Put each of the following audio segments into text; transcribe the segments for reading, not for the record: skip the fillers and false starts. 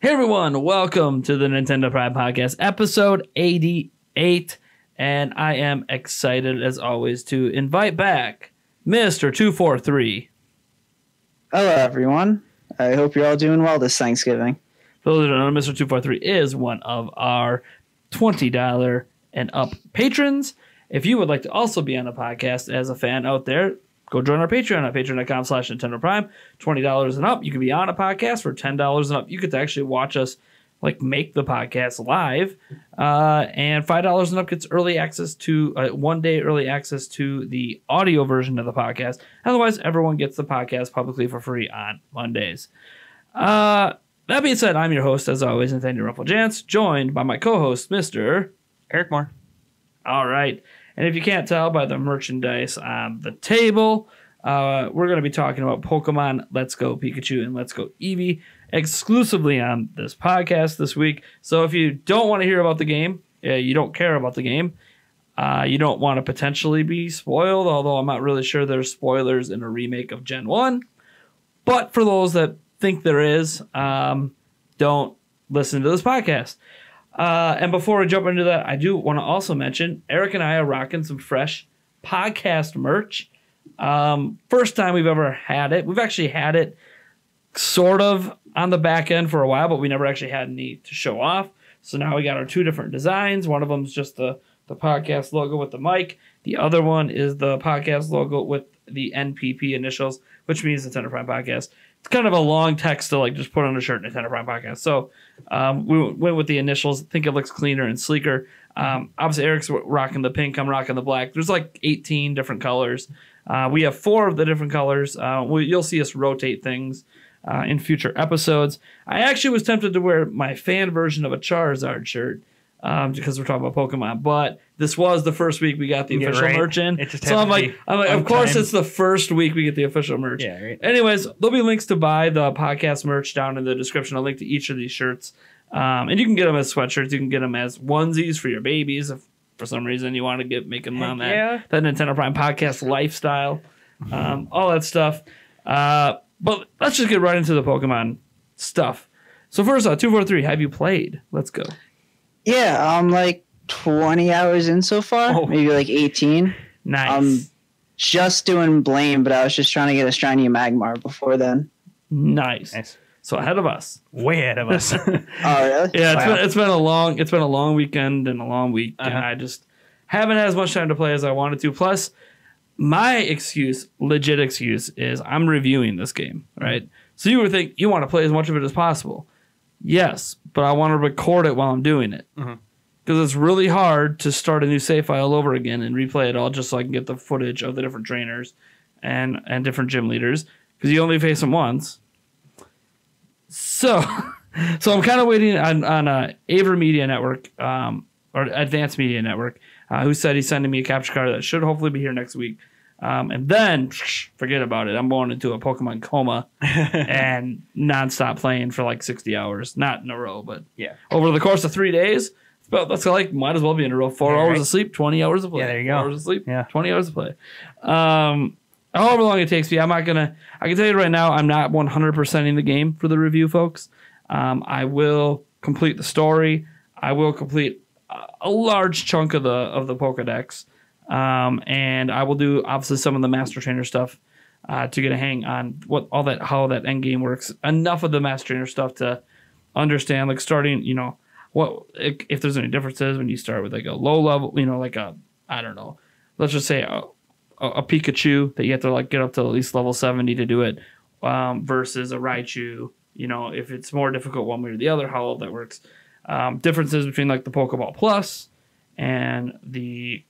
Hey everyone, welcome to the Nintendo Prime Podcast, episode 88, and I am excited as always to invite back Mr. 243. Hello everyone, I hope you're all doing well this Thanksgiving. For those who don't know, Mr. 243 is one of our $20 and up patrons. If you would like to also be on the podcast as a fan out there, go join our Patreon at patreon.com/Nintendo Prime. $20 and up, you can be on a podcast. For $10 and up, you get to actually watch us make the podcast live. And $5 and up gets early access to 1 day early access to the audio version of the podcast. Otherwise, everyone gets the podcast publicly for free on Mondays. That being said, I'm your host, as always, Nathaniel Ruffle-Jantz, joined by my co-host, Mr. Eric Moore. All right. And if you can't tell by the merchandise on the table, we're going to be talking about Pokemon Let's Go Pikachu and Let's Go Eevee exclusively on this podcast this week. So if you don't want to hear about the game, you don't care about the game, you don't want to potentially be spoiled, although I'm not really sure there's spoilers in a remake of Gen 1. But for those that think there is, don't listen to this podcast. And before we jump into that, I do want to also mention Eric and I are rocking some fresh podcast merch. First time we've ever had it. We've actually had it sort of on the back end for a while, but we never actually had any to show off. So now we got our two different designs. One of them is just the podcast logo with the mic. The other one is the podcast logo with the NPP initials, which means Nintendo Prime Podcast. It's kind of a long text to just put on a shirt, Nintendo Prime Podcast. So we went with the initials. I think it looks cleaner and sleeker. Obviously, Eric's rocking the pink. I'm rocking the black. There's 18 different colors. We have 4 of the different colors. You'll see us rotate things in future episodes. I actually was tempted to wear my fan version of a Charizard shirt because we're talking about Pokemon, but this was the first week we got the official merch in. So I'm like, of course it's the first week we get the official merch. Yeah, right. Anyways, there'll be links to buy the podcast merch down in the description. I'll link to each of these shirts. And you can get them as sweatshirts. You can get them as onesies for your babies if for some reason you want to make them on that Nintendo Prime Podcast lifestyle. All that stuff. But let's just get right into the Pokemon stuff. So first, 243, have you played? Let's go. Yeah, I'm 20 hours in so far, maybe 18. Nice. I'm just doing Blame, but I was just trying to get a shiny Magmar before then. Nice. So ahead of us. Way ahead of us. Oh, really? Yeah, it's been a long weekend and a long week, and I just haven't had as much time to play as I wanted to. Plus, my legit excuse, is I'm reviewing this game, right? So you would think you want to play as much of it as possible. Yes, but I want to record it while I'm doing it. Because it's really hard to start a new save file over again and replay it all just so I can get the footage of the different trainers and different gym leaders. Because you only face them once. So I'm kind of waiting on Eevee Media Network, or Advanced Media Network, who said he's sending me a capture card that should hopefully be here next week. And then, forget about it. I'm going into a Pokemon coma and nonstop playing for 60 hours. Not in a row, but over the course of 3 days. That's might as well be in a row. 4 hours of sleep, 20 hours of play. Yeah, there you go. 4 hours of sleep, 20 hours of play. However long it takes me, I can tell you right now, I'm not 100%ing the game for the review, folks. I will complete the story. I will complete a large chunk of the Pokedex. And I will do obviously some of the Master Trainer stuff to get a hang on how that end game works. Enough of the Master Trainer stuff to understand, starting, if there's any differences when you start with a low level, I don't know, let's just say a Pikachu that you have to get up to at least level 70 to do it, versus a Raichu. If it's more difficult one way or the other, how all that works. Differences between the Pokeball Plus and the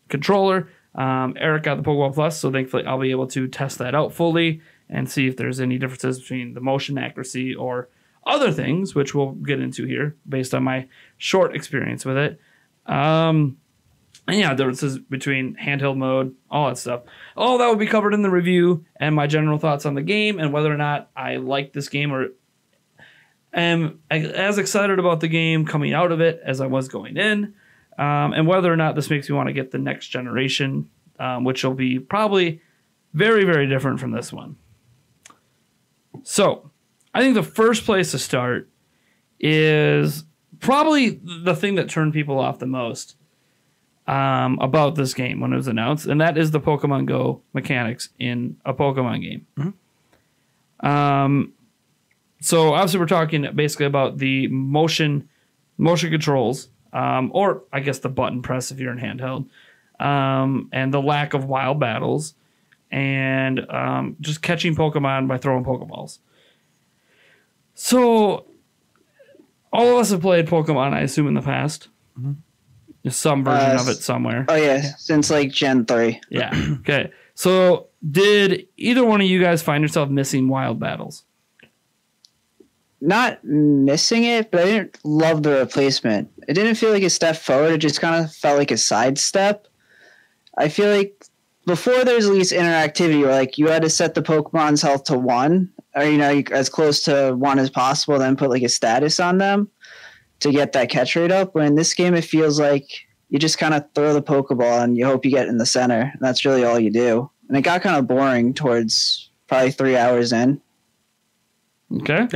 controller. Eric got the Pokeball Plus, so thankfully I'll be able to test that out fully and see if there's any differences between the motion accuracy or other things, which we'll get into here based on my short experience with it. And differences between handheld mode, all that stuff. All that will be covered in the review and my general thoughts on the game and whether or not I like this game or am as excited about the game coming out of it as I was going in. And whether or not this makes me want to get the next generation, which will be probably very, very different from this one. So I think the first place to start is probably the thing that turned people off the most about this game when it was announced, and that is the Pokemon Go mechanics in a Pokemon game. So obviously we're talking basically about the motion controls, or I guess the button press if you're in handheld, and the lack of wild battles, and just catching Pokemon by throwing Pokeballs. So all of us have played Pokemon, I assume, in the past. There's some version of it somewhere. Oh, yeah, since like Gen 3. Yeah. Okay. So did either one of you guys find yourself missing wild battles? Not missing it, but I didn't love the replacement. It didn't feel like a step forward. It just kind of felt like a sidestep. I feel like before there was at least interactivity where like you had to set the Pokemon's health to 1, or as close to 1 as possible, then put like a status on them to get that catch rate up. But in this game, it feels like you just kind of throw the Pokeball and you hope you get in the center. And that's really all you do. And it got kind of boring towards probably 3 hours in. Okay.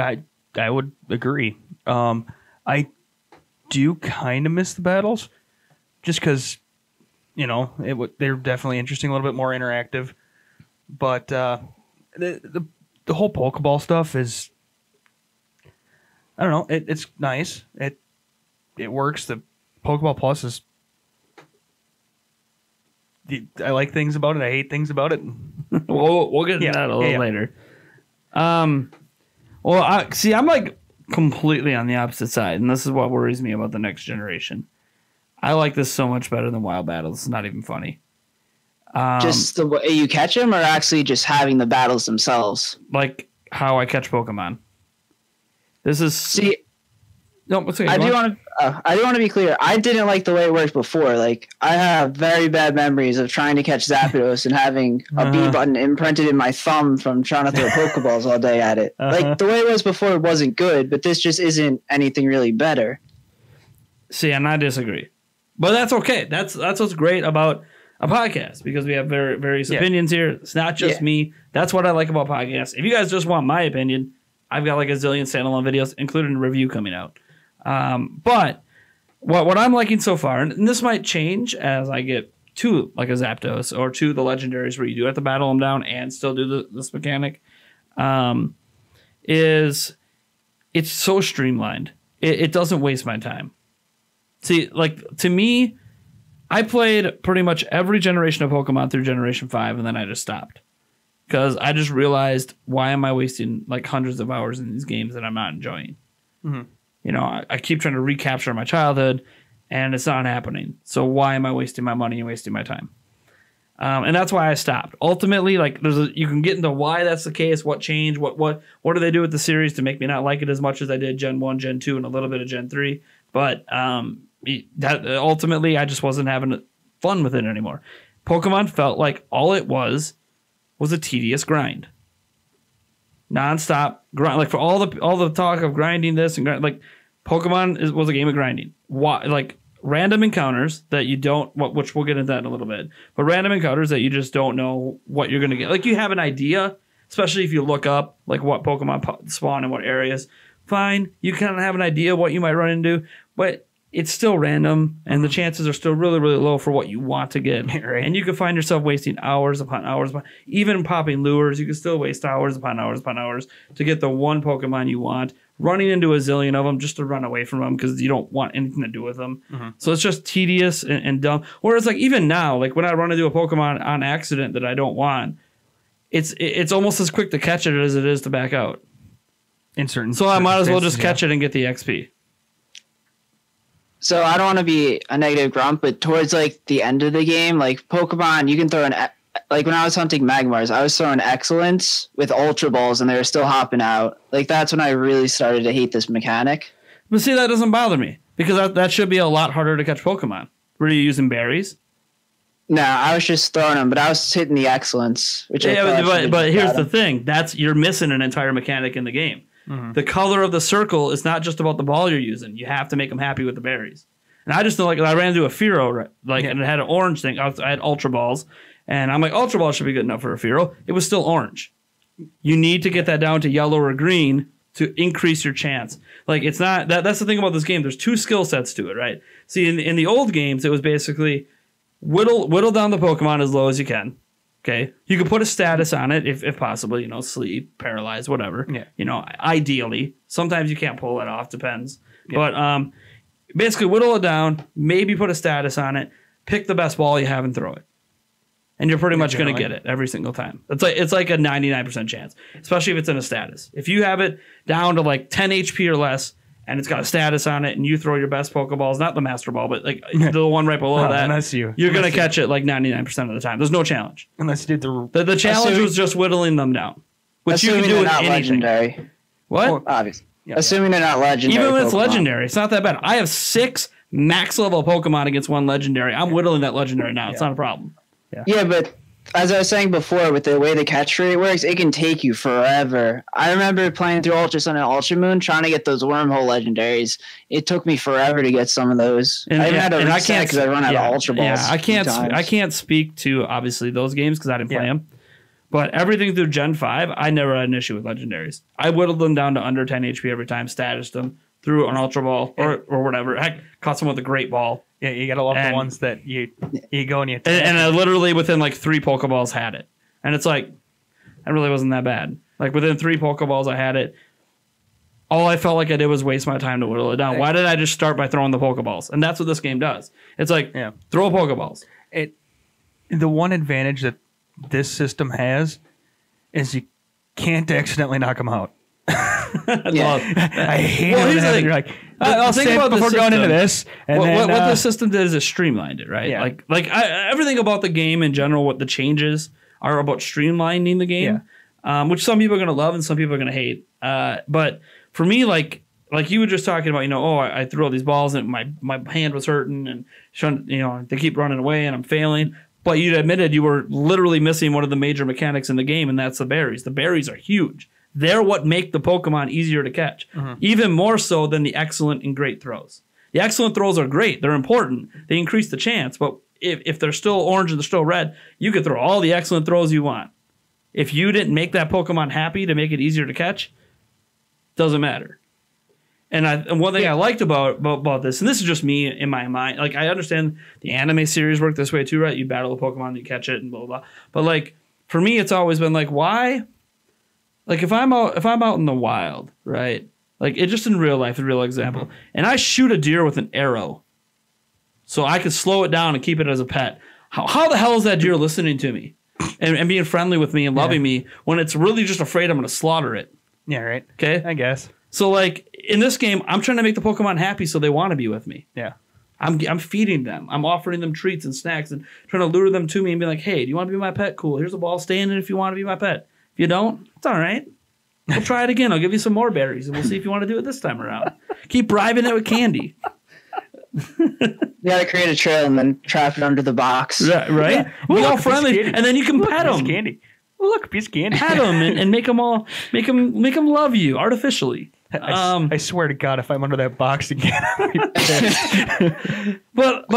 I would agree. I do kind of miss the battles just because, they're definitely interesting, a little bit more interactive. But the whole Pokeball stuff is, I don't know, it's nice. It works. The Pokeball Plus is, I like things about it. I hate things about it. We'll get into that a little later. Well, I'm like completely on the opposite side, and this is what worries me about the next generation. I like this so much better than wild battles. It's not even funny. Just the way you catch them, or actually just having the battles themselves? Like how I catch Pokemon. This is no. What's okay, I do want to be clear. I didn't like the way it worked before. Like I have very bad memories of trying to catch Zapdos and having a B button imprinted in my thumb from trying to throw Pokeballs all day at it. Like the way it was before wasn't good, but this just isn't anything really better. See, and I disagree, but that's okay. That's what's great about a podcast, because we have various opinions here. It's not just me. That's what I like about podcasts. If you guys just want my opinion, I've got like a zillion standalone videos, including a review coming out. But what I'm liking so far, and this might change as I get to like a Zapdos or to the legendaries where you do have to battle them down and still do this mechanic, is it's so streamlined. It doesn't waste my time. See, like to me, I played pretty much every generation of Pokemon through Generation 5, and then I just stopped. Because I just realized, why am I wasting like hundreds of hours in these games that I'm not enjoying? I keep trying to recapture my childhood, and it's not happening. So why am I wasting my money and wasting my time? And that's why I stopped. Ultimately, like you can get into why that's the case, what changed, what do they do with the series to make me not like it as much as I did Gen 1, Gen 2, and a little bit of Gen 3. But that ultimately, I just wasn't having fun with it anymore. Pokemon felt like all it was a tedious grind. Non-stop grind. Like for all the talk of grinding this and like Pokemon was a game of grinding. Like random encounters that you don't, which we'll get into that in a little bit, but random encounters that you just don't know what you're going to get. Like you have an idea, especially if you look up like what Pokemon spawn in what areas. Fine, you kind of have an idea what you might run into, but it's still random, and the chances are still really, really low for what you want to get. Right. And you can find yourself wasting hours upon hours. Even popping lures, you can still waste hours upon hours upon hours to get the one Pokemon you want, running into a zillion of them just to run away from them because you don't want anything to do with them. So it's just tedious and dumb. Whereas like even now, like when I run into a Pokemon on accident that I don't want, it's almost as quick to catch it as it is to back out. So I might as well just catch it and get the XP. So I don't want to be a negative grump, but towards like the end of the game, like Pokemon, you can throw like when I was hunting Magmars, I was throwing Excellence with Ultra Balls and they were still hopping out. Like that's when I really started to hate this mechanic. But see, that doesn't bother me because that should be a lot harder to catch Pokemon. Were you using berries? No, I was just throwing them, but I was hitting the Excellence. Which but here's the thing: you're missing an entire mechanic in the game. The color of the circle is not just about the ball you're using. You have to make them happy with the berries. And I just know, like, I ran into a Fearow, and it had an orange thing. I had Ultra Balls, and I'm like, Ultra Balls should be good enough for a Fearow. It was still orange. You need to get that down to yellow or green to increase your chance. Like, it's not that's the thing about this game. There's 2 skill sets to it, right? See, in the old games, it was basically whittle down the Pokemon as low as you can. Okay, you can put a status on it if possible. You know, sleep, paralyzed, whatever. Yeah. You know, ideally, sometimes you can't pull it off. Depends. Yeah. But basically, whittle it down. Maybe put a status on it. Pick the best ball you have and throw it, and you're pretty much going to get it every single time. It's like a 99% chance, especially if it's in a status. If you have it down to like 10 HP or less, and it's got a status on it, and you throw your best Pokeballs, not the Master Ball, but like the one right below that, you're going to catch it like 99% of the time. There's no challenge. Unless you did the challenge was just whittling them down, which you can do with anything. Legendary. What? Well, obviously. Yeah, assuming they're not legendary. Even when it's Pokemon. legendary, it's not that bad. I have 6 max level Pokemon against 1 legendary. I'm whittling that legendary now. It's not a problem. Yeah, but as I was saying before, with the way the catch rate works, it can take you forever. I remember playing through Ultra Sun and Ultra Moon, trying to get those wormhole legendaries. It took me forever to get some of those. And, I even had to reset because I run out of Ultra Balls. Yeah, I can't speak to obviously those games because I didn't play them. But everything through Gen 5, I never had an issue with legendaries. I whittled them down to under 10 HP every time, statused them, threw an Ultra Ball or whatever. Heck, caught someone with a Great Ball. Yeah, you gotta love the ones that you go and you attack. And I literally within like 3 Pokeballs had it. And it's like, that really wasn't that bad. Like within 3 Pokeballs I had it. All I felt like I did was waste my time to whittle it down. Why did I just start by throwing the Pokeballs? And that's what this game does. It's like, throw Pokeballs. The one advantage that this system has is you can't accidentally knock them out. I hate it. You're like, I'll think about before going into this. And what the system did is it streamlined it, right? Yeah. Like everything about the game in general, what the changes are about streamlining the game, which some people are going to love and some people are going to hate. But for me, like you were just talking about, I threw all these balls and my hand was hurting and they keep running away and I'm failing. But you admitted you were literally missing one of the major mechanics in the game, and that's the berries. The berries are huge. They're what make the Pokemon easier to catch, even more so than the excellent and great throws. The excellent throws are great. They're important. They increase the chance. But if they're still orange and they're still red, you could throw all the excellent throws you want. If you didn't make that Pokemon happy to make it easier to catch, doesn't matter. And one thing I liked about this, and this is just me in my mind, like I understand the anime series work this way too, right? You battle a Pokemon, you catch it, and blah blah blah. But like for me, it's always been like, why? Like if I'm out in the wild, right? Like it just in real life, a real example, and I shoot a deer with an arrow, so I could slow it down and keep it as a pet. How the hell is that deer listening to me and being friendly with me and loving me when it's really just afraid I'm going to slaughter it? Yeah, right. Okay, I guess. So like in this game, I'm trying to make the Pokemon happy so they want to be with me. Yeah. I'm feeding them. I'm offering them treats and snacks and trying to lure them to me and be like, hey, do you want to be my pet? Cool. Here's a ball. Stay in it if you want to be my pet. If you don't, it's all right. We'll try it again. I'll give you some more berries and we'll see if you want to do it this time around. Keep bribing it with candy. You got to create a trail and then trap it under the box. Right? Yeah. Be all friendly, and then you can pet them. Candy. Oh, look, a piece of candy. Pet them and make them love you artificially. I swear to God, if I'm under that box again, I'll be pissed. but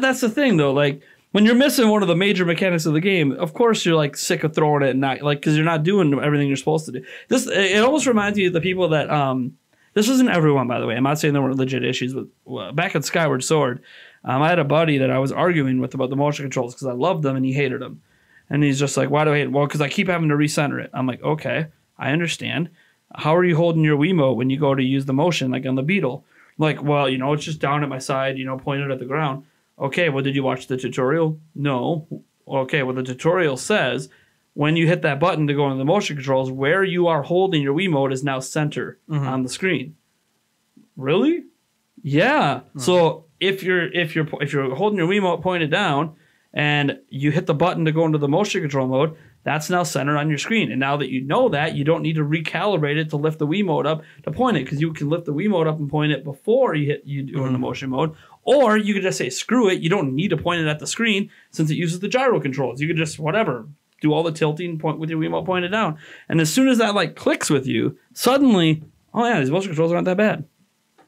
that's the thing though. Like when you're missing one of the major mechanics of the game, of course you're like sick of throwing it and not like because you're not doing everything you're supposed to do. It almost reminds me of the people that this isn't everyone, by the way. I'm not saying there weren't legit issues with back at Skyward Sword. I had a buddy that I was arguing with about the motion controls because I loved them and he hated them. And he's just like, why do I hate it? Well, because I keep having to recenter it. I'm like, okay, I understand. How are you holding your Wiimote when you go to use the motion, like on the Beetle? Like, well, it's just down at my side, pointed at the ground. Okay, well, did you watch the tutorial? No. Okay, well, the tutorial says when you hit that button to go into the motion controls, where you are holding your Wiimote is now center on the screen. Really? Yeah. So if you're holding your Wiimote pointed down and you hit the button to go into the motion control mode, that's now centered on your screen. And now that you know that, you don't need to recalibrate it to lift the Wiimote up to point it, because you can lift the Wiimote up and point it before you do in the motion mode. Or you could just say, screw it, you don't need to point it at the screen since it uses the gyro controls. You could just, whatever, do all the tilting, point with your Wiimote pointed down. And as soon as that like clicks with you, suddenly, oh yeah, these motion controls aren't that bad.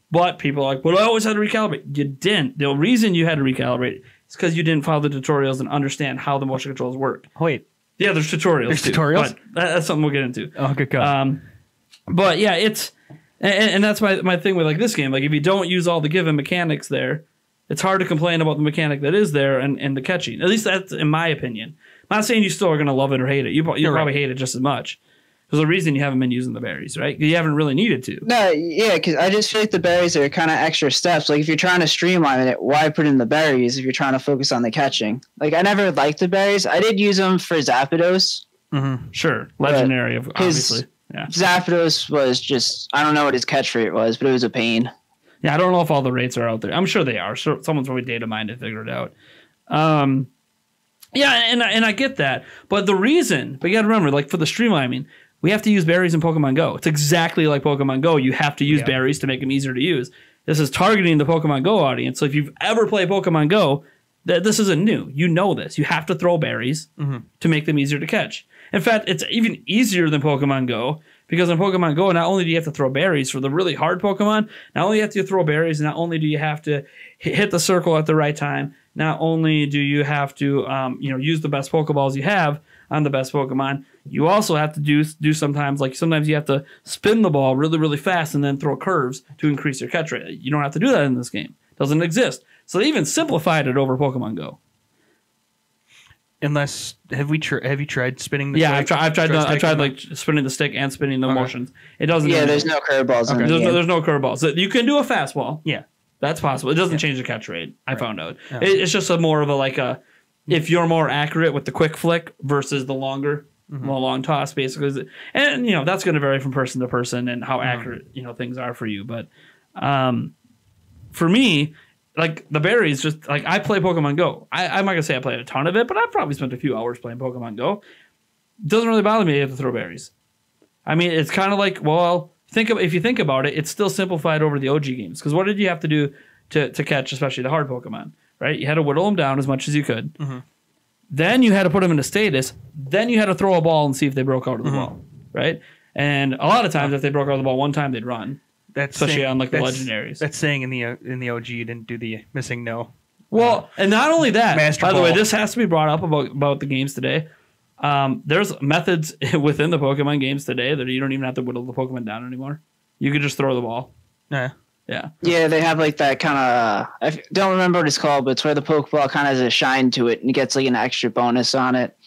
But people are like, well, I always had to recalibrate. You didn't. The reason you had to recalibrate is because you didn't follow the tutorials and understand how the motion controls work. Wait. Yeah, there's tutorials. There's tutorials? But that's something we'll get into. Oh, good God. But yeah, And that's my thing with like this game. Like if you don't use all the given mechanics there, it's hard to complain about the mechanic that is there and the catching. At least that's in my opinion. I'm not saying you still are going to love it or hate it. You probably hate it just as much. There's a reason you haven't been using the berries, right? You haven't really needed to. No, yeah, because I just feel like the berries are kind of extra steps. Like if you're trying to streamline it, why put in the berries if you're trying to focus on the catching? Like I never liked the berries. I did use them for Zapdos. Mm-hmm. Sure, legendary, obviously. Yeah. Zapdos was just, I don't know what his catch rate was, but it was a pain. Yeah, I don't know if all the rates are out there. I'm sure they are. So someone's probably data mined and figured it out. Yeah, and I get that. But you got to remember, like for the streamlining, we have to use berries in Pokemon Go. It's exactly like Pokemon Go. You have to use berries to make them easier to use. This is targeting the Pokemon Go audience. So if you've ever played Pokemon Go, this isn't new. You know this. You have to throw berries to make them easier to catch. In fact, it's even easier than Pokemon Go because in Pokemon Go, not only do you have to throw berries for the really hard Pokemon, not only do you have to throw berries, not only do you have to hit the circle at the right time, not only do you have to use the best Pokeballs you have on the best Pokemon, you also have to do sometimes you have to spin the ball really, really fast and then throw curves to increase your catch rate. You don't have to do that in this game. It doesn't exist. So they even simplified it over Pokemon Go. Unless have you tried spinning the stick? stick? I've tried like spinning the stick and spinning the motions. It doesn't. Yeah, there's no curveballs. Okay. There's no curveballs. You can do a fastball. Yeah, that's possible. It doesn't change the catch rate. I found out. Yeah. It's just more of a if you're more accurate with the quick flick versus the longer, long toss, basically. And that's going to vary from person to person and how accurate things are for you. But for me, like the berries, just like I play Pokemon Go. I'm not gonna say I played a ton of it, but I've probably spent a few hours playing Pokemon Go. It doesn't really bother me to have to throw berries. I mean, it's kind of like, if you think about it, it's still simplified over the OG games. Because what did you have to do to catch, especially the hard Pokemon, right? You had to whittle them down as much as you could. Then you had to put them into status. Then you had to throw a ball and see if they broke out of the ball, right? And a lot of times, if they broke out of the ball one time, they'd run. Especially on like the legendaries. That's saying in the OG you didn't do the missing no. Well, and not only that, Master by Ball. the way, this has to be brought up about the games today. There's methods within the Pokemon games today that you don't even have to whittle the Pokemon down anymore. You could just throw the ball. Yeah. Yeah, they have like that kind of, I don't remember what it's called, but it's where the Pokeball kind of has a shine to it and it gets like an extra bonus on it.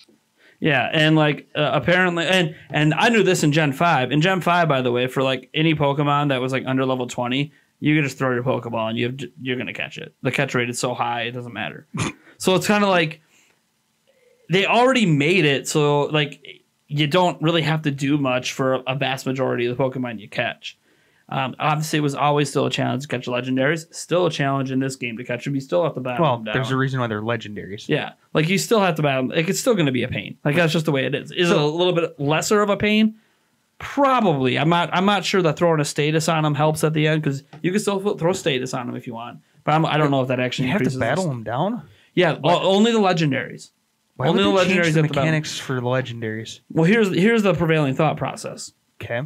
Yeah, and like apparently, and I knew this in Gen 5. In Gen 5, by the way, for like any Pokemon that was like under level 20, you could just throw your Pokeball and you're going to catch it. The catch rate is so high, it doesn't matter. So it's kind of like they already made it so like you don't really have to do much for a vast majority of the Pokemon you catch. Obviously, it was always still a challenge to catch legendaries. Still a challenge in this game to catch them. You still have to battle them down. There's a reason why they're legendaries. Yeah, like you still have to battle. Like it's still going to be a pain. Like that's just the way it is. Is it a little bit lesser of a pain? Probably. I'm not sure that throwing a status on them helps at the end because you can still throw status on them if you want. But I don't know if that actually you have to battle them down. Yeah, only the legendaries. Why only the legendaries. The mechanics for the legendaries. Well, here's the prevailing thought process. Okay.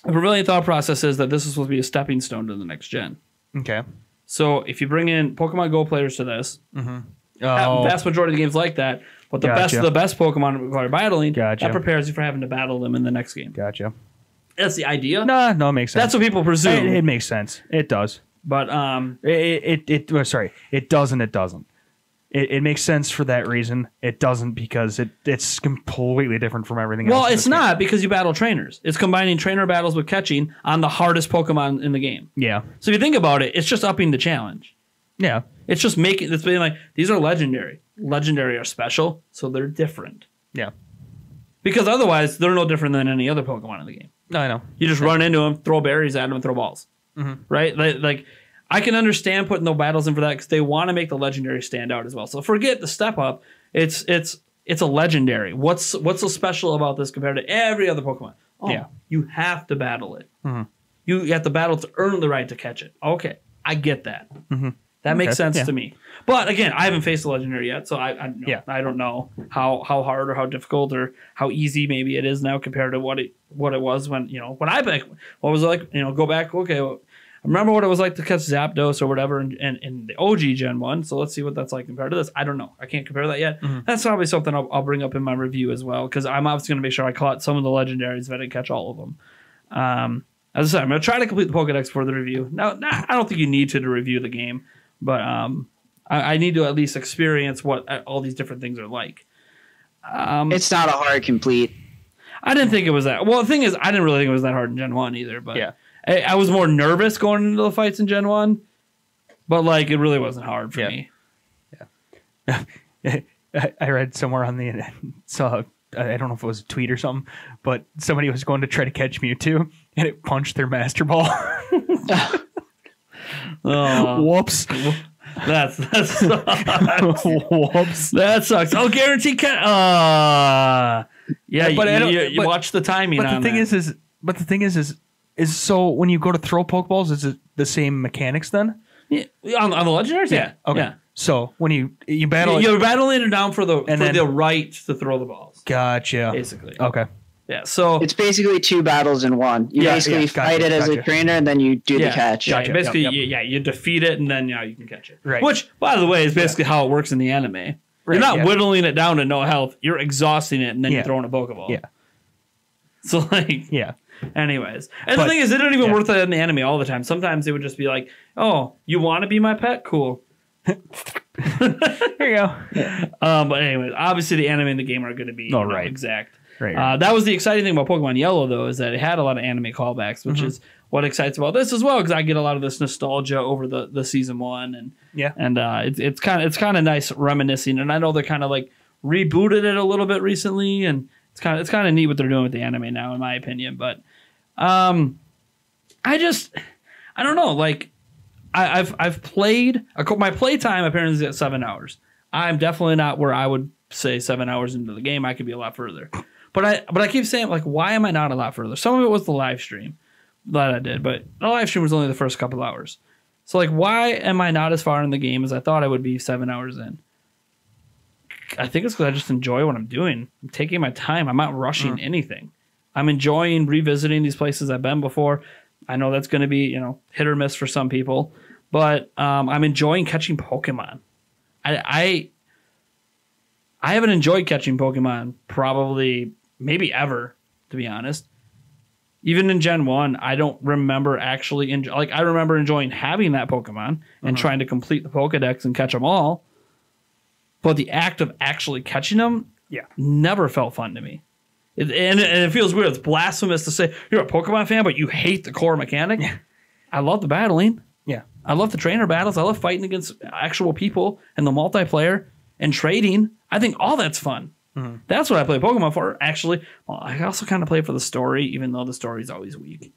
The prevailing thought process is that this is supposed to be a stepping stone to the next gen. Okay. So if you bring in Pokemon Go players to this, vast majority of the games like that, but the best of the best Pokemon require battling, that prepares you for having to battle them in the next game. Gotcha. That's the idea. No, it makes sense. That's what people presume. It makes sense. It does. But it doesn't. It makes sense for that reason. It doesn't because it's completely different from everything else. Well, it's not because you battle trainers. It's combining trainer battles with catching on the hardest Pokemon in the game. Yeah. So if you think about it, it's just upping the challenge. Yeah. It's just it's being like, these are legendary. Legendary are special, so they're different. Yeah. Because otherwise, they're no different than any other Pokemon in the game. No, I know. You just run into them, throw berries at them, and throw balls. Right? Like I can understand putting no battles in for that because they want to make the legendary stand out as well. So forget the step up. It's a legendary. What's so special about this compared to every other Pokemon? Oh, yeah. You have to battle it. You have to battle to earn the right to catch it. Okay, I get that. That makes sense to me. But again, I haven't faced a legendary yet, so I don't know how hard or how difficult or how easy maybe it is now compared to what it was when I picked. What was it like? Go back. Okay, well, I remember what it was like to catch Zapdos or whatever in the OG Gen 1. So let's see what that's like compared to this. I don't know. I can't compare that yet. That's probably something I'll bring up in my review as well because I'm obviously going to make sure I caught some of the legendaries if I didn't catch all of them. As I said, I'm going to try to complete the Pokedex for the review. Now, I don't think you need to review the game, but I need to at least experience what all these different things are like. It's not a hard complete. I didn't think it was that. Well, the thing is, I didn't really think it was that hard in Gen 1 either. But Yeah. I was more nervous going into the fights in Gen 1. But, like, it really wasn't hard for me. Yeah. I read somewhere on the internet, saw, I don't know if it was a tweet or something, but somebody was going to try to catch Mewtwo, and it punched their Master Ball. Oh, Whoops. that sucks. Whoops. That sucks. Oh, guaranteed yeah, but you watch the timing But on the thing that. But the thing is so when you go to throw Pokeballs, is it the same mechanics then? Yeah, on the legendaries? Yeah. Okay. Yeah. So when you battle, You're battling it down for the then- right to throw the balls, gotcha. basically. Okay. Yeah. So It's basically 2 battles in one. You Yeah, basically yeah, fight it as a gotcha. trainer, and then you do yeah, the catch. yeah, Gotcha. basically, Yep. you defeat it, and then you can catch it. Right. Which, by the way, is basically how it works in the anime. Right, You're not yeah. whittling it down to no health. You're exhausting it, and then Yeah. you're throwing a Pokeball. Yeah. So, like, Yeah. anyways. And But- the thing is, they don't even yeah. work that in the anime all the time. Sometimes they would just be like, oh, you want to be my pet? Cool. There you go. But anyways, obviously the anime and the game are going to be right. exact. Right. That was the exciting thing about Pokemon Yellow, though, is that it had a lot of anime callbacks, which is what excites about this as well, because I get a lot of this nostalgia over the season 1, and Yeah. and it's kind of nice reminiscing. And I know they kind of like rebooted it a little bit recently, and it's kind of neat what they're doing with the anime now, in my opinion. But I don't know, like. I've played my playtime apparently is at 7 hours. I'm definitely not where I would say 7 hours into the game. I could be a lot further. But I keep saying, like, why am I not a lot further? Some of it was the live stream that I did, but the live stream was only the first couple hours. So, like, why am I not as far in the game as I thought I would be 7 hours in? I think it's because I just enjoy what I'm doing. I'm taking my time. I'm not rushing anything. I'm enjoying revisiting these places I've been before. I know that's going to be, hit or miss for some people, but I'm enjoying catching Pokemon. I haven't enjoyed catching Pokemon probably maybe ever, to be honest. Even in Gen 1, I don't remember actually I remember enjoying having that Pokemon and trying to complete the Pokedex and catch them all. But the act of actually catching them never felt fun to me. And it feels weird. It's blasphemous to say you're a Pokemon fan, but you hate the core mechanic. Yeah. I love the battling. Yeah. I love the trainer battles. I love fighting against actual people and the multiplayer and trading. I think all that's fun. Mm-hmm. That's what I play Pokemon for, actually. Well, I also kind of play for the story, even though the story's always weak.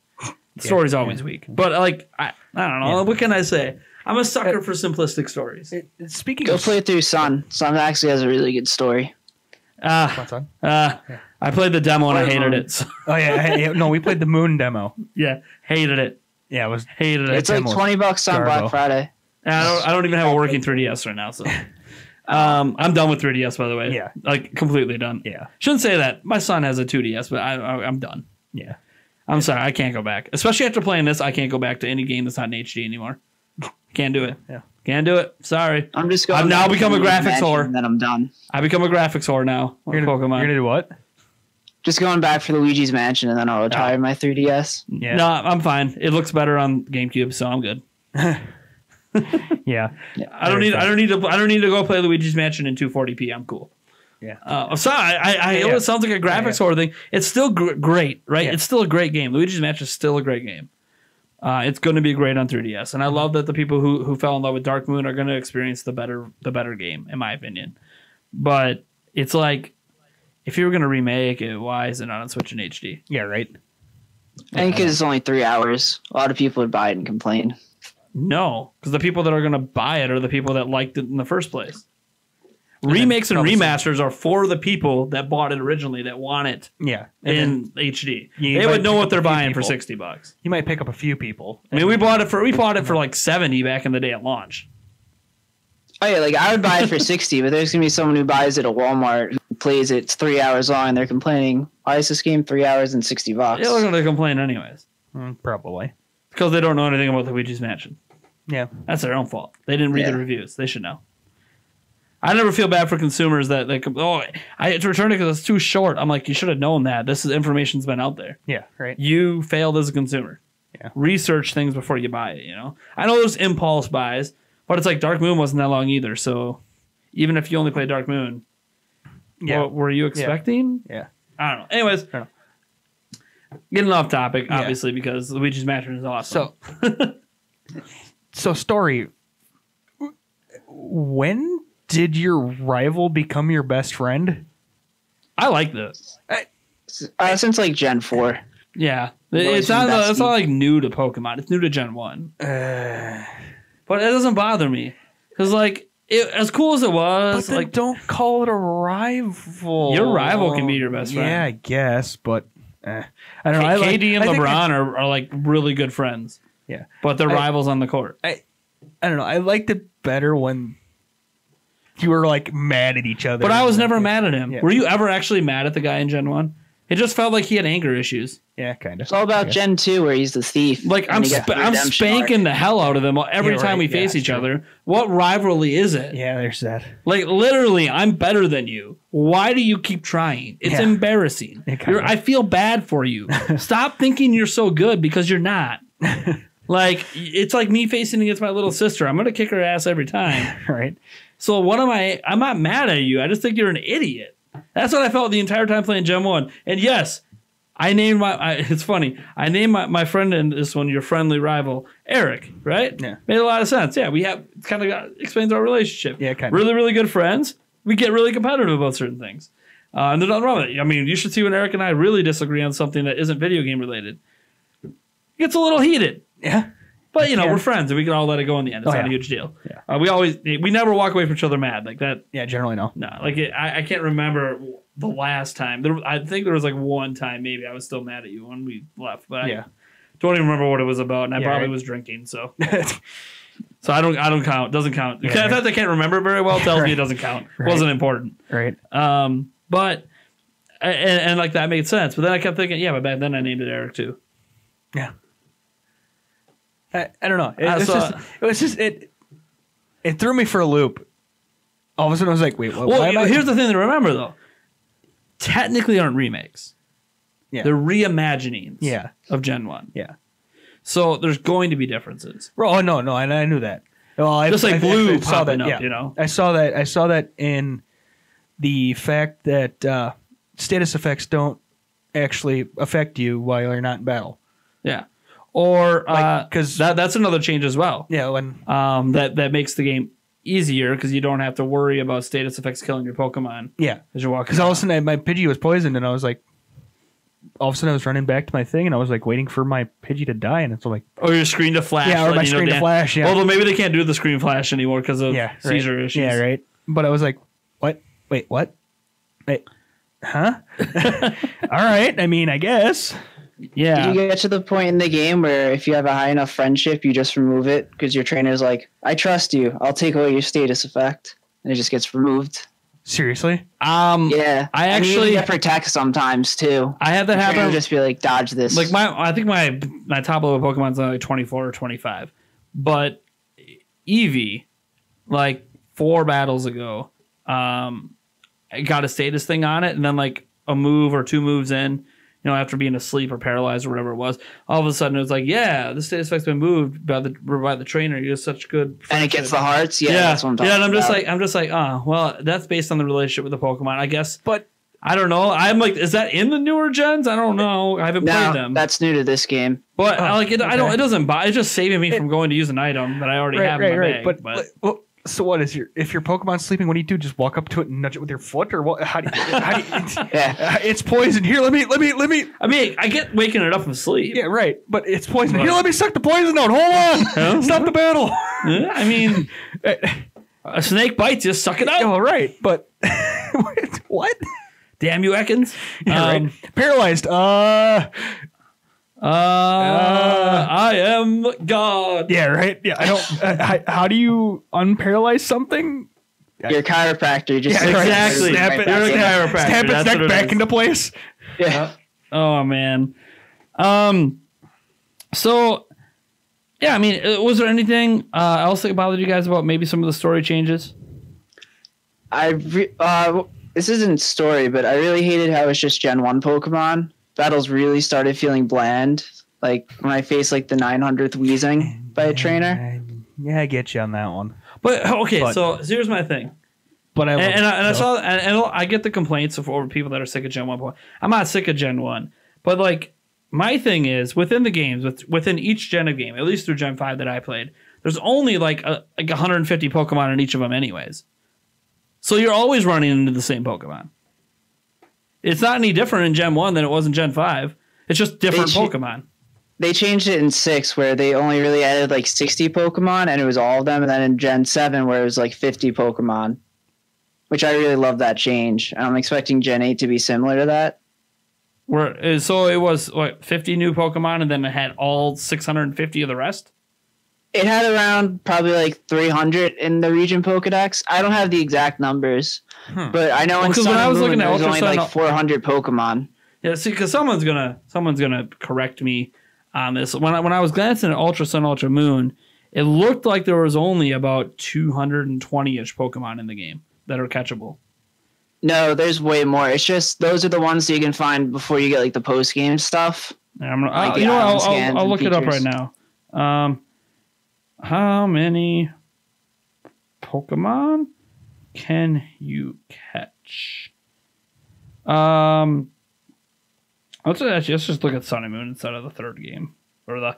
The story's always weak. But, like, I don't know. Yeah. What can I say? I'm a sucker for simplistic stories. Go play through Sun. Sun actually has a really good story. I played the demo and I hated it. So. Oh yeah, no, we played the Moon demo. Yeah, hated it. Yeah, it was hated it. It's like $20 on Black Friday. I don't even have a working 3DS right now, so I'm done with 3DS, by the way. Yeah, like completely done. Yeah, shouldn't say that. My son has a 2DS, but I'm done. Yeah, I'm sorry, I can't go back. Especially after playing this, I can't go back to any game that's not in HD anymore. Can't do it. Yeah. Can't do it. Sorry. I'm just going. I've now become a graphics whore. And then I'm done. I become a graphics whore now. You're gonna do what? Just going back for Luigi's Mansion, and then I'll retire my 3DS. Yeah. No, I'm fine. It looks better on GameCube, so I'm good. Yeah. I don't need to go play Luigi's Mansion in 240p. I'm cool. Yeah. I'm sorry. It sounds like a graphics whore thing. It's still great, right? Yeah. It's still a great game. Luigi's Mansion is still a great game. It's going to be great on 3DS, and I love that the people who fell in love with Dark Moon are going to experience the better game, in my opinion. But it's like, if you were going to remake it, why is it not on Switch in HD? Yeah, right. I think it's only 3 hours. A lot of people would buy it and complain. No, because the people that are going to buy it are the people that liked it in the first place. Remakes and remasters are for the people that bought it originally that want it in HD. They would know what they're buying for $60. You might pick up a few people. I mean, we bought it for like $70 back in the day at launch. Oh yeah, like I would buy it for $60, but there's gonna be someone who buys it at Walmart who plays it. It's 3 hours long, and they're complaining, "Why is this game 3 hours and $60?" Yeah, they're gonna complain anyways. Probably because they don't know anything about Luigi's Mansion. Yeah, that's their own fault. They didn't read the reviews. They should know. I never feel bad for consumers that I had to return it because it's too short. I'm like, you should have known that. This information's been out there. Yeah, right. You failed as a consumer. Yeah. Research things before you buy it, you know? I know there's impulse buys, but it's like Dark Moon wasn't that long either. So even if you only play Dark Moon, what were you expecting? Yeah. I don't know. Anyways, getting off topic, obviously, because Luigi's Mansion is awesome. So story. When did your rival become your best friend? I like this. Since like Gen 4. Yeah. It's not like new to Pokemon. It's new to Gen 1. But it doesn't bother me. Because, like, as cool as it was, but like, don't call it a rival. Your rival can be your best friend. Yeah, I guess, but I don't know. KD and LeBron are like really good friends. Yeah, but they're rivals on the court. I don't know. I liked it better when you were like mad at each other. But I was never mad at him. Yeah. Were you ever actually mad at the guy in Gen 1? It just felt like he had anger issues. Yeah, kind of. It's all about Gen 2 where he's the thief. Like, I'm spanking the hell out of them every time we face each other. What rivalry is it? Yeah, there's that. Like, literally, I'm better than you. Why do you keep trying? It's embarrassing. I feel bad for you. Stop thinking you're so good because you're not. Like, it's like me facing against my little sister. I'm going to kick her ass every time. Right. So what am I? I'm not mad at you. I just think you're an idiot. That's what I felt the entire time playing Gen 1. And yes, I named it's funny. I named my friend in this one, your friendly rival, Eric, right? Yeah. Made a lot of sense. Yeah, we have kind of explains our relationship. Yeah, kind of. Really, really good friends. We get really competitive about certain things. And there's nothing wrong with it. I mean, you should see when Eric and I really disagree on something that isn't video game related. It gets a little heated. Yeah. But, you know, we're friends, and we can all let it go in the end. It's not a huge deal. Yeah. We never walk away from each other mad. Like that. Yeah, generally no. No. Like, I can't remember the last time. I think there was, like, one time maybe I was still mad at you when we left. But I don't even remember what it was about, and I probably was drinking, so. So I don't count. Doesn't count. The fact I can't remember very well tells me it doesn't count. Wasn't important. Right. But, and, like, that made sense. But then I kept thinking, but back then I named it Eric, too. Yeah. I don't know. It threw me for a loop. All of a sudden, I was like, "Wait, what?" Well, here's the thing to remember, though. Technically, aren't remakes. Yeah. They're reimaginings. Yeah. Of Gen 1. Yeah. So there's going to be differences. Oh no, I knew that. Well, just like Blue saw that. Up, you know. I saw that in the fact that status effects don't actually affect you while you're not in battle. Yeah. Or because that's another change as well. Yeah, when that makes the game easier because you don't have to worry about status effects killing your Pokemon. Yeah, as you're walking. Because all of a sudden my Pidgey was poisoned, and I was like, all of a sudden I was running back to my thing, and I was like waiting for my Pidgey to die, and it's like, or your screen to flash. Yeah, or my screen to flash. Yeah. Although maybe they can't do the screen flash anymore because of seizure issues. Yeah, right. But I was like, what? Wait, what? Wait, huh? All right. I mean, I guess. Yeah. Did you get to the point in the game where if you have a high enough friendship, you just remove it because your trainer's like, I trust you. I'll take away your status effect. And it just gets removed. Seriously? Yeah. I actually get protect sometimes too. I had that happen. Just be like, dodge this. Like I think my top level Pokemon's like 24 or 25. But Eevee, like 4 battles ago, I got a status thing on it, and then like a move or 2 moves in, you know, after being asleep or paralyzed or whatever it was, all of a sudden it was like, yeah, the status effect's been moved by the trainer. You're such good friendship. And it gets the hearts. Yeah, that's what I'm talking and I'm about. just like, oh, well, that's based on the relationship with the Pokemon, I guess. But I don't know. I'm like, is that in the newer gens? I don't know. I haven't played them. That's new to this game. But like, it doesn't buy. It's just saving me from going to use an item that I already have in my bag. But well, so what is if your Pokemon's sleeping? What do you do? Just walk up to it and nudge it with your foot, or what? How do you? It's poison. Here, let me. I mean, I get waking it up from sleep. Yeah, right. But it's poison. Here, let me suck the poison out. Hold on. Stop the battle. I mean, a snake bites you, suck it out. All right, but what? Damn you, Ekans. Yeah, right. Paralyzed. I am God. Yeah, right. Yeah, I don't. How do you unparalyze something? Your chiropractor just exactly. Snap its neck back into place. Yeah. Oh man. So, yeah. I mean, was there anything else that bothered you guys about maybe some of the story changes? This isn't story, but I really hated how it's just Gen 1 Pokemon. Battles really started feeling bland. Like when I face like the 900th wheezing by a trainer. Yeah, I get you on that one. But okay, so here's my thing. But I get the complaints of over people that are sick of Gen 1. I'm not sick of Gen 1. But like my thing is within the games, within each gen of game, at least through Gen 5 that I played, there's only like 150 Pokemon in each of them anyways. So you're always running into the same Pokemon. It's not any different in Gen 1 than it was in Gen 5. It's just different Pokemon. They changed it in 6 where they only really added like 60 Pokemon and it was all of them. And then in Gen 7 where it was like 50 Pokemon, which I really love that change. And I'm expecting Gen 8 to be similar to that. So it was 50 new Pokemon and then it had all 650 of the rest? It had around probably like 300 in the region Pokedex. I don't have the exact numbers, but I know in Sun and Moon there's only like 400 Pokemon. Yeah, see, because someone's gonna correct me on this. When I was glancing at Ultra Sun, Ultra Moon, it looked like there was only about 220-ish Pokemon in the game that are catchable. No, there's way more. It's just those are the ones that you can find before you get like the post game stuff. Yeah, I'll look it up right now. How many Pokemon can you catch? Let's just look at Sun and Moon instead of the third game or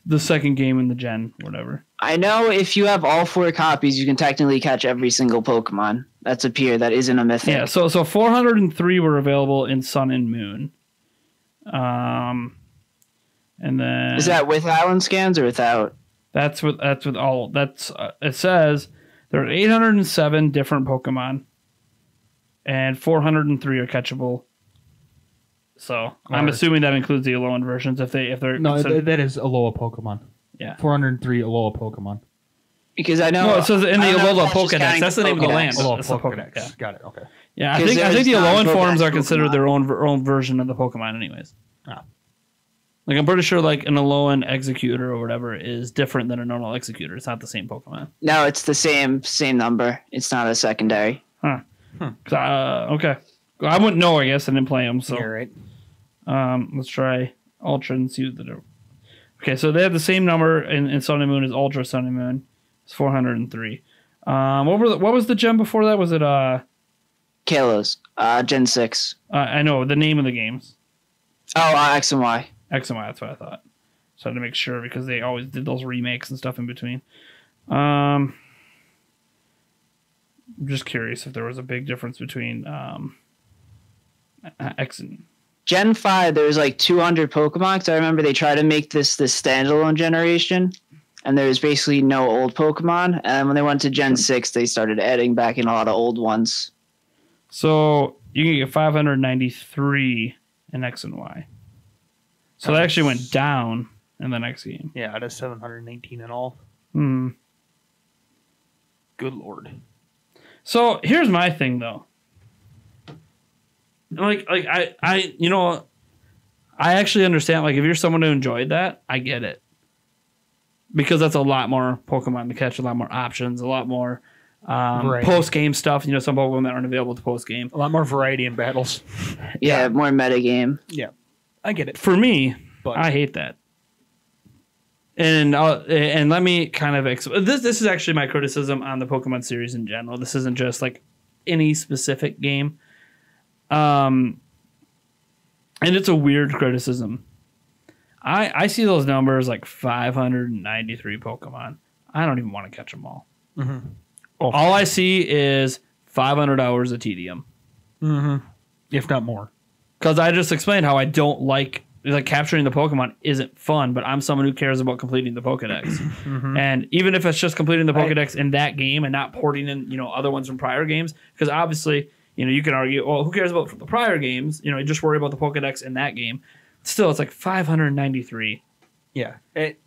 the second game in the gen, whatever. I know if you have all 4 copies, you can technically catch every single Pokemon that's appeared that isn't a mythic. Yeah, so 403 were available in Sun and Moon. And then is that with Island scans or without? That's with all. It says there are 807 different Pokemon, and 403 are catchable. So I'm assuming that includes the Alolan versions. If they're no, that is Alola Pokemon. Yeah, 403 Alola Pokemon. Because I know. No, it says in the Alola Pokedex. That's the name of the land. Alola Pokedex. Yeah. Got it. Okay. Yeah, I think the Alolan forms are considered their own version of the Pokemon, anyways. Ah. Like I'm pretty sure like an Alolan Executor or whatever is different than a normal Executor. It's not the same Pokemon. No, it's the same number. It's not a secondary. Huh. Okay. I wouldn't know. I guess I didn't play them. So yeah, right. Let's try Ultra and see what the. Okay, so they have the same number in Sun and Moon as Ultra Sun and Moon. It's 403. What was the gem before that? Was it Kalos, Gen 6. I know the name of the games. Oh, X and Y. X and Y, that's what I thought. So I had to make sure because they always did those remakes and stuff in between. I'm just curious if there was a big difference between X and Gen 5. There was like 200 Pokemon. Because I remember they tried to make this standalone generation, and there was basically no old Pokemon. And when they went to Gen 6, they started adding back in a lot of old ones. So you can get 593 in X and Y. So that actually went down in the next game. Yeah, out of 718 in all. Hmm. Good lord. So here's my thing, though. Like I actually understand. Like if you're someone who enjoyed that, I get it. Because that's a lot more Pokemon to catch, a lot more options, a lot more post-game stuff. You know, some Pokemon that aren't available to post-game. A lot more variety in battles. Yeah, more metagame. Yeah. I get it. For me, but I hate that. And let me kind of this is actually my criticism on the Pokemon series in general. This isn't just like any specific game. And it's a weird criticism. I see those numbers like 593 Pokemon. I don't even want to catch them all. Mm-hmm. All I see is 500 hours of tedium. Mm-hmm. If not more. Because I just explained how I don't like capturing the Pokemon isn't fun, but I'm someone who cares about completing the Pokedex. Mm-hmm. And even if it's just completing the Pokedex in that game and not porting in, other ones from prior games, because obviously, you can argue, well, who cares about the prior games? You just worry about the Pokedex in that game. Still, it's like 593. Yeah.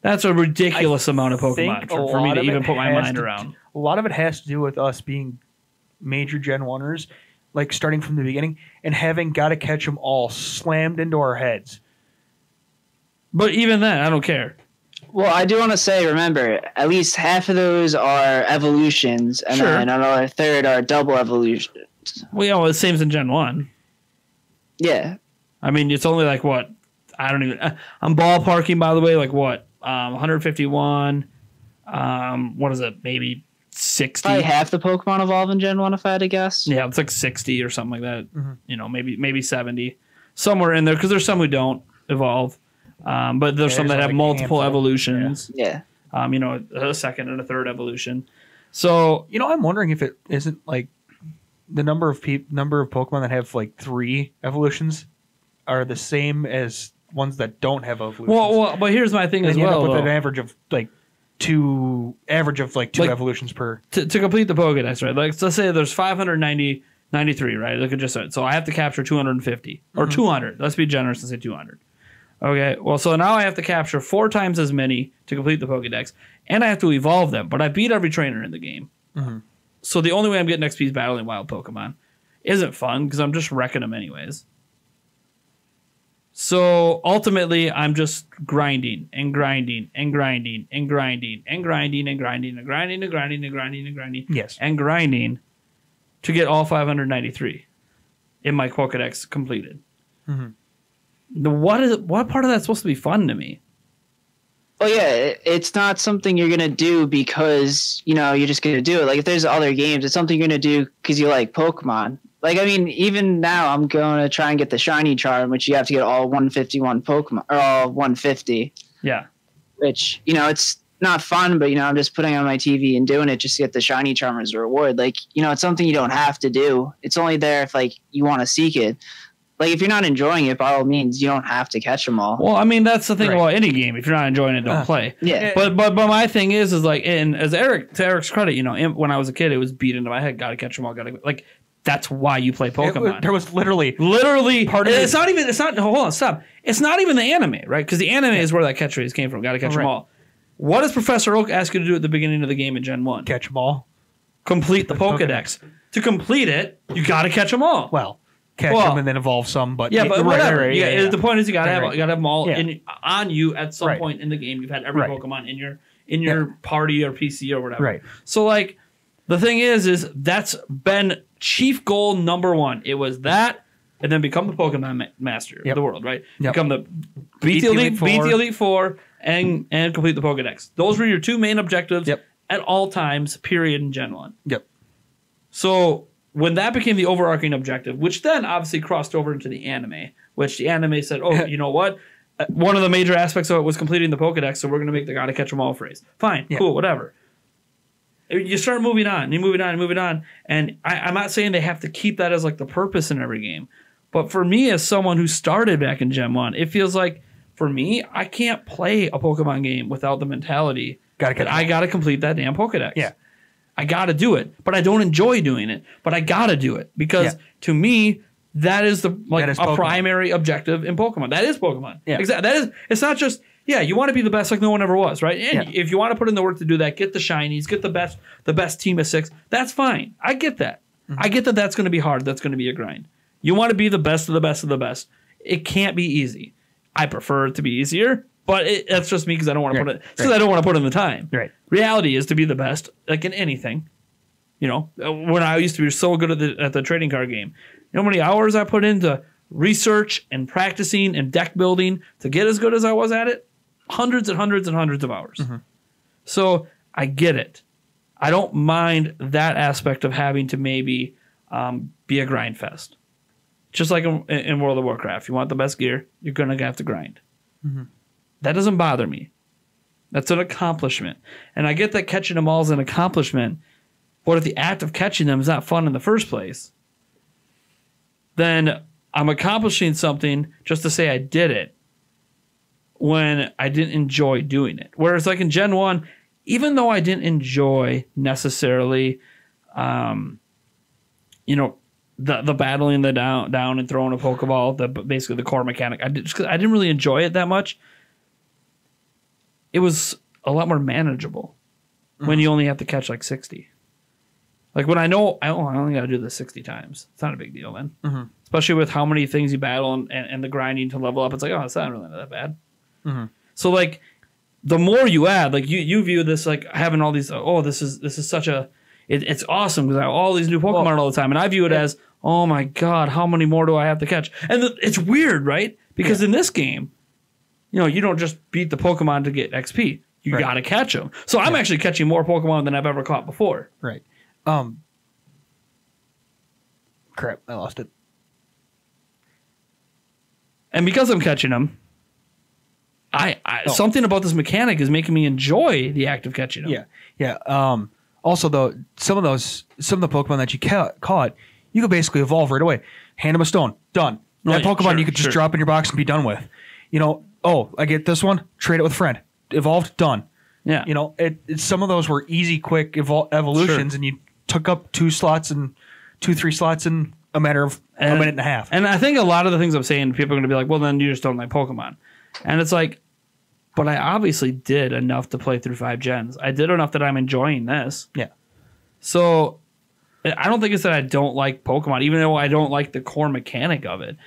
That's a ridiculous amount of Pokemon for me to even put my mind around. A lot of it has to do with us being major Gen 1ers, like starting from the beginning, and having got to catch them all slammed into our heads. But even then, I don't care. Well, I do want to say, remember, at least half of those are evolutions, and then another third are double evolutions. Well, yeah, the same as in Gen 1. Yeah. I mean, it's only like, what, I don't even. I'm ballparking, by the way. Like what? 151. What is it? Maybe 60. Probably half the Pokemon evolve in Gen 1, if I had to guess. Yeah, it's like 60 or something like that. You know, maybe 70. Somewhere in there, because there's some who don't evolve. But there's some that have multiple evolutions. Yeah. You know, a second and a third evolution. So, you know, I'm wondering if it isn't like the number of Pokemon that have like 3 evolutions are the same as ones that don't have evolutions. Well, but here's my thing as well. With an average of like two evolutions per. To complete the Pokedex, right? Like, let's say there's 593, right? Look at just that. So I have to capture 250 or 200. Let's be generous and say 200. Okay. Well, so now I have to capture 4 times as many to complete the Pokedex, and I have to evolve them. But I beat every trainer in the game. So the only way I'm getting XP is battling wild Pokemon. Isn't fun because I'm just wrecking them anyways. So ultimately, I'm just grinding and grinding and grinding and grinding and grinding and grinding and grinding and grinding and grinding and grinding. Yes. And grinding to get all 593 in my Pokedex completed. What part of that's supposed to be fun to me? Well, yeah, it's not something you're gonna do because you're just gonna do it. Like if there's other games, it's something you're gonna do because you like Pokemon. Like I mean, even now I'm gonna try and get the shiny charm, which you have to get all 151 Pokemon or all 150. Yeah. Which it's not fun, but I'm just putting on my TV and doing it just to get the shiny charm as a reward. Like it's something you don't have to do. It's only there if like you want to seek it. Like, if you're not enjoying it, by all means, you don't have to catch them all. Well, I mean, that's the thing about any game. If you're not enjoying it, don't play. Yeah. But my thing is like, and as Eric's credit, when I was a kid, it was beat into my head. Got to catch them all. Like, that's why you play Pokemon. There was literally part of it. It's not. Hold on, stop. It's not even the anime, right? Because the anime is where that catchphrase came from. Got to catch them all. What does Professor Oak ask you to do at the beginning of the game in Gen 1? Catch them all. Complete the Pokedex. To complete it, you got to catch them all. Well. Catch them and then evolve some, but whatever. The point is you gotta have them all on you at some Right. point in the game. You've had every Pokemon in your party or PC or whatever. Right. So like the thing is that's been chief goal number 1. It was that, and then become the Pokemon master of the world, right? Become the beat the Elite Four and complete the Pokedex. Those were your 2 main objectives at all times. Period in Gen 1. Yep. So when that became the overarching objective, which then obviously crossed over into the anime, which the anime said, oh, you know what? One of the major aspects of it was completing the Pokedex, so we're going to make the gotta catch 'em all phrase. Fine, cool, whatever. You start moving on, and moving on, and moving on. And I'm not saying they have to keep that as like the purpose in every game. But for me, as someone who started back in Gen 1, it feels like, for me, I can't play a Pokemon game without the mentality that I got to complete that damn Pokedex. Yeah. I got to do it, but I don't enjoy doing it. But I got to do it because to me, that is a primary objective in Pokemon. That is Pokemon. Yeah. Exactly. It's not just you want to be the best like no one ever was, right? And if you want to put in the work to do that, get the shinies, get the best team of 6. That's fine. I get that. I get that that's going to be hard. That's going to be a grind. You want to be the best of the best of the best. It can't be easy. I prefer it to be easier. But that's just me because I don't want to put it. Because I don't want to put in the time. Right. Reality is to be the best, like in anything. When I used to be so good at the trading card game, how many hours I put into research and practicing and deck building to get as good as I was at it? Hundreds and hundreds and hundreds of hours. So I get it. I don't mind that aspect of having to maybe be a grind fest. Just like in World of Warcraft, you want the best gear, you're gonna have to grind. That doesn't bother me. That's an accomplishment. And I get that catching them all is an accomplishment, but if the act of catching them is not fun in the first place, then I'm accomplishing something just to say I did it when I didn't enjoy doing it. Whereas like in Gen 1, even though I didn't enjoy necessarily, the battling the down and throwing a Pokeball, basically the core mechanic, I didn't really enjoy it that much. It was a lot more manageable when you only have to catch like 60. Like when I know I only got to do this 60 times. It's not a big deal then. Especially with how many things you battle and the grinding to level up. It's like, it's not really that bad. So like the more you add, like you view this like having all these, this is such a, it's awesome because I have all these new Pokemon all the time. And I view it as, oh my God, how many more do I have to catch? And it's weird, right? Because in this game, you don't just beat the Pokemon to get XP. You got to catch them. So I'm actually catching more Pokemon than I've ever caught before. Right. Crap, I lost it. And because I'm catching them, something about this mechanic is making me enjoy the act of catching them. Yeah. Also, though, some of the Pokemon that you caught, you could basically evolve right away. Hand them a stone. Done. That Pokemon you could just drop in your box and be done with. I get this one. Trade it with a friend. Evolved. Done. Yeah. Some of those were easy, quick evolutions, and you took up 3 slots in a matter of a minute and a half. And I think a lot of the things I'm saying, people are going to be like, well, then you just don't like Pokemon. And it's like, but I obviously did enough to play through 5 gens. I did enough that I'm enjoying this. Yeah. So I don't think it's that I don't like Pokemon, even though I don't like the core mechanic of it.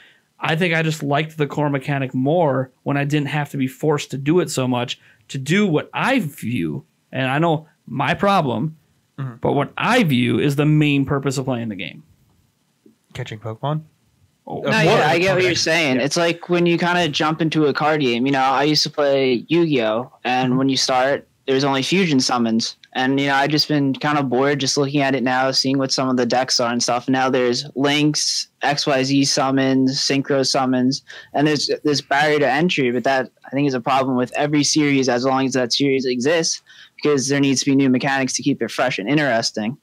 I think I just liked the core mechanic more when I didn't have to be forced to do it so much to do what I view. And I know my problem, but what I view is the main purpose of playing the game. Catching Pokemon? I get what you're saying. Yeah. It's like when you kind of jump into a card game. I used to play Yu-Gi-Oh! And when you start, there's only fusion summons. And, I've just been kind of bored just looking at it now, seeing what some of the decks are and stuff. And now there's Links, XYZ summons, Synchro summons, and there's this barrier to entry. But that, I think, is a problem with every series as long as that series exists, because there needs to be new mechanics to keep it fresh and interesting.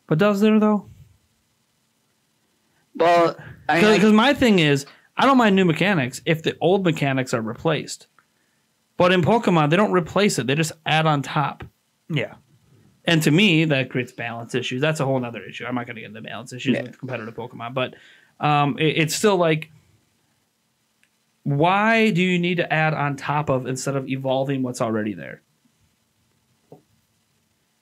But does there, though? Well, because my thing is, I don't mind new mechanics if the old mechanics are replaced. But in Pokemon, they don't replace it. They just add on top. Yeah. And to me, that creates balance issues. That's a whole other issue. I'm not going to get into balance issues with competitive Pokemon. But it's still like, why do you need to add on top of instead of evolving what's already there?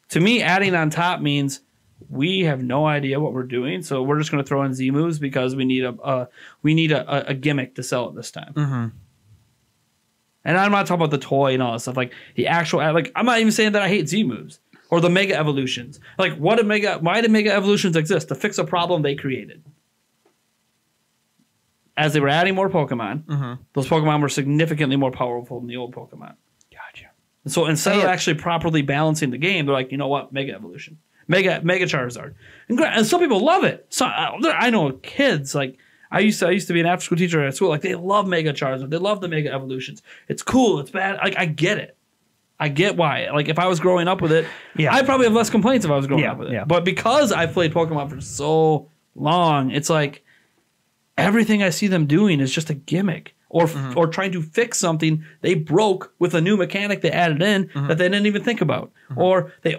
To me, adding on top means we have no idea what we're doing, so we're just going to throw in Z moves because we need a gimmick to sell it this time. Mm-hmm. And I'm not talking about the toy and all that stuff. Like the actual, like I'm not even saying that I hate Z moves or the Mega Evolutions. Like why did Mega Evolutions exist? To fix a problem they created. As they were adding more Pokemon, those Pokemon were significantly more powerful than the old Pokemon. Gotcha. And so instead of actually properly balancing the game, they're like, you know what, Mega Evolution. Mega Charizard. And some people love it. So I know kids, like I used to be an after school teacher at school, like they love Mega Charizard. They love the Mega Evolutions. It's cool, it's bad. Like I get it. I get why. Like if I was growing up with it, I'd probably have less complaints if I was growing up with it. Yeah. But because I've played Pokemon for so long, it's like everything I see them doing is just a gimmick. Or trying to fix something they broke with a new mechanic they added in that they didn't even think about. Or why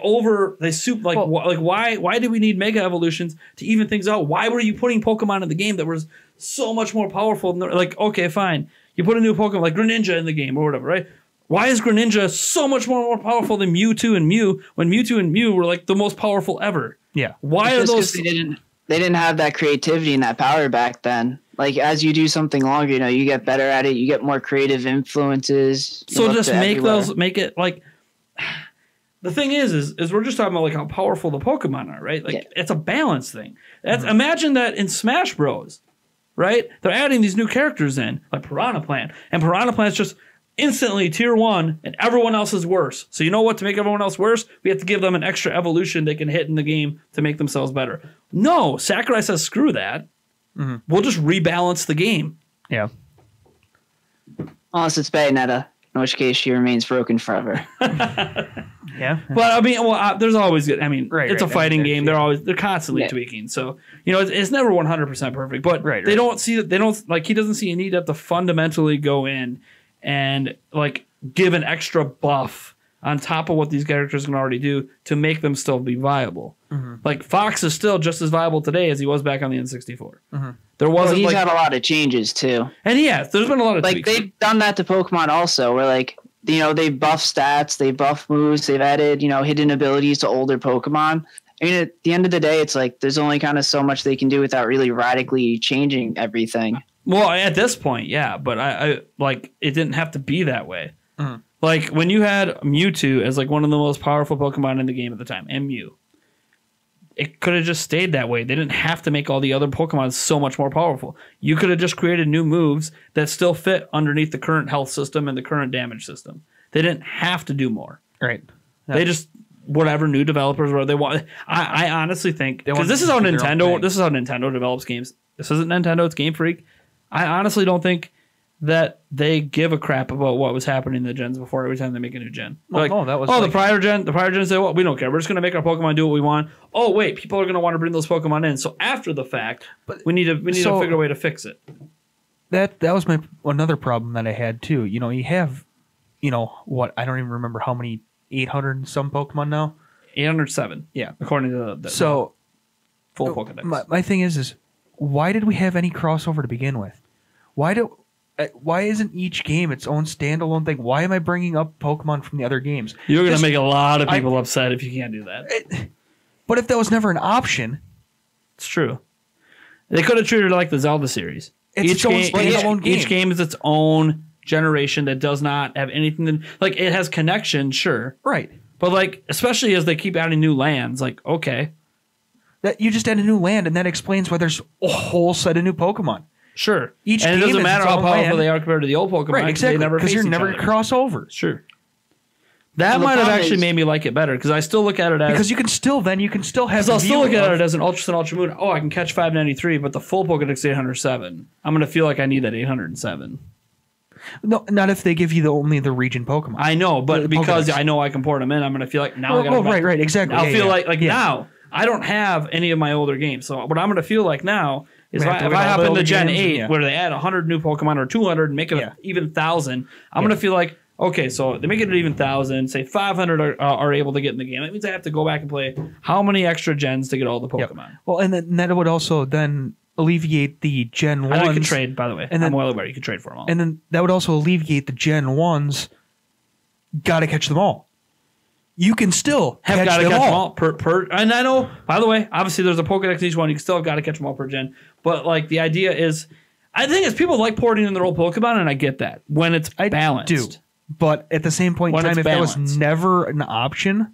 do we need Mega Evolutions to even things out? Why were you putting Pokemon in the game that was so much more powerful than like, okay, fine. You put a new Pokemon like Greninja in the game or whatever, right? Why is Greninja so much more powerful than Mewtwo and Mew when Mewtwo and Mew were like the most powerful ever? Yeah. Why are those they didn't have that creativity and that power back then. Like as you do something longer, you get better at it. You get more creative influences. So just make it like. The thing is we're just talking about like how powerful the Pokemon are, right? Like it's a balance thing. Imagine that in Smash Bros, right? They're adding these new characters in, like Piranha Plant, and Piranha Plant's just instantly tier 1, and everyone else is worse. So you know what? To make everyone else worse, we have to give them an extra evolution they can hit in the game to make themselves better. No, Sakurai says screw that. We'll just rebalance the game. Yeah. Unless it's Bayonetta, in which case she remains broken forever. Yeah. But I mean, there's always good. I mean, it's a fighting game. They're constantly tweaking. So it's never 100% perfect. But they don't see that. They don't like. He doesn't see a need to fundamentally go in and like give an extra buff on top of what these characters can already do to make them still be viable. Like Fox is still just as viable today as he was back on the N64. There wasn't. He's had a lot of changes too, and there's been a lot of like tweaks. They've done that to Pokemon also, where like they buff stats, they buff moves, they've added hidden abilities to older Pokemon. I mean, at the end of the day, it's like there's only kind of so much they can do without really radically changing everything. Well, at this point, yeah, but I like it didn't have to be that way. Like when you had Mewtwo as like one of the most powerful Pokemon in the game at the time, and Mew, it could have just stayed that way. They didn't have to make all the other Pokemon so much more powerful. You could have just created new moves that still fit underneath the current health system and the current damage system. They didn't have to do more. Right. They just whatever new developers were they want. I honestly think because this is how Nintendo develops games. This isn't Nintendo, it's Game Freak. I honestly don't think that they give a crap about what was happening in the gens before every time they make a new gen. Like, the prior gen say, well, we don't care. We're just going to make our Pokemon do what we want. Oh, wait, people are going to want to bring those Pokemon in. So after the fact, we need to figure a way to fix it. That was another problem that I had too. You know, you have, what, I don't even remember how many, 800 and some Pokemon now? 807. Yeah. According to the full Pokedex. My thing is why did we have any crossover to begin with? Why isn't each game its own standalone thing? Why am I bringing up Pokemon from the other games? You're going to make a lot of people upset if you can't do that. But if that was never an option... It's true. They could have treated it like the Zelda series. Each game is its own generation that does not have anything to... Like, it has connection, sure. Right. But, like, especially as they keep adding new lands, like, okay. That you just add a new land, and that explains why there's a whole set of new Pokemon. Sure. It doesn't matter how powerful they are compared to the old Pokemon. Right, exactly. Because you're never going to cross over. Sure. That might have actually made me like it better because I still look at it as... Because you can still have... I'll still look at it as an Ultra Sun, Ultra Moon. Oh, I can catch 593, but the full Pokedex is 807. I'm going to feel like I need that 807. No, not if they give you only the region Pokemon. I know, but because I know I can port them in, I'm going to feel like now I got to... Right, exactly. I'll feel like now I don't have any of my older games. So what I'm going to feel like now... If I hop into Gen 8 where they add 100 new Pokemon or 200 and make it an even 1,000, I'm going to feel like, okay, so they make it an even 1,000, say 500 are able to get in the game. That means I have to go back and play how many extra gens to get all the Pokemon. Yep. Well, and then that would also then alleviate the Gen 1s. I know you can trade, by the way. And I'm well aware you can trade for them all. And then that would also alleviate the Gen 1s. Got to catch them all. You can still have got to catch them all per. And I know, by the way, obviously there's a Pokedex in each one. You can still have got to catch them all per gen. But like the idea is, I think is people like porting in their old Pokemon, and I get that when it's balanced. I do. But at the same point in time, if that was never an option,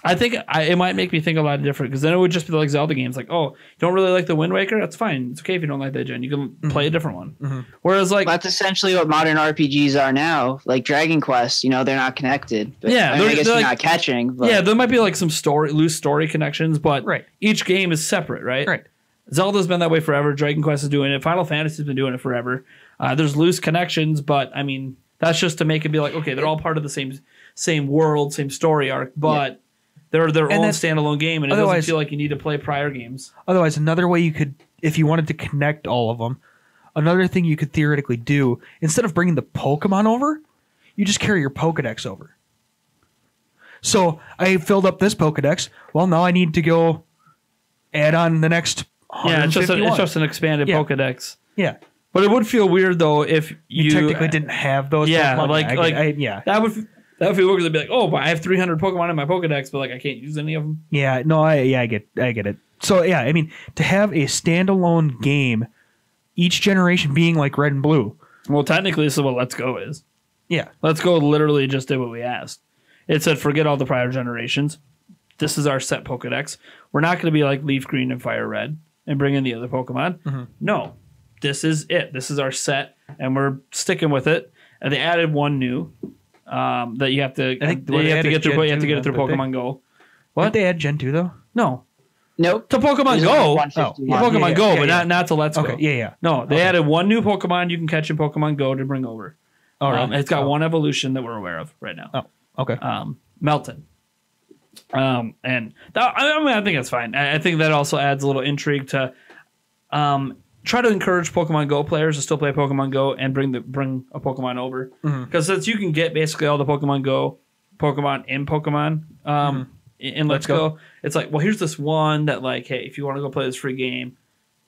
I think it might make me think a lot different because then it would just be like Zelda games. Like, oh, you don't really like the Wind Waker? That's fine. It's okay if you don't like that gen. You can play a different one. Mm-hmm. Whereas, like, that's essentially what modern RPGs are now. Like Dragon Quest, they're not connected. But, I guess you're not catching. But. Yeah, there might be like some loose story connections, but each game is separate, right? Right. Zelda's been that way forever. Dragon Quest is doing it. Final Fantasy's been doing it forever. There's loose connections, but I mean, that's just to make it be like, okay, they're all part of the same world, same story arc, but. Yeah. They're their own standalone game, and it doesn't feel like you need to play prior games. Otherwise, another way you could, if you wanted to connect all of them, another thing you could theoretically do, instead of bringing the Pokemon over, you just carry your Pokedex over. So, I filled up this Pokedex. Well, now I need to go add on the next 151. Yeah, it's just an expanded Pokedex. Yeah. But it would feel weird, though, if you technically didn't have those Pokemon. That would feel weird because they'd be like, oh, but I have 300 Pokemon in my Pokedex, but like I can't use any of them. Yeah, no, I get it. So yeah, I mean, to have a standalone game, each generation being like Red and Blue. Well, technically, this is what Let's Go is. Yeah, Let's Go literally just did what we asked. It said, forget all the prior generations. This is our set Pokedex. We're not going to be like Leaf Green and Fire Red and bring in the other Pokemon. Mm-hmm. No, this is it. This is our set, and we're sticking with it. And they added one new. That you have to get through Pokemon Go. What? Did they add Gen 2 though? No. Nope. To Pokemon Go. Pokemon Go, but not to Let's Go. Okay. Yeah. No, they added one new Pokemon you can catch in Pokemon Go to bring over. All right. It's got one evolution that we're aware of right now. Oh, okay. Melton. And that, I think that's fine. I think that also adds a little intrigue to try to encourage Pokemon Go players to still play Pokemon Go and bring a Pokemon over. Because since you can get basically all the Pokemon Go Pokemon in Pokemon in Let's Go, it's like, well, here's this one that like, hey, if you want to go play this free game,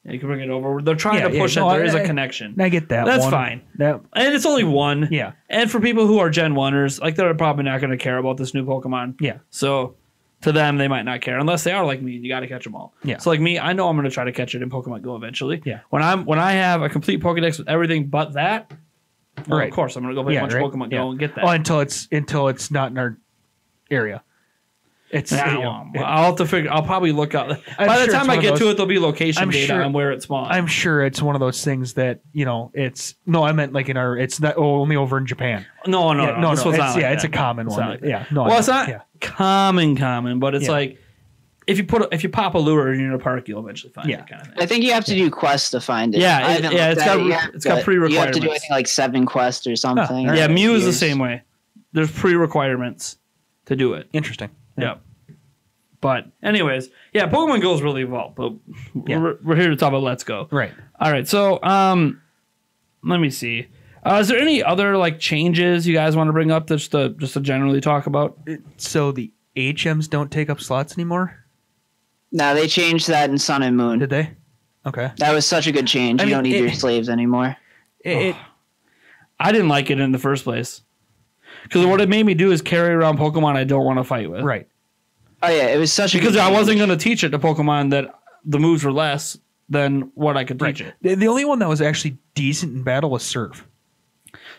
you can bring it over. They're trying to push that there is a connection. I get that. That's fine. And it's only one. Yeah. And for people who are Gen 1ers, like they're probably not going to care about this new Pokemon. Yeah. So to them, they might not care unless they are like me and you got to catch them all. Yeah. So like me, I know I'm going to try to catch it in Pokemon Go eventually. Yeah. When I have a complete Pokedex with everything but that, well, of course I'm going to go play a bunch of Pokemon Go and get that. Oh, until it's not in our area. It's I'll have to figure. I'll probably look up. By the time I get to it, there'll be location data on where it spawned. I'm sure it's one of those things that it's no. I meant like it's not only over in Japan. No. This was not it's a common one. It's not common, but it's like if you pop a lure in a park, you'll eventually find it. Kind of thing. I think you have to do quests to find it. Yeah, it's got pre-requirements. You have to do I think like 7 quests or something. Yeah, Mew is the same way. There's pre-requirements to do it. Interesting. Yeah. But anyways, Pokemon Go's really evolved. But we're here to talk about Let's Go. Right. All right. So let me see. Is there any other like changes you guys want to bring up just to generally talk about? So the HMs don't take up slots anymore? No, they changed that in Sun and Moon. Did they? Okay. That was such a good change. You don't need your slaves anymore. I didn't like it in the first place. Because what it made me do is carry around Pokemon I don't want to fight with. Right. Oh, yeah. It was such a because I wasn't going to teach it to Pokemon that the moves were less than what I could teach it. The only one that was actually decent in battle was Surf.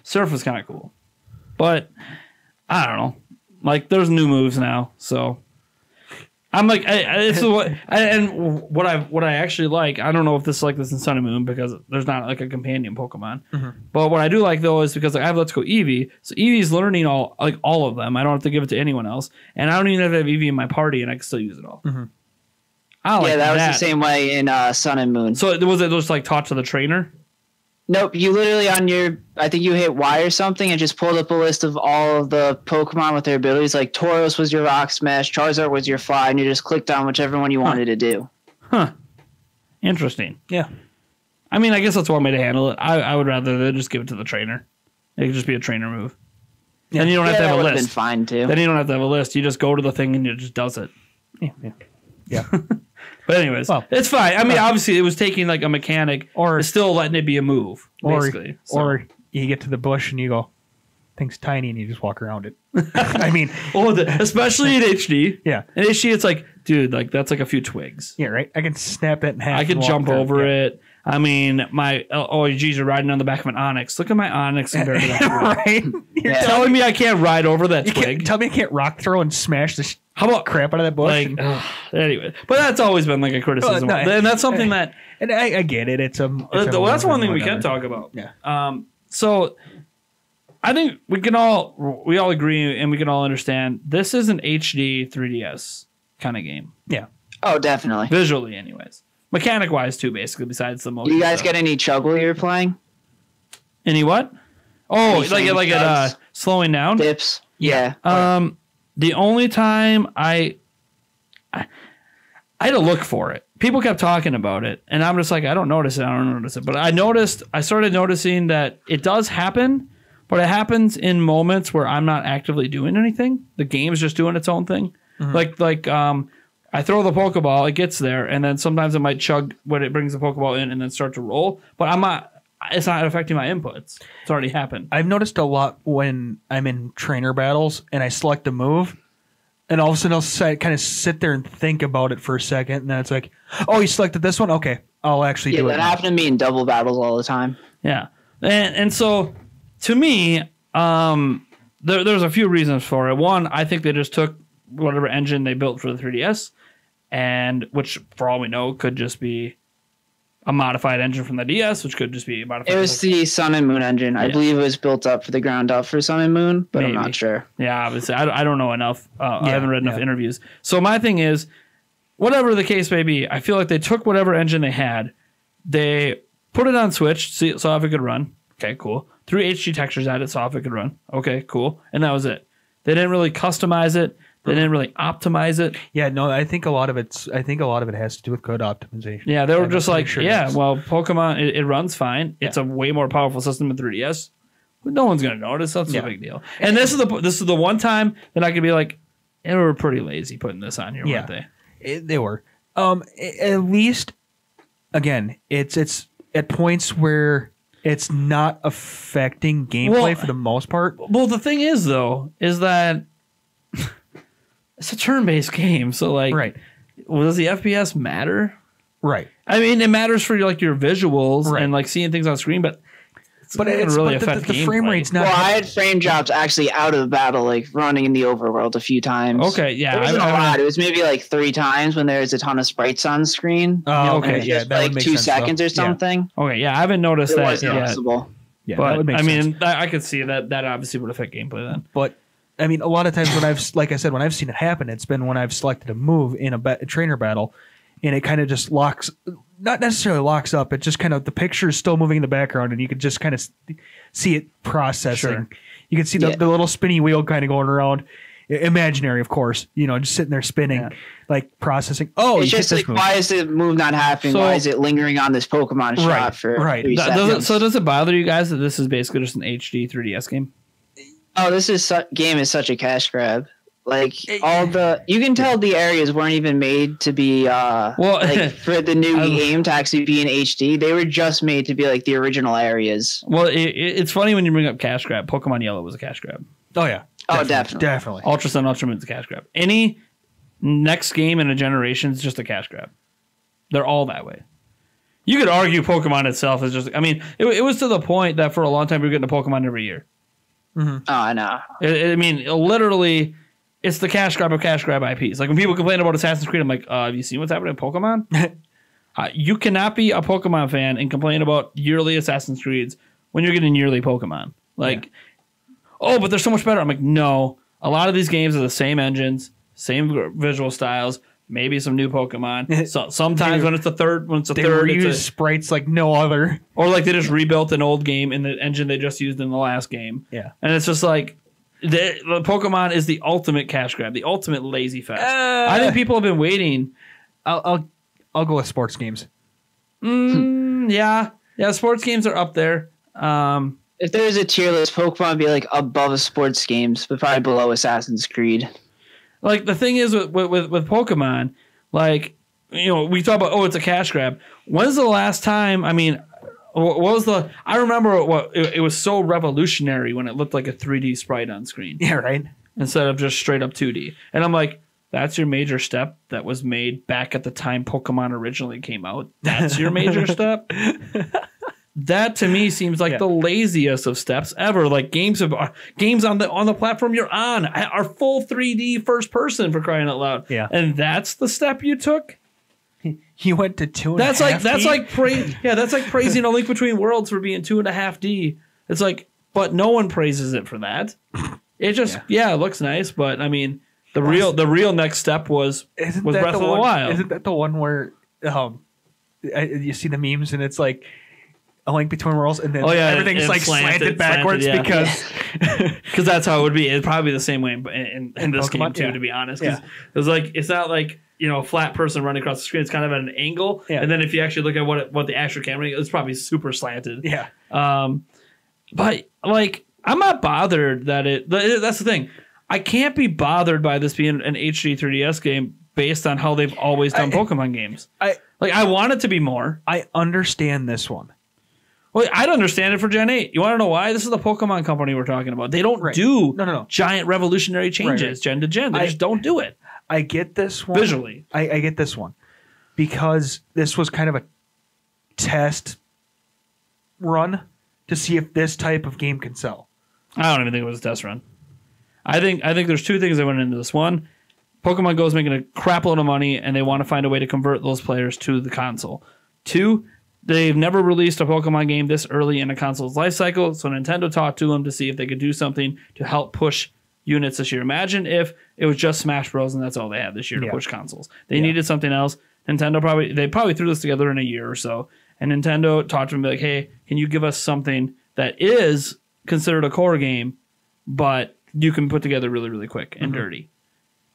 Surf was kind of cool. But, I don't know. Like, there's new moves now, so... I'm like, what I actually like, I don't know if this is like this in Sun and Moon because there's not like a companion Pokemon. Mm-hmm. But what I do like though is because I have Let's Go Eevee, so Eevee's learning all of them. I don't have to give it to anyone else, and I don't even have to have Eevee in my party, and I can still use it all. Mm-hmm. That was the same way in Sun and Moon. So was it just like taught to the trainer? Nope, you literally I think you hit Y or something and just pulled up a list of all of the Pokemon with their abilities. Like Tauros was your Rock Smash, Charizard was your Fly, and you just clicked on whichever one you wanted to do. Huh. Interesting. Yeah. I mean, I guess that's one way to handle it. I would rather they just give it to the trainer. It could just be a trainer move. Yeah. And you don't have to have a list. Been fine too. Then you don't have to have a list. You just go to the thing and it just does it. Yeah. But anyways, it's fine. I mean, obviously, it was taking like a mechanic, or still letting it be a move, basically. Or you get to the bush and you go, thing's tiny, and you just walk around it. I mean, especially in HD. Yeah, in HD, it's like, dude, like that's like a few twigs. Yeah, right. I can snap that in half. I can jump over it. I mean, you're riding on the back of an Onix. Look at my Onix compared to that. Right? You're telling me I can't ride over that twig? Tell me I can't rock throw and smash the how about crap out of that bush? Anyway, but that's always been like a criticism, and that's something that. And I get it. It's that's one thing we can talk about. Yeah. So I think we all agree and we can all understand this is an HD 3DS kind of game. Yeah. Oh, definitely. Visually, anyways. Mechanic wise too, basically. Besides the motion. You guys get any Chuggle you're playing? Any what? Oh, like it slowing down. Dips. Yeah. The only time I had to look for it. People kept talking about it, and I'm just like, I don't notice it. But I started noticing that it does happen, but it happens in moments where I'm not actively doing anything. The game's just doing its own thing. Mm-hmm. I throw the Pokeball, it gets there, and then sometimes it might chug when it brings the Pokeball in and then start to roll. But it's not affecting my inputs. It's already happened. I've noticed a lot when I'm in trainer battles and I select a move, and all of a sudden I'll kind of sit there and think about it for a second, and then it's like, oh, you selected this one? Okay, I'll actually do it. Yeah, that happened to me in double battles all the time. Yeah. And so, to me, there's a few reasons for it. One, I think they just took whatever engine they built for the 3DS, and which, for all we know, could just be a modified engine from the DS, which could just be a modified. It was the Sun and Moon engine. I believe it was built up for the ground up for Sun and Moon, but I'm not sure. Yeah, obviously. I don't know enough. I haven't read enough interviews. So my thing is, whatever the case may be, I feel like they took whatever engine they had, they put it on Switch, saw if it could run. Okay, cool. Threw HD textures at it, saw if it could run. Okay, cool. And that was it. They didn't really customize it. They didn't really optimize it. Yeah, no, I think a lot of it has to do with code optimization. Yeah, they were just like, well, Pokemon, it runs fine. Yeah. It's a way more powerful system than 3DS. But no one's gonna notice. That's no big deal. And this is the one time that I could be like, they were pretty lazy putting this on here, weren't they? They were. At least, again, it's at points where it's not affecting gameplay for the most part. Well, the thing is, though, is that it's a turn-based game, so does the FPS matter? Right. I mean, it matters for your visuals and seeing things on screen, but but it's really but affect the frame gameplay. rate's not. Well, I had frame drops actually out of the battle, like running in the overworld a few times. Okay, yeah, It wasn't a lot. It was maybe like 3 times when there's a ton of sprites on screen. Oh, okay, okay, It's yeah, just that would like make 2 sense, though. seconds or Yeah. something. Okay, yeah, I haven't noticed It that was yet. noticeable. Yeah, But that would make I sense. mean, I could see that obviously would affect gameplay then. But I mean, a lot of times when like I said, when I've seen it happen, it's been when I've selected a move in a trainer battle, and it kind of just locks, not necessarily locks up. It just kind of, the picture is still moving in the background, and you can just kind of see it processing. Sure. You can see the little spinny wheel kind of going around, imaginary, of course. You know, just sitting there spinning, like processing. Oh, It's you just hit like, this move. why is the move not happening? So- Why is it lingering on this Pokemon shot for right. 3 seconds? Does it bother you guys that this is basically just an HD 3DS game? Oh, this game is such a cash grab. Like you can tell the areas weren't even made to be like for the new game to actually be in HD. They were just made to be like the original areas. Well, it's funny when you bring up cash grab. Pokemon Yellow was a cash grab. Oh yeah. Definitely. Ultra Sun, Ultra Moon's a cash grab. Any next game in a generation is just a cash grab. They're all that way. You could argue Pokemon itself is just. I mean, it was to the point that for a long time we were getting a Pokemon every year. Oh, I know. I mean, literally, it's the cash grab of cash grab IPs. Like when people complain about Assassin's Creed, I'm like, have you seen what's happening in Pokemon? You cannot be a Pokemon fan and complain about yearly Assassin's Creeds when you're getting yearly Pokemon. Like, oh, but they're so much better. I'm like, no. A lot of these games are the same engines, same visual styles, maybe some new Pokemon. So sometimes when it's a third, They reuse sprites like no other. or like they just rebuilt an old game in the engine they just used in the last game. Yeah. And it's just like the Pokemon is the ultimate cash grab, the ultimate lazy fest. I think people have been waiting. I'll go with sports games. Yeah, sports games are up there. If there was a tier list, Pokemon would be like above sports games, but probably below Assassin's Creed. Like the thing is with Pokemon, like, you know, we talk about, oh, it's a cash grab. When's the last time? I mean, what was the? I remember it was so revolutionary when it looked like a 3D sprite on screen. Yeah, right. Instead of just straight up 2D. And I'm like, that's your major step that was made back at the time Pokemon originally came out. That's your major step. That to me seems like the laziest of steps ever. Like games on the platform you're on are full 3D first person, for crying out loud. Yeah. And that's the step you took? You went to 2.5D? That's like praising A Link Between Worlds for being 2.5D. It's like, but no one praises it for that. It just it looks nice, but I mean the real next step was Breath of the Wild. Isn't that the one where you see the memes and it's like A Link Between Worlds and then everything's like slanted backwards because that's how it would be. It'd probably be the same way in this game too, to be honest. Because it's like, it's not like, you know, a flat person running across the screen. It's kind of at an angle. Yeah. And then if you actually look at what the actual camera is, it's probably super slanted. Yeah. But like, I'm not bothered that that's the thing. I can't be bothered by this being an HD 3DS game based on how they've always done Pokemon games. I want it to be more. I understand this one. Well, I'd understand it for Gen 8. You want to know why? This is the Pokemon company we're talking about. They don't do giant revolutionary changes gen to gen. They just don't do it. I get this one. Visually. I get this one. Because this was kind of a test run to see if this type of game can sell. I don't even think it was a test run. I think there's two things that went into this. One, Pokemon Go is making a crap load of money, and they want to find a way to convert those players to the console. Two, they've never released a Pokemon game this early in a console's life cycle, so Nintendo talked to them to see if they could do something to help push units this year. Imagine if it was just Smash Bros. And that's all they had this year to push consoles. They needed something else. Nintendo probably threw this together in a year or so, and Nintendo talked to them like, hey, can you give us something that is considered a core game, but you can put together really, really quick and dirty,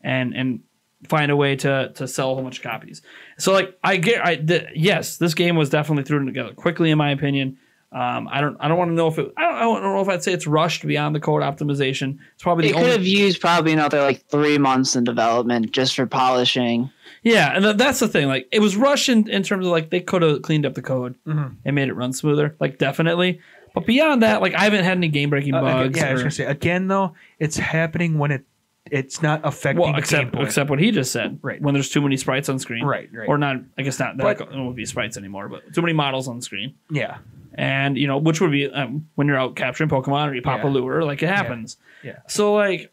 and find a way to sell a whole bunch of copies. So like yes, this game was definitely thrown together quickly in my opinion. I don't want to know if I don't know if I'd say it's rushed beyond the code optimization. It's probably could have used probably another like 3 months in development just for polishing. Yeah, and that's the thing. Like it was rushed in terms of like they could have cleaned up the code and made it run smoother. Like definitely. But beyond that, like I haven't had any game breaking bugs. I was gonna say again though, it's happening when it's not affecting except what he just said. Right. When there's too many sprites on screen. Right. Or not, I guess not, that won't be sprites anymore, but too many models on screen. Yeah. And, which would be when you're out capturing Pokemon or you pop a lure, like it happens. Yeah. So, like,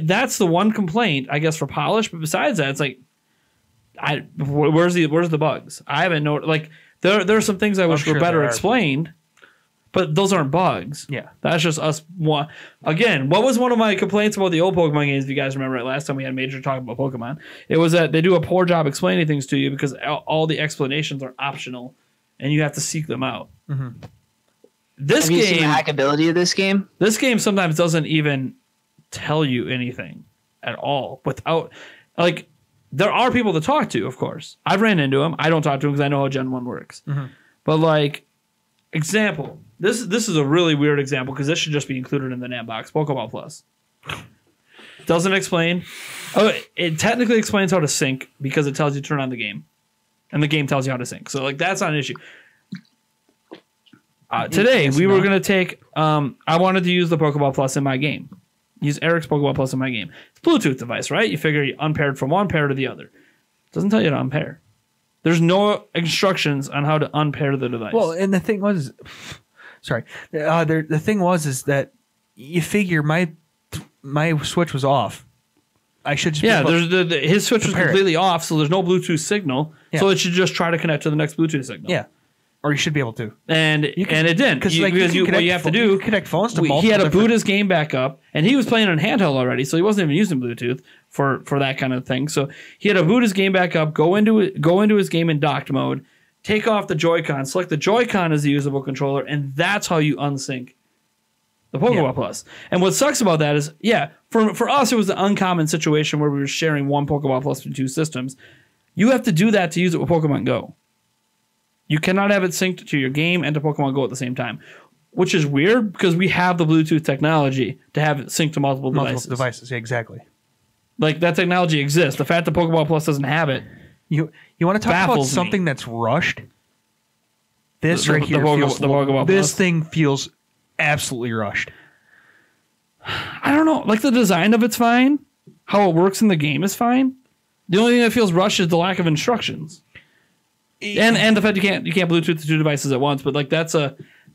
that's the one complaint, I guess, for Polish. But besides that, it's like, where's the bugs? I haven't noticed. Like, there are some things I wish were better explained, but those aren't bugs. Yeah. That's just us. Again, what was one of my complaints about the old Pokemon games, if you guys remember it, last time we had a major talk about Pokemon? It was that they do a poor job explaining things to you because all the explanations are optional and you have to seek them out. Mm-hmm. Have you seen the hackability of this game? This game sometimes doesn't even tell you anything at all without, like, there are people to talk to, of course. I've ran into them. I don't talk to them because I know how Gen 1 works. Mm-hmm. But, like, example, this is a really weird example because this should just be included in the NAM box, Pokeball Plus. Doesn't explain. Oh, it technically explains how to sync because it tells you to turn on the game. And the game tells you how to sync. So, like, that's not an issue. Today, we were going to take... I wanted to use the Pokeball Plus in my game. Use Eric's Pokeball Plus in my game. It's a Bluetooth device, right? You figure you unpaired from one pair to the other. It doesn't tell you to unpair. There's no instructions on how to unpair the device. Well, and the thing was... Sorry. The thing was is that you figure my Switch was off. I should just his Switch was completely off, so there's no Bluetooth signal. Yeah. So it should just try to connect to the next Bluetooth signal. Yeah. Or you should be able to. And it didn't. Because what you have to do... connect phones to multiple he had to boot his game back up, and he was playing on handheld already, so he wasn't even using Bluetooth for that kind of thing. So he had to boot his game back up, go into his game in docked mode, take off the Joy-Con, select the Joy-Con as the usable controller, and that's how you unsync the Pokeball Plus. And what sucks about that is, for us, it was an uncommon situation where we were sharing one Pokeball Plus between two systems. You have to do that to use it with Pokemon Go. You cannot have it synced to your game and to Pokemon Go at the same time, which is weird because we have the Bluetooth technology to have it synced to multiple devices. Yeah, exactly. Like, that technology exists. The fact that Pokeball Plus doesn't have it, you want to talk about something that's rushed? This right here this thing feels absolutely rushed. I don't know. Like, the design of it's fine. How it works in the game is fine. The only thing that feels rushed is the lack of instructions. And the fact you can't Bluetooth the two devices at once, but like that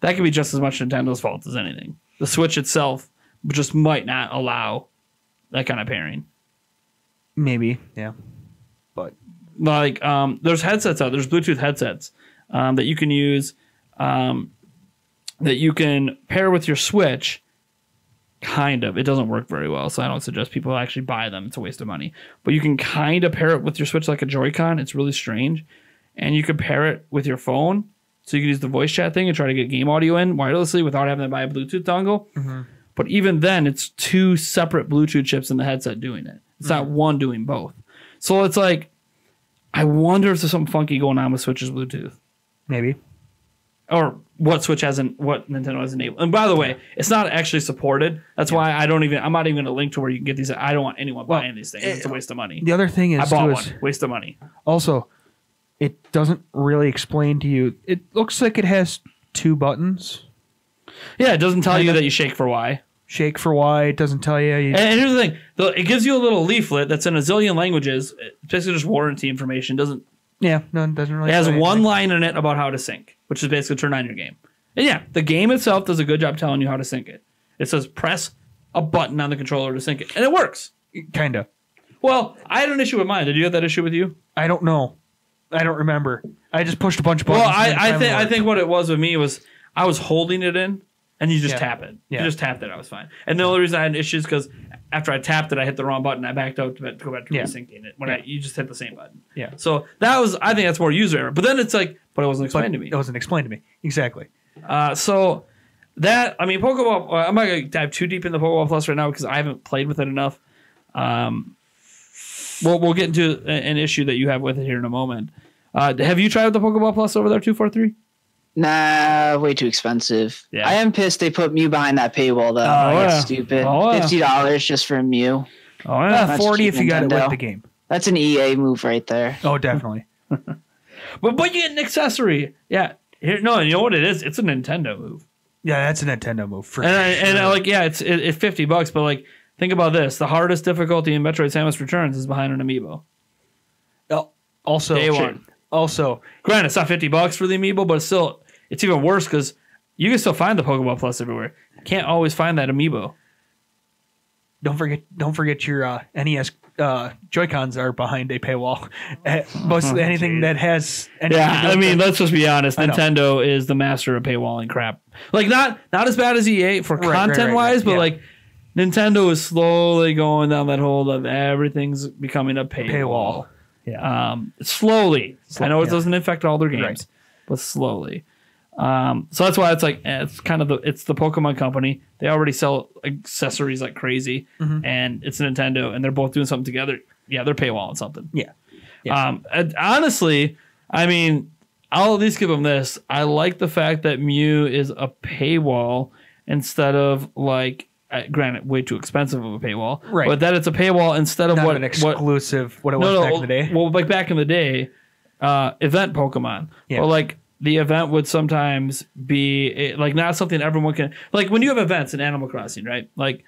could be just as much Nintendo's fault as anything. The Switch itself just might not allow that kind of pairing. Maybe, yeah. But like there's headsets out. There's Bluetooth headsets that you can use that you can pair with your Switch. Kind of. It doesn't work very well, so I don't suggest people actually buy them. It's a waste of money. But you can kind of pair it with your Switch like a Joy-Con. It's really strange. And you can pair it with your phone. So you can use the voice chat thing and try to get game audio in wirelessly without having to buy a Bluetooth dongle. Mm-hmm. But even then, it's two separate Bluetooth chips in the headset doing it. It's not one doing both. So it's like, I wonder if there's something funky going on with Switch's Bluetooth. Maybe. Or what what Nintendo has enabled. And by the way, it's not actually supported. That's why I'm not even going to link to where you can get these. I don't want anyone buying these things. It's a waste of money. The other thing is, I bought one. Waste of money. Also, it doesn't really explain to you. It looks like it has two buttons. Yeah, it doesn't tell you that you shake for Y. Shake for Y. It doesn't tell you. And here's the thing. It gives you a little leaflet that's in a zillion languages. It's basically just warranty information. It doesn't really. It has one line in it about how to sync, which is basically turn on your game. And yeah, the game itself does a good job telling you how to sync it. It says press a button on the controller to sync it. And it works. Kind of. Well, I had an issue with mine. Did you have that issue with you? I don't know. I don't remember. I just pushed a bunch of buttons. Well, I think what it was with me was I was holding it in, and you just tap it. Yeah. You just tapped it. I was fine. And the only reason I had issues because after I tapped it, I hit the wrong button. I backed out to go back to resyncing it. You just hit the same button. Yeah. So I think that's more user error. But then it's like, but it wasn't explained to me. It wasn't explained to me. Exactly. So that, I mean, Pokeball, I'm not going to dive too deep into Pokeball Plus right now because I haven't played with it enough. We'll get into an issue that you have with it here in a moment. Have you tried the Pokeball Plus over there, 243? Nah, way too expensive. Yeah. I am pissed they put Mew behind that paywall, though. That's stupid. $50 just for a Mew. Oh, yeah. That's $40 if you got it with the game. That's an EA move right there. Oh, definitely. but you get an accessory. Yeah. You know what it is? It's a Nintendo move. Yeah, that's a Nintendo move. For it's $50, but like, think about this. The hardest difficulty in Metroid Samus Returns is behind an amiibo. Also, Day one. Also, granted, it's not $50 for the amiibo, but it's even worse because You can still find the Pokemon Plus everywhere. Can't always find that amiibo. Don't forget your NES Joy-Cons are behind a paywall. Most anything that has. I mean, let's just be honest. Nintendo is the master of paywalling crap. Like not as bad as EA for content wise, but like Nintendo is slowly going down that hole of everything's becoming a paywall. Yeah. Slowly. I know it doesn't affect all their games, but slowly. So that's why it's like it's kind of it's the Pokemon company. They already sell accessories like crazy, and it's Nintendo, and they're both doing something together. Yeah, they're paywalling something. Yeah. And honestly, I mean, I'll at least give them this. I like the fact that Mew is a paywall instead of like, granted, way too expensive of a paywall, right? But that it's a paywall instead of not an exclusive. What it was back in the day. Well, like back in the day, event Pokemon, or like. The event would sometimes be like not something everyone can like when you have events in Animal Crossing, right? Like,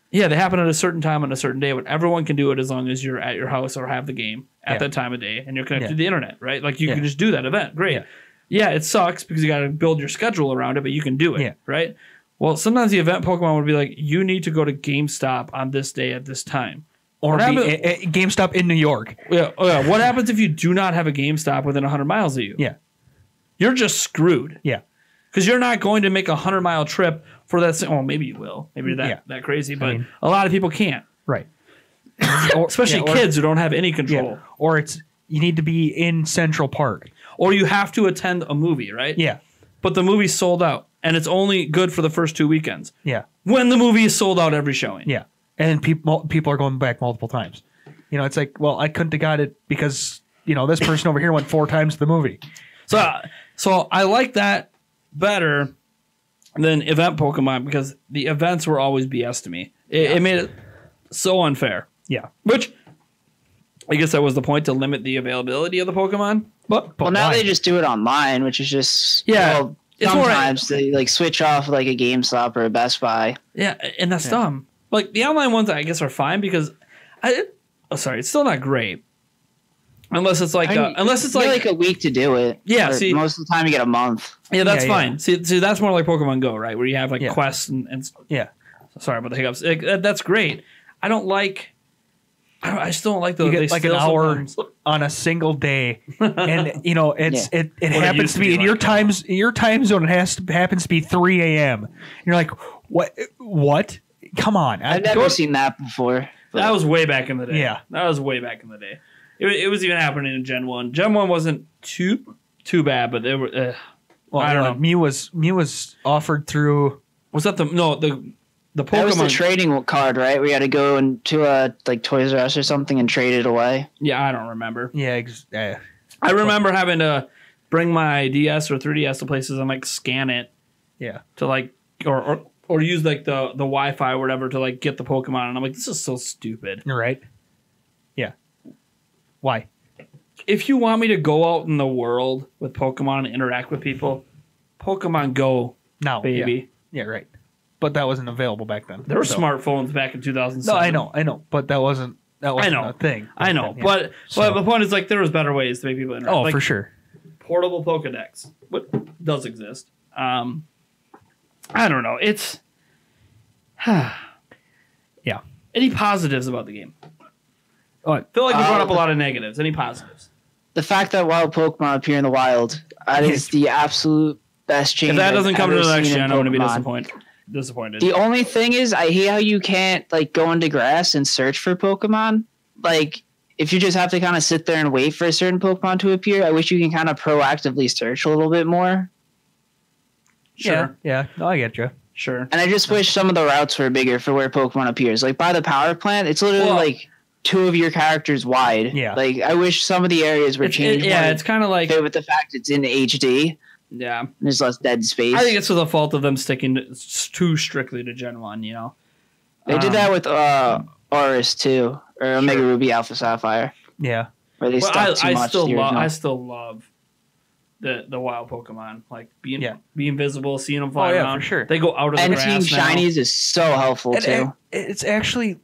yeah, they happen at a certain time on a certain day, but everyone can do it as long as you're at your house or have the game at that time of day and you're connected to the internet, right? Like you can just do that event. Great. Yeah, it sucks because you got to build your schedule around it, but you can do it, right? Well, sometimes the event Pokemon would be like, you need to go to GameStop on this day at this time. Or GameStop in New York. Yeah. What happens if you do not have a GameStop within 100 miles of you? Yeah. You're just screwed. Yeah. Because you're not going to make a 100-mile trip for that. Oh, maybe you will. Maybe you're that crazy. But a lot of people can't. Right. Especially kids who don't have any control. Yeah. Or you need to be in Central Park. Or you have to attend a movie, right? Yeah. But the movie's sold out. And it's only good for the first 2 weekends. Yeah. When the movie is sold out every showing. Yeah. And people are going back multiple times. You know, it's like, well, I couldn't have got it because, this person over here went 4 times to the movie. So I like that better than event Pokemon because the events were always BS to me. It made it so unfair. Yeah. Which I guess that was the point, to limit the availability of the Pokemon. But now they just do it online, which is just sometimes they like switch off like a GameStop or a Best Buy. Yeah, and that's dumb. Like the online ones I guess are fine because it's still not great. Unless it's like like a week to do it. Yeah, see, most of the time you get a month. Yeah, that's fine. See, that's more like Pokemon Go, right? Where you have like quests and yeah. Sorry about the hiccups. That's great. I still don't like those. You get like an hour on a single day, and it happens to be in your time zone. It happens to be 3 a.m. And you're like, what? Come on! I've never seen that before. That was way back in the day. Yeah, that was way back in the day. It was even happening in Gen 1. Gen 1 wasn't too bad, but they were. I don't know. Mew was offered through. Was that the Pokemon? That was the trading card, right? We had to go into like Toys R Us or something and trade it away. Yeah, I don't remember. Yeah, I remember having to bring my DS or 3DS to places and like scan it. Yeah. To like or use like the Wi-Fi or whatever to like get the Pokemon, and I'm like, this is so stupid. You're right. Yeah. Why? If you want me to go out in the world with Pokemon and interact with people, Pokemon Go now, baby. Yeah, right. But that wasn't available back then. There were smartphones back in 2007. No, I know. But that wasn't a thing. I know. Then, yeah. But the point is, like, there was better ways to make people interact. Oh, like, for sure. Portable Pokedex. What does exist? I don't know. It's... yeah. Any positives about the game? I feel like we brought up a lot of negatives. Any positives? The fact that wild Pokemon appear in the wild, that is the absolute best change. If that doesn't come to the next gen, I'm going to be disappointed. The only thing is, I hate how you can't like go into grass and search for Pokemon. Like, if you just have to kind of sit there and wait for a certain Pokemon to appear, I wish you can kind of proactively search a little bit more. Sure. Yeah. No, I get you. Sure. And I just wish some of the routes were bigger for where Pokemon appears. Like, by the power plant, it's literally like 2 of your characters wide. Yeah. Like, I wish some of the areas were changed. It's kind of like... with the fact it's in HD. Yeah. There's less dead space. I think it's to the fault of them sticking too strictly to Gen 1, They did that with Aurus, too. Or Omega Ruby Alpha Sapphire. Yeah. Where they stuck too much. I still love the wild Pokemon. Like, being visible, seeing them fly around. For sure. They go out of the grass and seeing shinies is so helpful, too. It actually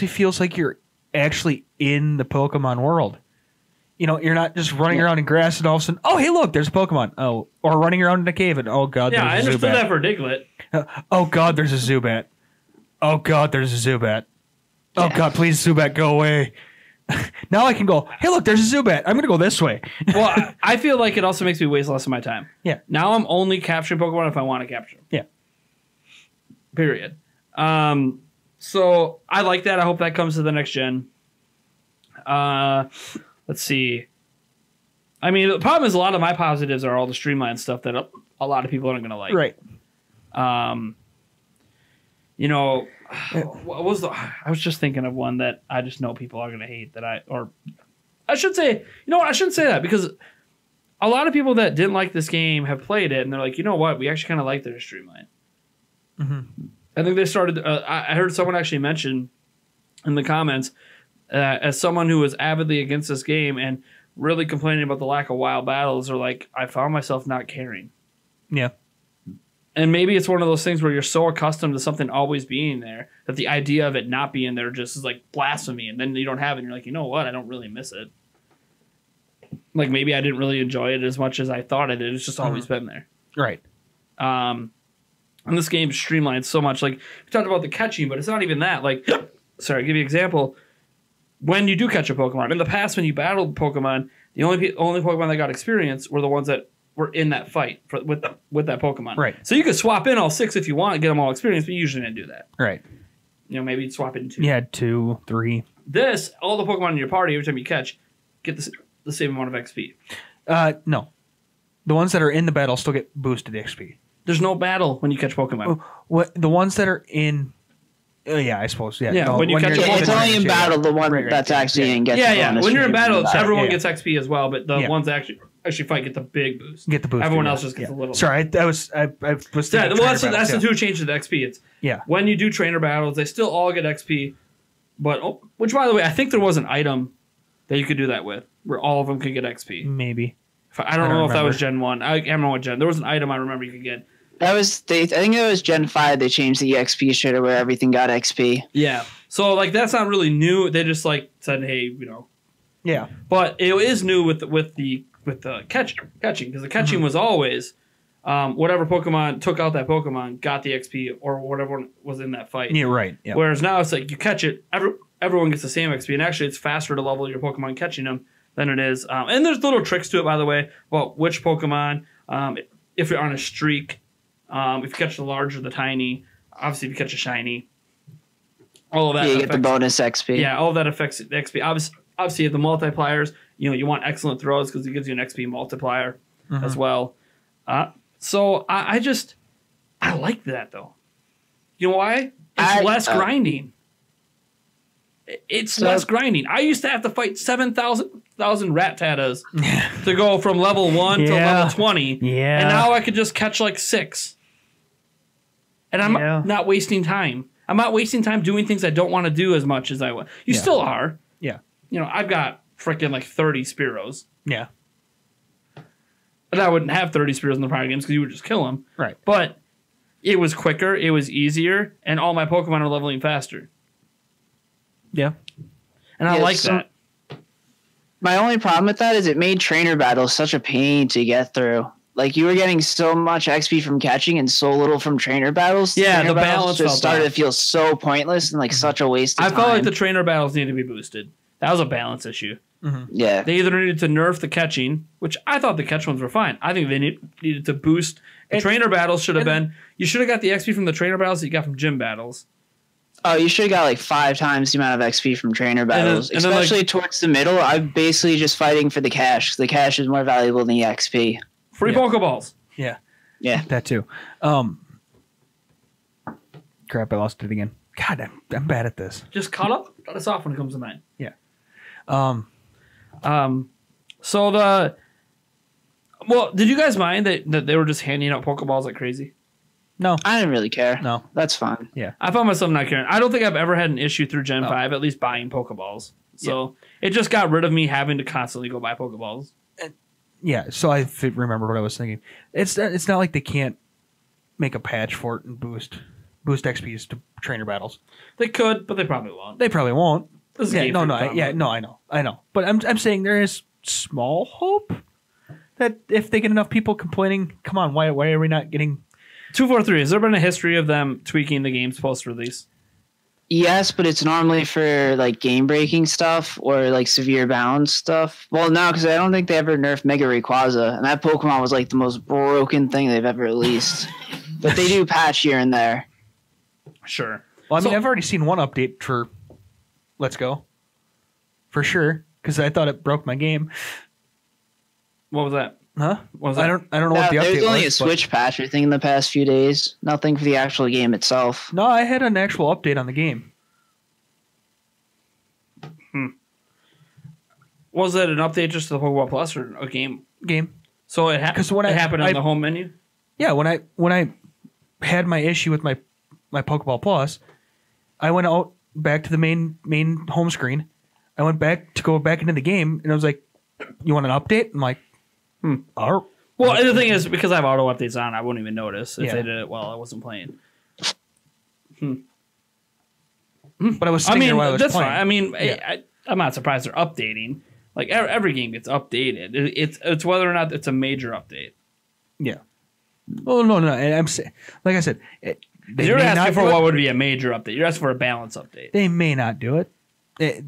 feels like you're actually in the Pokemon world. you're not just running around in grass and all of a sudden, oh, hey, look, there's a Pokemon. Oh, or running around in a cave and, oh, God, Yeah, I there's a understood Zubat. that for Diglett. Oh, God, there's a Zubat. Oh, God, there's a Zubat. Oh, God, please, Zubat, go away. Now I can go, hey, look, there's a Zubat. I'm going to go this way. Well, I feel like it also makes me waste less of my time. Yeah. Now I'm only capturing Pokemon if I want to capture them. Yeah. Period. So I like that. I hope that comes to the next gen. Let's see. I mean, the problem is a lot of my positives are all the streamlined stuff that a lot of people aren't going to like. Right. What was I was just thinking of one that I just know people are going to hate I should say, I shouldn't say that because a lot of people that didn't like this game have played it and they're like, you know what? We actually kind of like their streamline. Mm-hmm. I think they started, I heard someone actually mention in the comments as someone who was avidly against this game and really complaining about the lack of wild battles are like, I found myself not caring. Yeah. And maybe it's one of those things where you're so accustomed to something always being there that the idea of it not being there just is like blasphemy. And then you don't have it and you're like, you know what? I don't really miss it. Like maybe I didn't really enjoy it as much as I thought I did. It's just always been there. Right. And this game streamlined so much. Like we talked about the catching, but it's not even that. Like, sorry, I'll give you an example. When you do catch a Pokemon, in the past when you battled Pokemon, the only Pokemon that got experience were the ones that were in that fight with that Pokemon. Right. So you could swap in all 6 if you want and get them all experience, but you usually didn't do that. Right. Maybe you'd swap in 2. Yeah, 2, 3. This, all the Pokemon in your party, every time you catch, get the same amount of XP. No. The ones that are in the battle still get boosted XP. There's no battle when you catch Pokemon. The ones that are in... yeah, I suppose. Yeah, Yeah, when you catch Yeah, it's only in battle the one Right, that's yeah, actually in gets Yeah. When you're in battle, everyone Yeah. gets XP as well, but the ones that actually fight get the big boost. Get the boost. Everyone else just gets a little. Sorry, I was Yeah, thinking well, of trainer that's the battles, two changes to the XP. It's yeah. when you do trainer battles, they still all get XP, but which by the way, I think there was an item that you could do that with, where all of them could get XP. Maybe. I don't know if that was Gen 1. I can't remember what Gen. There was an item I remember you could get. I think it was Gen 5. They changed the EXP shit where everything got XP. Yeah. So like that's not really new. They just like said, hey, Yeah. But it is new with the catching because the catching was always whatever Pokemon took out that Pokemon got the XP or whatever was in that fight. Yeah, right. Yeah. Whereas now it's like you catch it, everyone gets the same XP, and actually it's faster to level your Pokemon catching them than it is. And there's little tricks to it, by the way, about which Pokemon, if you're on a streak, if you catch the large or the tiny, obviously if you catch a shiny, all of that. You get the bonus XP. Yeah, all of that affects the XP. Obviously, the multipliers, you want excellent throws because it gives you an XP multiplier as well. So I like that though. You know why? It's less grinding. It's less grinding. I used to have to fight 7,000 Rattatas to go from level 1 to level 20. Yeah. And now I could just catch like 6. And I'm not wasting time. I'm not wasting time doing things I don't want to do as much as I want. You still are. Yeah. I've got freaking like 30 Spearows. Yeah. And I wouldn't have 30 Spearows in the prior games because you would just kill them. Right. But it was quicker, it was easier, and all my Pokemon are leveling faster. Yeah. And I like that. My only problem with that is it made trainer battles such a pain to get through. Like you were getting so much XP from catching and so little from trainer battles. Yeah, trainer the battles balance just felt started off. to feel so pointless and like such a waste of I time. felt like the trainer battles need to be boosted. That was a balance issue. Yeah. They either needed to nerf the catching, which I thought the catch ones were fine. I think they needed to boost. The trainer battles should have been... You should have got the XP from the trainer battles that you got from gym battles. Oh, you should have got like 5 times the amount of XP from trainer battles. and then, Especially towards the middle, I'm basically just fighting for the cash. 'Cause the cash is more valuable than the XP. Free Pokeballs. Yeah. Yeah. That too. Crap, I lost it again. God, I'm bad at this. Just cut us off when it comes to mine. Yeah. So did you guys mind that they were just handing out Pokeballs like crazy? No. I didn't really care. No. That's fine. Yeah. I found myself not caring. I don't think I've ever had an issue through Gen 5, at least buying Pokeballs. So it just got rid of me having to constantly go buy Pokeballs. Yeah, so I remember what I was thinking. It's not like they can't make a patch for it and boost XPs to trainer battles. They could, but they probably won't. They probably won't. This is Yeah, Game no, Freak no, talking yeah, about. no, I know. But I'm saying there is small hope that if they get enough people complaining, come on, why are we not getting 243? Has there been a history of them tweaking the games post-release? Yes, but it's normally for like game breaking stuff or like severe balance stuff. Well, no, because I don't think they ever nerfed Mega Rayquaza, and that Pokemon was like the most broken thing they've ever released. But they do patch here and there. Sure. Well, I mean, I've already seen one update for Let's Go. For sure, because I thought it broke my game. What was that? Huh? What was that? I don't know what the update was. There's only a Switch patch, I think, in the past few days. Nothing for the actual game itself. No, I had an actual update on the game. Was it an update just to the Pokeball Plus or a game? Game. So it happened on the home menu? Yeah, when I had my issue with my Pokeball Plus, I went out back to the main home screen. I went back to go back into the game, and I was like, "You want an update?" I'm like, "All right." Well, and the thing is, because I have auto updates on, I wouldn't even notice if Yeah. they did it while I wasn't playing. But I was sitting there while I was that's playing. fine. I mean, Yeah. I'm not surprised they're updating. Like every game gets updated. It's whether or not it's a major update. Yeah. Oh no! Like I said, they You're may asking not for do it. what would be a major update. You're asking for a balance update. They may not do it,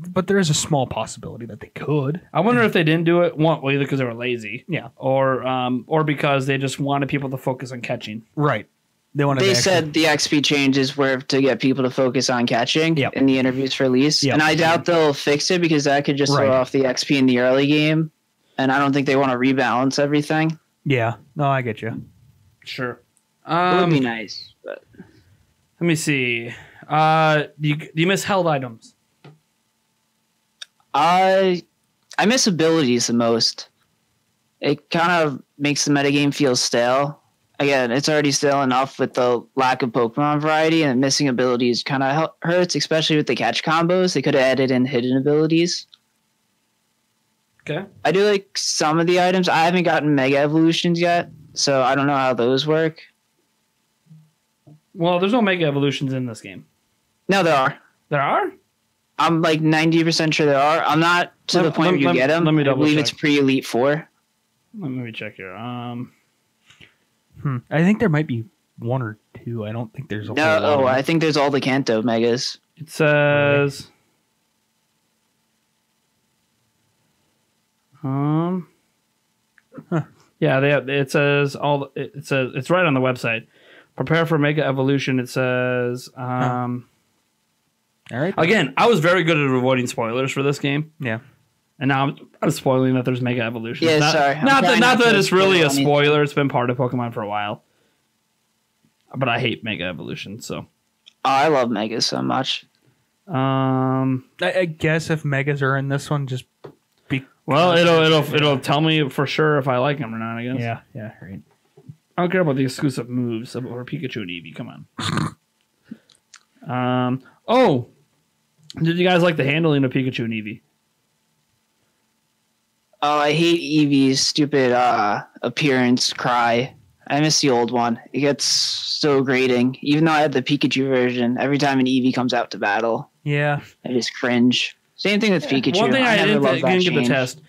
but there is a small possibility that they could. I wonder if they didn't do it. Well, either because they were lazy, Yeah. or because they just wanted people to focus on catching. Right. They Said the XP changes were to get people to focus on catching Yep. in the interviews for release. Yep. And I doubt they'll fix it because that could just throw off the XP in the early game. And I don't think they want to rebalance everything. Yeah. No, I get you. Sure. It would be nice. But Let me see. Do you miss held items? I miss abilities the most. It kind of makes the metagame feel stale. Again, it's already stale enough with the lack of Pokemon variety, and missing abilities kind of hurts, especially with the catch combos. They could have added in hidden abilities. Okay. I do like some of the items. I haven't gotten Mega Evolutions yet, so I don't know how those work. Well, there's no Mega Evolutions in this game. No, there are. There are? I'm like 90% sure there are. I'm not to the point where you get them. Let me I double believe check. it's pre-Elite 4. Let me check here. I think there might be one or two. I don't think there's a whole No, lot. I think there's all the Kanto Megas. It says... Yeah, it says it says it's right on the website. Prepare for Mega Evolution. It says All right. again, I was very good at avoiding spoilers for this game. Yeah. And now I'm spoiling that there's Mega Evolution. Yeah, sorry. I'm Not trying that not to it's really a spoil anything. spoiler. It's been part of Pokemon for a while. But I hate Mega Evolution, so. Oh, I love Megas so much. I guess if Megas are in this one, just be. Well, it'll tell me for sure if I like them or not, I guess. Yeah, right. I don't care about the exclusive moves or Pikachu and Eevee. Come on. Oh, did you guys like the handling of Pikachu and Eevee? Oh, I hate Eevee's stupid appearance cry. I miss the old one. It gets so grating. Even though I have the Pikachu version, every time an Eevee comes out to battle, Yeah. I just cringe. Same thing with Pikachu. One thing I never didn't loved that get the change. test.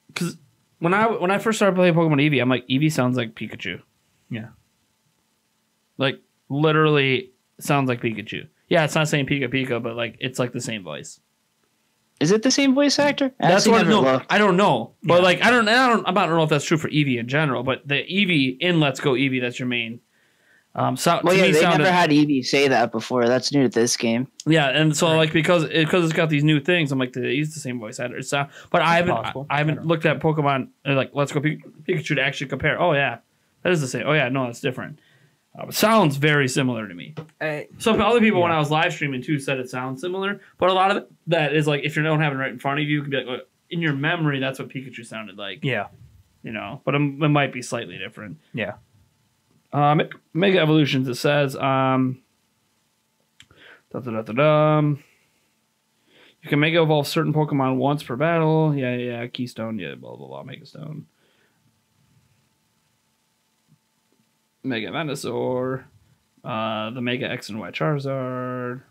Because when I first started playing Pokemon Eevee, I'm like, Eevee sounds like Pikachu. Yeah. Like, literally sounds like Pikachu. Yeah, it's not saying Pika Pika, but like it's like the same voice. Is it the same voice actor? That's actually what never looked. I don't know. But Yeah. like I don't know if that's true for Eevee in general, but the Eevee in Let's Go Eevee, that's your main Well, to yeah, me they sounded, never had Eevee say that before. That's new to this game. yeah, and so like because it's got these new things, I'm like he's the same voice actor. But I possible. haven't looked at Pokemon like Let's Go Pikachu to actually compare. Oh yeah, that is the same. Oh yeah, no, it's different. It sounds very similar to me. Some other people when I was live streaming too said it sounds similar, but a lot of that is like if you don't have it right in front of you, you can be like well, in your memory that's what Pikachu sounded like. Yeah. You know, but it might be slightly different. Yeah. Mega Evolutions, it says, you can Mega Evolve certain Pokemon once per battle. Yeah, Keystone, yeah, blah, blah, blah, Mega Stone. Mega Venusaur, the Mega X and Y Charizard,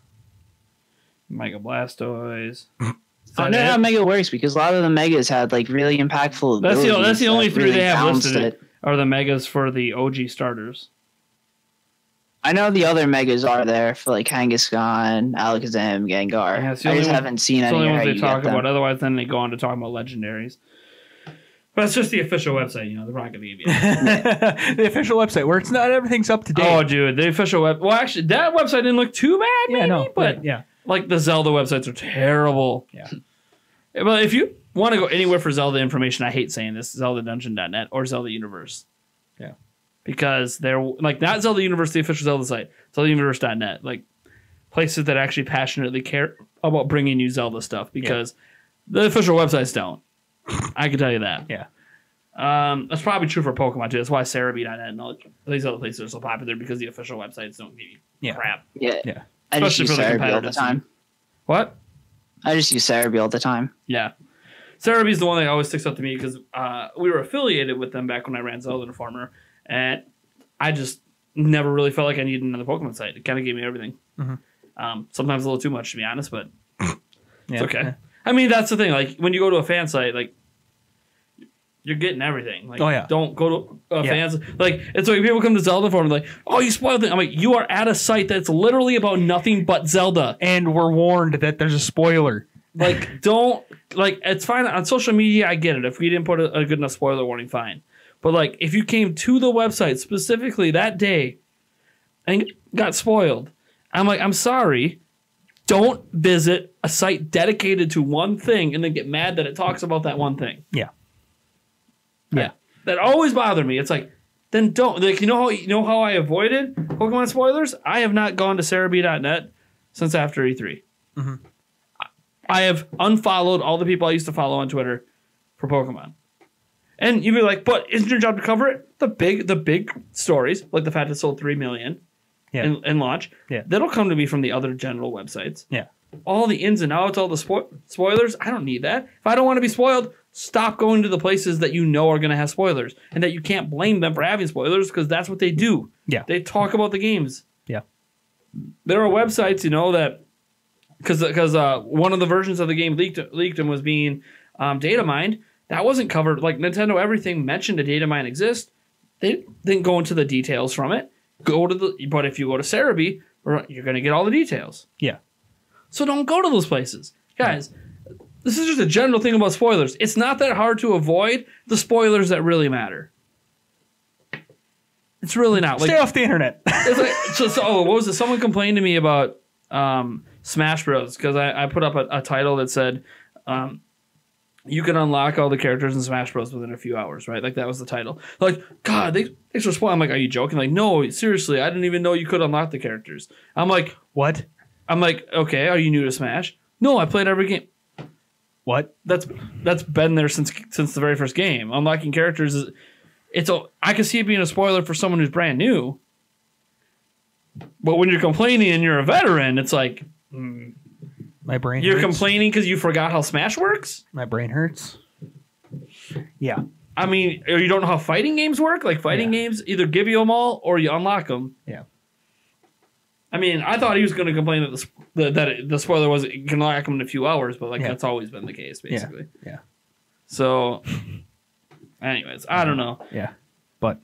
Mega Blastoise. I wonder how Mega works because a lot of the Megas had like really impactful abilities. That's the only 3 really they have balanced listed it. are the Megas for the OG starters. I know the other Megas are there for like Kangaskhan, Alakazam, Gengar. Yeah, it's the I only just one- haven't seen It's the any only how ones they you talk get them. about. Otherwise, then they go on to talk about legendaries. But it's just the official website, They're not going to give you The official website where it's not everything's up to date. Oh, dude, the official web. Well, actually, that website didn't look too bad, maybe, but yeah. like the Zelda websites are terrible. Yeah. But if you want to go anywhere for Zelda information, I hate saying this, ZeldaDungeon.net or Zelda Universe. Yeah. Because they're like not Zelda Universe, the official Zelda site, ZeldaUniverse.net, like places that actually passionately care about bringing you Zelda stuff because the official websites don't. I can tell you that. Yeah. That's probably true for Pokemon too. That's why Cerebi.net and all these other places are so popular because the official websites don't give you crap. Yeah. Yeah. I just Especially use for the Cerebi all the competitive time. What? I just use Cerebi all the time. Yeah. Cerebi's the one that always sticks out to me because we were affiliated with them back when I ran Zelda Informer, and I just never really felt like I needed another Pokemon site. It kind of gave me everything. Mm-hmm. Sometimes a little too much, to be honest, but Yeah. it's okay. I mean, that's the thing. Like, when you go to a fan site, like, you're getting everything. Like, Oh, yeah. don't go to fans. Like, it's like people come to Zelda Informer, like, oh, you spoiled it. I'm like, you are at a site that's literally about nothing but Zelda. And we're warned that there's a spoiler. Like, don't, like, it's fine. On social media, I get it. If we didn't put a good enough spoiler warning, fine. But, like, if you came to the website specifically that day and got spoiled, I'm like, I'm sorry. Don't visit a site dedicated to one thing and then get mad that it talks about that one thing. Yeah. Yeah. That always bothered me. It's like, then don't. Like, you know how I avoided Pokemon spoilers? I have not gone to Cerebi.net since after E3. Mm-hmm. I have unfollowed all the people I used to follow on Twitter for Pokemon. And you'd be like, but isn't your job to cover it? The big stories, like the fact it sold 3 million in launch, that'll come to me from the other general websites. Yeah. All the ins and outs, all the spoilers, I don't need that. If I don't want to be spoiled, stop going to the places that you know are going to have spoilers and that you can't blame them for having spoilers because that's what they do. Yeah. They talk about the games. Yeah. There are websites, that because one of the versions of the game leaked and was being data mined. That wasn't covered. Like Nintendo, everything mentioned a data mine exists. They didn't go into the details from it. But if you go to Cerebi, you're going to get all the details. Yeah. So don't go to those places, guys. This is just a general thing about spoilers. It's not that hard to avoid the spoilers that really matter. It's really not. Stay off the internet. It's like, what was it? Someone complained to me about Smash Bros. Because I put up a title that said you can unlock all the characters in Smash Bros. Within a few hours, right? Like, that was the title. Like, God, thanks for spoiling. I'm like, are you joking? Like, no, seriously, I didn't even know you could unlock the characters. I'm like, what? I'm like, okay, are you new to Smash? No, I played every game. What? That's been there since the very first game. Unlocking characters I can see it being a spoiler for someone who's brand new. But when you're complaining and you're a veteran, it's like my brain. You're hurts. complaining because you forgot how Smash works? My brain hurts. Yeah. I mean, or you don't know how fighting games work? Like, fighting games either give you them all or you unlock them. Yeah. I mean, I thought he was going to complain that the spoiler was you can unlock them in a few hours, but that's always been the case, basically. Yeah. So, anyways, I don't know. Yeah. But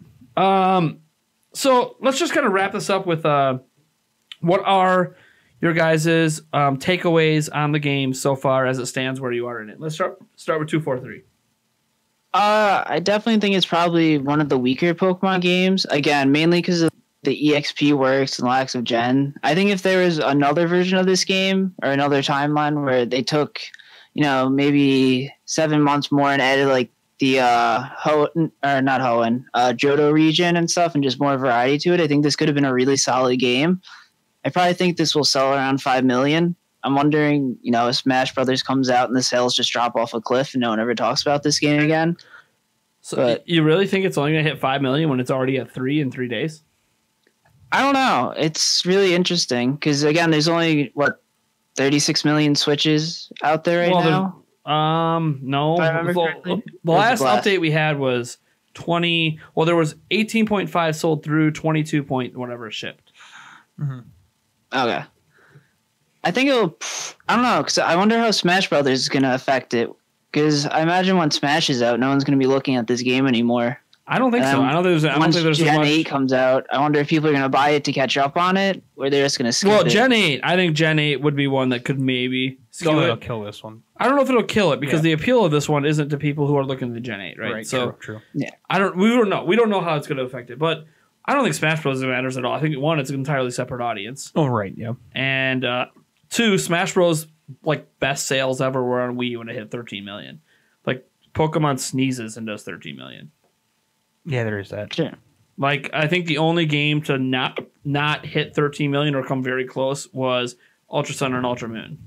so let's just kind of wrap this up with what are your guys' takeaways on the game so far as it stands where you are in it. Let's start with 243. I definitely think it's probably one of the weaker Pokemon games. Again, mainly because of the EXP works and lacks of gen. I think if there was another version of this game or another timeline where they took, maybe 7 months more and added like the Johto region and stuff and just more variety to it, I think this could have been a really solid game. I probably think this will sell around 5 million. I'm wondering, if Smash Brothers comes out and the sales just drop off a cliff and no one ever talks about this game again. So you really think it's only going to hit 5 million when it's already at 3 in 3 days? I don't know. It's really interesting because, again, there's only, 36 million Switches out there now? No. The last update we had was 20. Well, there was 18.5 sold through, 22 point whatever shipped. Mm-hmm. Okay. I think it'll. I don't know, because I wonder how Smash Brothers is going to affect it. Because I imagine when Smash is out, no one's going to be looking at this game anymore. I don't think so. I don't think there's Gen as much. 8 comes out, I wonder if people are going to buy it to catch up on it, or they're just going to skip it. Gen 8, I think Gen 8 would be one that could maybe skew It'll it. kill this one. I don't know if it'll kill it because the appeal of this one isn't to people who are looking at the Gen 8, right? So true. Yeah. we don't know. We don't know how it's going to affect it, but I don't think Smash Bros. Matters at all. I think one, it's an entirely separate audience, Oh, right, yeah. and two, Smash Bros. Like best sales ever were on Wii when it hit 13 million. Like Pokemon sneezes and does 13 million. Yeah, there is that. Sure. Like I think the only game to not hit 13 million or come very close was Ultra Sun and Ultra Moon.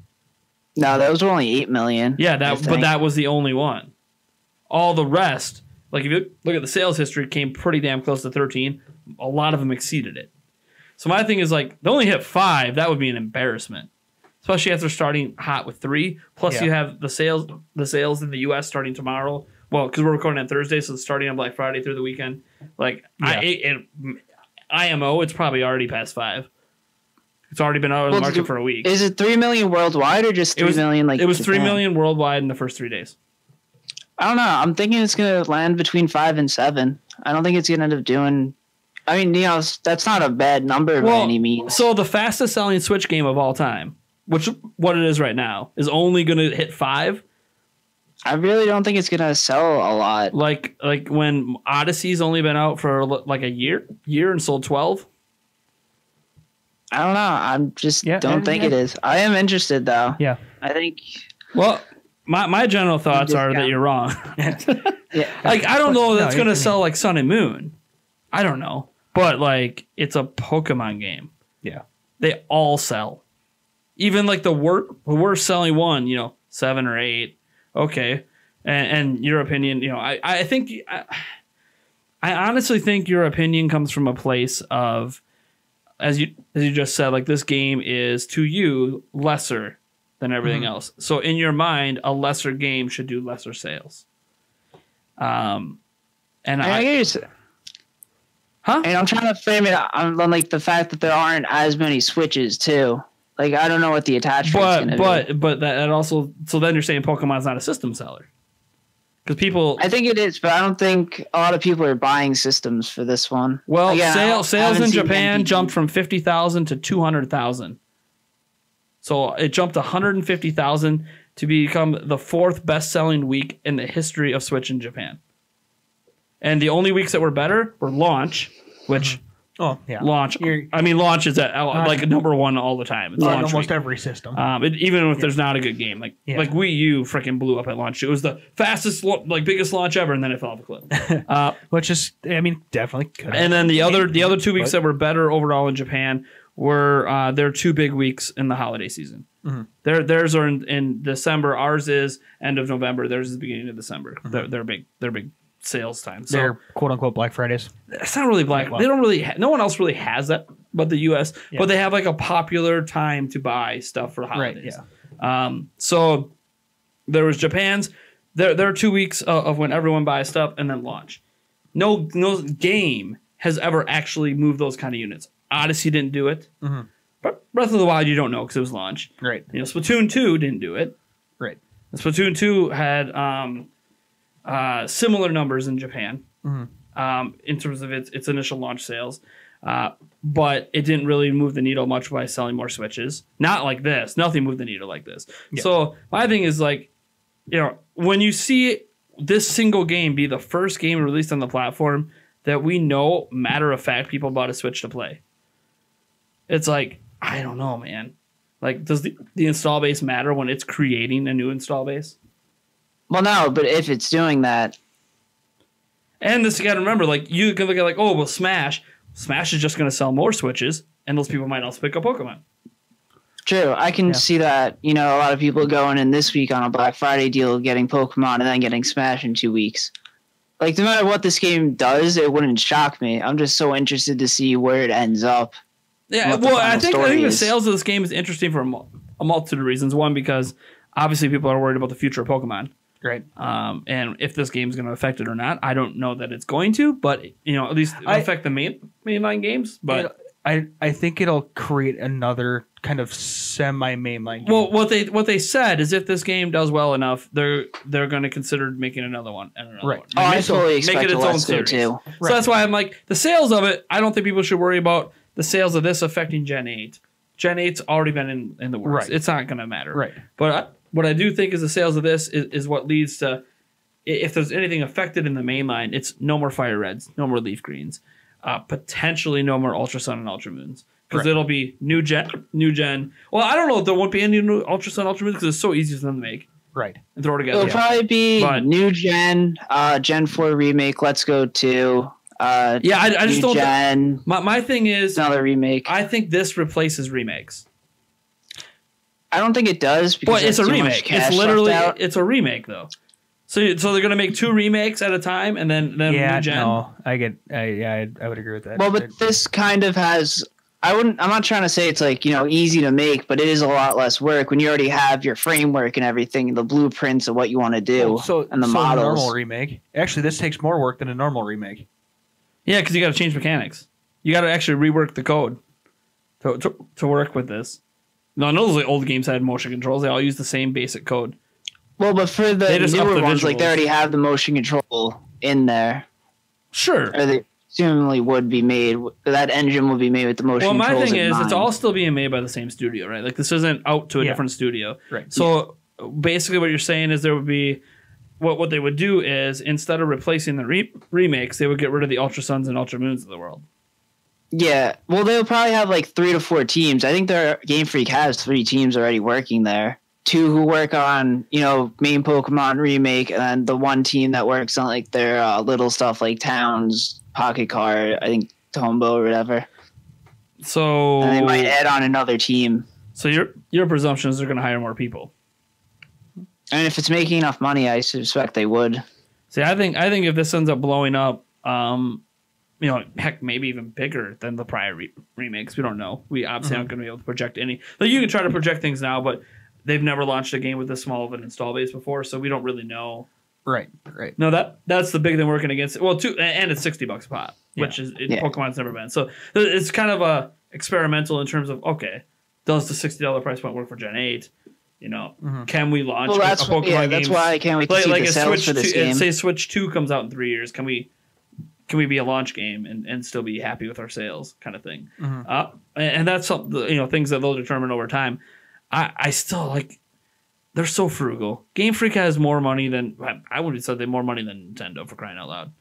No, those were only 8 million. Yeah, but that was the only one. All the rest, like if you look at the sales history, came pretty damn close to 13. A lot of them exceeded it. So my thing is like, they only hit 5. That would be an embarrassment, especially after starting hot with 3. Plus, you have the sales in the U.S. starting tomorrow. Well, because we're recording on Thursday, so it's starting on Black Friday through the weekend. Like IMO, it's probably already past 5. It's already been out of the market for a week. Is it 3 million worldwide or just 3 million? Like it was Japan? 3 million worldwide in the first 3 days. I don't know. I'm thinking it's going to land between 5 and 7. I don't think it's going to end up doing. I mean, that's not a bad number by any means. So the fastest selling Switch game of all time, which what it is right now, is only going to hit 5. I really don't think it's going to sell a lot. Like when Odyssey's only been out for like a year and sold 12. I don't know. I'm just don't think it is. I am interested though. Yeah. I think. Well, my general thoughts are that you're wrong. Like I don't know that's going to sell like Sun and Moon. I don't know. But like it's a Pokemon game. Yeah. They all sell. Even like the worst selling one, 7 or 8. Okay. And your opinion, I think I honestly think your opinion comes from a place of as you just said, like this game is to you lesser than everything else. So in your mind, a lesser game should do lesser sales. And I guess. Huh? And I'm trying to frame it on like the fact that there aren't as many Switches too. Like I don't know what the attach rate's going to be. But that also, so then you're saying Pokemon's not a system seller. Because people, I think it is, but I don't think a lot of people are buying systems for this one. Well, again, sales in Japan jumped from 50,000 to 200,000. So it jumped 150,000 to become the 4th best-selling week in the history of Switch in Japan. And the only weeks that were better were launch, which launch. Launch is at like number 1 all the time. It's on almost week. every system. Even if there's not a good game, like Wii U, freaking blew up at launch. It was the fastest, biggest launch ever, and then it fell off a cliff. Which is, definitely could. And then the other 2 weeks that were better overall in Japan were their 2 big weeks in the holiday season. Theirs are in December. Ours is end of November. Theirs is beginning of December. They're big sales time. So they're quote unquote Black Fridays. It's not really Black. They don't really. No one else really has that, but the U.S. Yeah. But they have like a popular time to buy stuff for holidays. Right. Yeah. So there was Japan's. There are 2 weeks of when everyone buys stuff and then launch. No game has ever actually moved those kind of units. Odyssey didn't do it. But Breath of the Wild, you don't know because it was launch. Right. Splatoon 2 didn't do it. Right. And Splatoon 2 had similar numbers in Japan in terms of its initial launch sales. But it didn't really move the needle much by selling more Switches. Not like this. Nothing moved the needle like this. Yeah. So my thing is like, when you see this single game be the first game released on the platform that we know, matter of fact, people bought a Switch to play. It's like, I don't know, man. Like, does the install base matter when it's creating a new install base? Well, no, but if it's doing that. And this, you got to remember, like, you can look at, like, Smash is just going to sell more Switches, and those people might also pick up Pokemon. True. I can see that, a lot of people going in this week on a Black Friday deal, getting Pokemon, and then getting Smash in 2 weeks. Like, no matter what this game does, it wouldn't shock me. I'm just so interested to see where it ends up. Yeah, well, I think the sales of this game is interesting for a multitude of reasons. One, because obviously people are worried about the future of Pokemon. Right. And if this game is going to affect it or not, I don't know that it's going to, but, at least it'll affect the mainline games. But I think it'll create another kind of semi-mainline game. Well, what they said is if this game does well enough, they're going to consider making another one and another Right. one. Oh, I fully expect make it its own series. too. So that's why I'm like, the sales of it, I don't think people should worry about the sales of this affecting Gen 8. Gen 8's already been in the works. Right. It's not going to matter. Right. But what I do think is the sales of this is what leads to, if there's anything affected in the main line, it's no more Fire Reds, no more Leaf Greens, potentially no more Ultra Sun and Ultra Moons. Because it'll be new gen. Well, I don't know if there won't be any new Ultra Sun, Ultra Moons because it's so easy for them to make. Right. And throw together. It'll probably be new gen, Gen 4 remake, Let's Go 2. I just don't. Gen, my thing is another remake. I think this replaces remakes. I don't think it does because It's a too much remake. cash It's literally left out. it's a remake though. So they're gonna make 2 remakes at a time and then new gen. No, I would agree with that. Well, but this kind of has. I'm not trying to say it's like, easy to make, but it is a lot less work when you already have your framework and everything, the blueprints of what you want to do, and the models. A normal remake. Actually, this takes more work than a normal remake. Yeah, because you got to change mechanics. You got to actually rework the code to work with this. No, I know those old games had motion controls. They all use the same basic code. Well, but for the newer ones, like they already have the motion control in there. Sure. Or they assumably would be made. That engine will be made with the motion controls. Well, my thing is, it's it's all still being made by the same studio, right? Like this isn't out to a different studio. Right. So basically what you're saying is there would be... What they would do is, instead of replacing the remakes, they would get rid of the Ultra Suns and Ultra Moons of the world. Yeah. Well, they'll probably have like 3 to 4 teams. I think their Game Freak has 3 teams already working there. 2 who work on, main Pokemon remake, and then the 1 team that works on like their little stuff like Towns, Pocket Card, I think Tombow or whatever. So... And they might add on another team. So your presumption is they're going to hire more people. I mean, if it's making enough money, I suspect they would. See, I think if this ends up blowing up, heck, maybe even bigger than the prior remakes. We don't know. We obviously aren't going to be able to project any. Like you can try to project things now, but they've never launched a game with this small of an install base before, so we don't really know. Right. No, that's the big thing working against it. Well, and it's $60 a pop, which is Pokemon's never been. So it's kind of a experimental in terms of does the $60 price point work for Gen 8? Can we launch a Pokemon game? That's why I can't wait to see the sales for this game. Say Switch 2 comes out in 3 years. Can we be a launch game and still be happy with our sales kind of thing? And that's something, things that they'll determine over time. I still like, they're so frugal. Game Freak has more money than, I would have said they have more money than Nintendo, for crying out loud.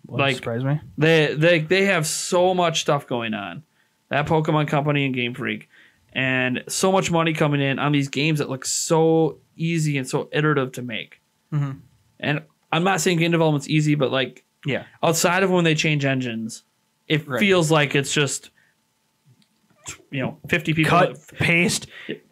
Wouldn't surprise me. They have so much stuff going on. That Pokemon Company and Game Freak. And so much money coming in on these games that look so easy and so iterative to make. And I'm not saying game development's easy, but outside of when they change engines, it feels like it's just 50 people cut, paste,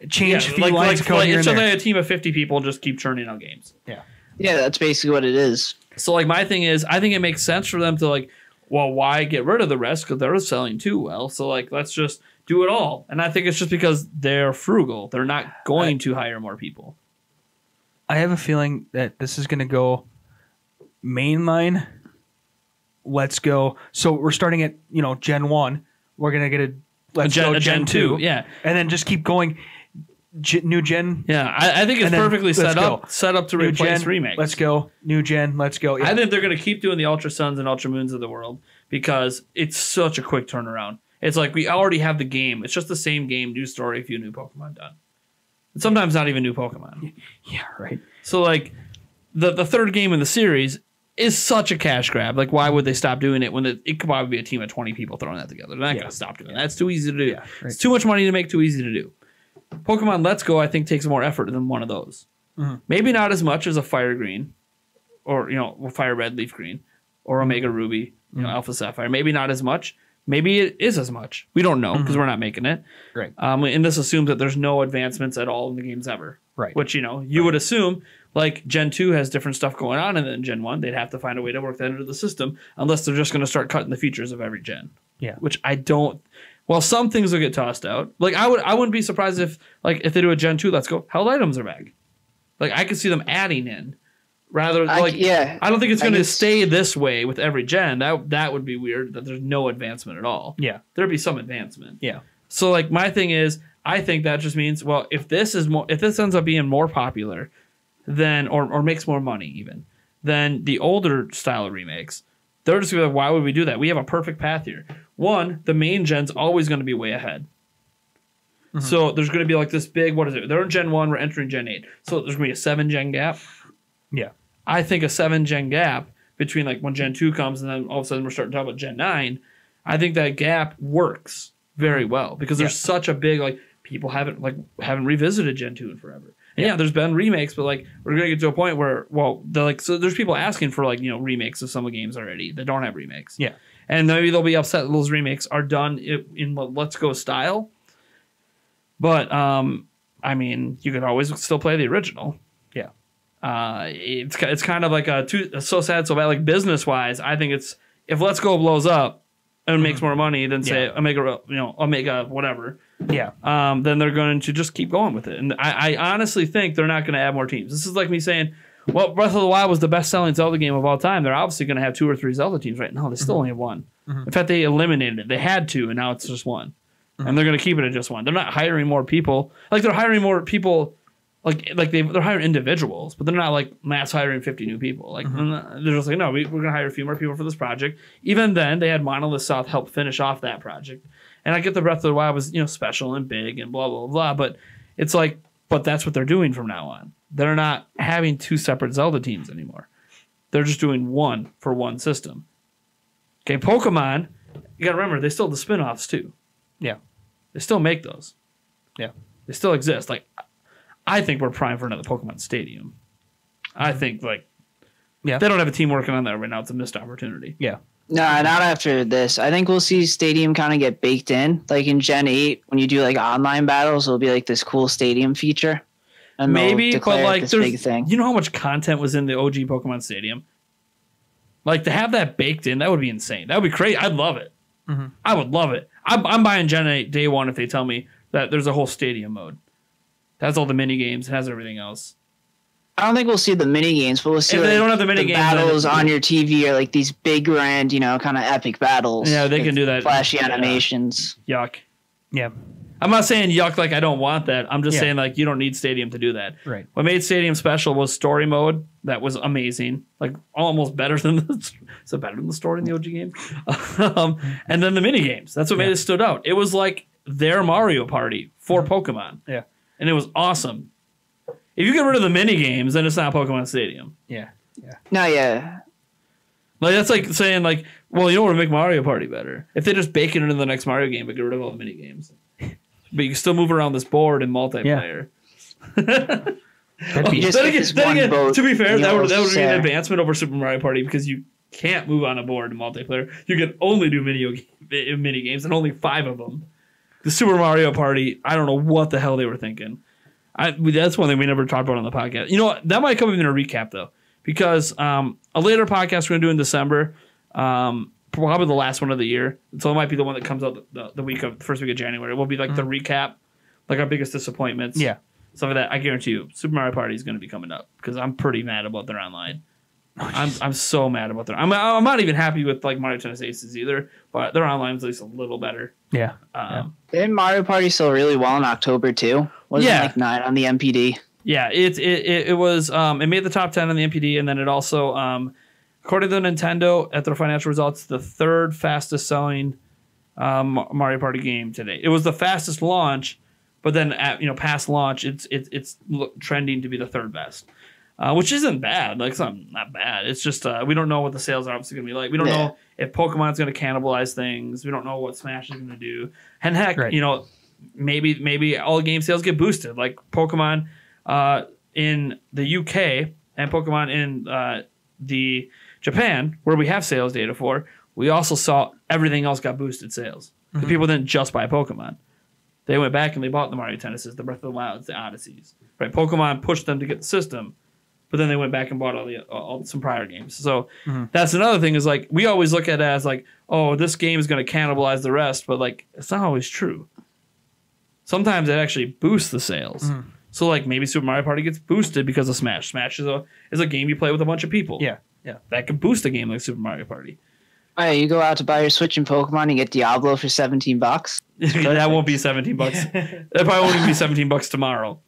change a few lines of code here it's and just there. like a team of 50 people just keep churning out games. Yeah, that's basically what it is. So my thing is, I think it makes sense for them to why get rid of the rest, because they're selling too well. So let's just do it all. And I think it's just because they're frugal. They're not going to hire more people. I have a feeling that this is going to go mainline. Let's go. So we're starting at Gen 1. We're going to get a Gen 2. Yeah. And then just keep going. New gen. Yeah, I think it's perfectly set up to replace remakes. Let's go. New gen. Let's go. Yeah. I think they're going to keep doing the Ultra Suns and Ultra Moons of the world because it's such a quick turnaround. It's like we already have the game. It's just the same game, new story, a few new Pokemon done. And sometimes not even new Pokemon. Yeah, right. So the third game in the series is such a cash grab. Why would they stop doing it when it could probably be a team of 20 people throwing that together? They're not going to stop doing that. That's too easy to do. Yeah, right. It's too much money to make, too easy to do. Pokemon Let's Go, I think, takes more effort than one of those. Maybe not as much as a Fire Green or, Fire Red, Leaf Green or Omega Ruby, Alpha Sapphire. Maybe not as much. Maybe it is as much. We don't know because we're not making it. Right. And this assumes that there's no advancements at all in the games ever. Right. Which, you would assume Gen 2 has different stuff going on and then Gen 1. They'd have to find a way to work that into the system unless they're just going to start cutting the features of every gen. Yeah. Which I don't. Well, some things will get tossed out. I wouldn't be surprised if they do a Gen 2 Let's Go, held items are back. I could see them adding in Rather, I don't think it's going to guess- stay this way with every gen. That would be weird. That there's no advancement at all. Yeah. There'd be some advancement. Yeah. So like my thing is, I think that just means, well, if this ends up being more popular, then or makes more money even, then the older style of remakes, they're just gonna be like, why would we do that? We have a perfect path here. One, the main gen's always going to be way ahead. Mhm. So there's going to be like this big, what is it? They're in Gen 1, we're entering Gen 8. So there's going to be a 7-gen gap. Yeah. I think a 7-gen gap between like when Gen 2 comes and then all of a sudden we're starting to talk about Gen 9, I think that gap works very well because there's such a big, like, people haven't revisited Gen 2 in forever. And yeah, there's been remakes, but like we're going to get to a point where, well, they're like, so there's people asking for like, remakes of some of the games already that don't have remakes. Yeah. And maybe they'll be upset that those remakes are done in Let's Go style. But, I mean, you could always still play the original. Yeah. It's kind of like so sad, so bad. Like business-wise, I think it's, if Let's Go blows up and makes more money than, say, Omega whatever, then they're going to just keep going with it. And I honestly think they're not going to add more teams. This is like me saying, well, Breath of the Wild was the best-selling Zelda game of all time. They're obviously going to have 2 or 3 Zelda teams right now. They still only have 1. In fact, they eliminated it. They had 2, and now it's just 1. And they're going to keep it at just 1. They're not hiring more people. Like, they're hiring more people, they're hiring individuals, but they're not, like, mass hiring 50 new people. Like, they're just like, no, we're going to hire a few more people for this project. Even then, they had Monolith South help finish off that project. And I get the Breath of the Wild was, special and big and blah, blah, blah, but it's like, but that's what they're doing from now on. They're not having 2 separate Zelda teams anymore. They're just doing 1 for 1 system. Okay, Pokemon, you got to remember, they still have the spin-offs too. Yeah. They still make those. Yeah. They still exist. Like, I think we're primed for another Pokemon Stadium. I think, like, they don't have a team working on that right now. It's a missed opportunity. Yeah. No, not after this. I think we'll see Stadium kind of get baked in. Like in Gen 8, when you do like online battles, it'll be like this cool Stadium feature. And maybe, but like, this big thing. You know how much content was in the OG Pokemon Stadium? Like, to have that baked in, that would be insane. That would be crazy. I'd love it. I would love it. I'm buying Gen 8 day 1 if they tell me that there's a whole Stadium mode. It has all the mini games. It has everything else. I don't think we'll see the mini games, but we'll see if they don't have the mini games, battles on your TV are like these big, grand, kind of epic battles. Yeah, they can do that. Flashy animations. Yuck. Yeah. I'm not saying yuck like I don't want that. I'm just saying like you don't need Stadium to do that. Right. What made Stadium special was story mode. That was amazing. Like almost better than is it better than the story in the OG game? And then the mini games. That's what made it stood out. It was like their Mario Party for Pokemon. Yeah. And it was awesome. If you get rid of the mini games, then it's not Pokemon Stadium. Yeah. Yeah. No, yeah. Like that's like saying like, well, you know what would make Mario Party better? If they just bake it into the next Mario game but get rid of all the mini games. But you can still move around this board in multiplayer. That'd be Just Then get again, this one vote, to be fair, that would be an share. advancement over Super Mario Party because you can't move on a board in multiplayer. You can only do mini games and only 5 of them. The Super Mario Party, I don't know what the hell they were thinking. That's one thing we never talked about on the podcast. You know what? That might come in a recap though, because a later podcast we're gonna do in December, probably the last one of the year. So it might be the one that comes out the first week of January. It will be like the recap, like our biggest disappointments. Yeah. Stuff like that. I guarantee you, Super Mario Party is going to be coming up because I'm pretty mad about their online. I'm so mad about their. I'm not even happy with like Mario Tennis Aces either, but their online is at least a little better. Yeah. Didn't Mario Party sell really well in October too? Wasn't it like 9 on the MPD? Yeah, it was. It made the top 10 on the MPD, and then it also, according to Nintendo, at their financial results, the 3rd fastest selling Mario Party game today. It was the fastest launch. But then, past launch, it's trending to be the 3rd best, which isn't bad. Like, it's not bad. It's just we don't know what the sales are obviously going to be like. We don't know if Pokemon's going to cannibalize things. We don't know what Smash is going to do. And heck, maybe all game sales get boosted. Like Pokemon in the UK and Pokemon in the Japan, where we have sales data for, we also saw everything else got boosted sales. The people didn't just buy Pokemon. They went back and they bought the Mario Tennises, the Breath of the Wilds, the Odysseys. Right? Pokemon pushed them to get the system, but then they went back and bought some prior games. So that's another thing is like we always look at it as like, oh, this game is going to cannibalize the rest, but like it's not always true. Sometimes it actually boosts the sales So like maybe Super Mario Party gets boosted because of Smash. Smash is a game you play with a bunch of people. Yeah. That can boost a game like Super Mario Party. Oh, yeah, you go out to buy your Switch in Pokemon, you get Diablo for $17. That won't be $17. That probably won't even be $17 tomorrow.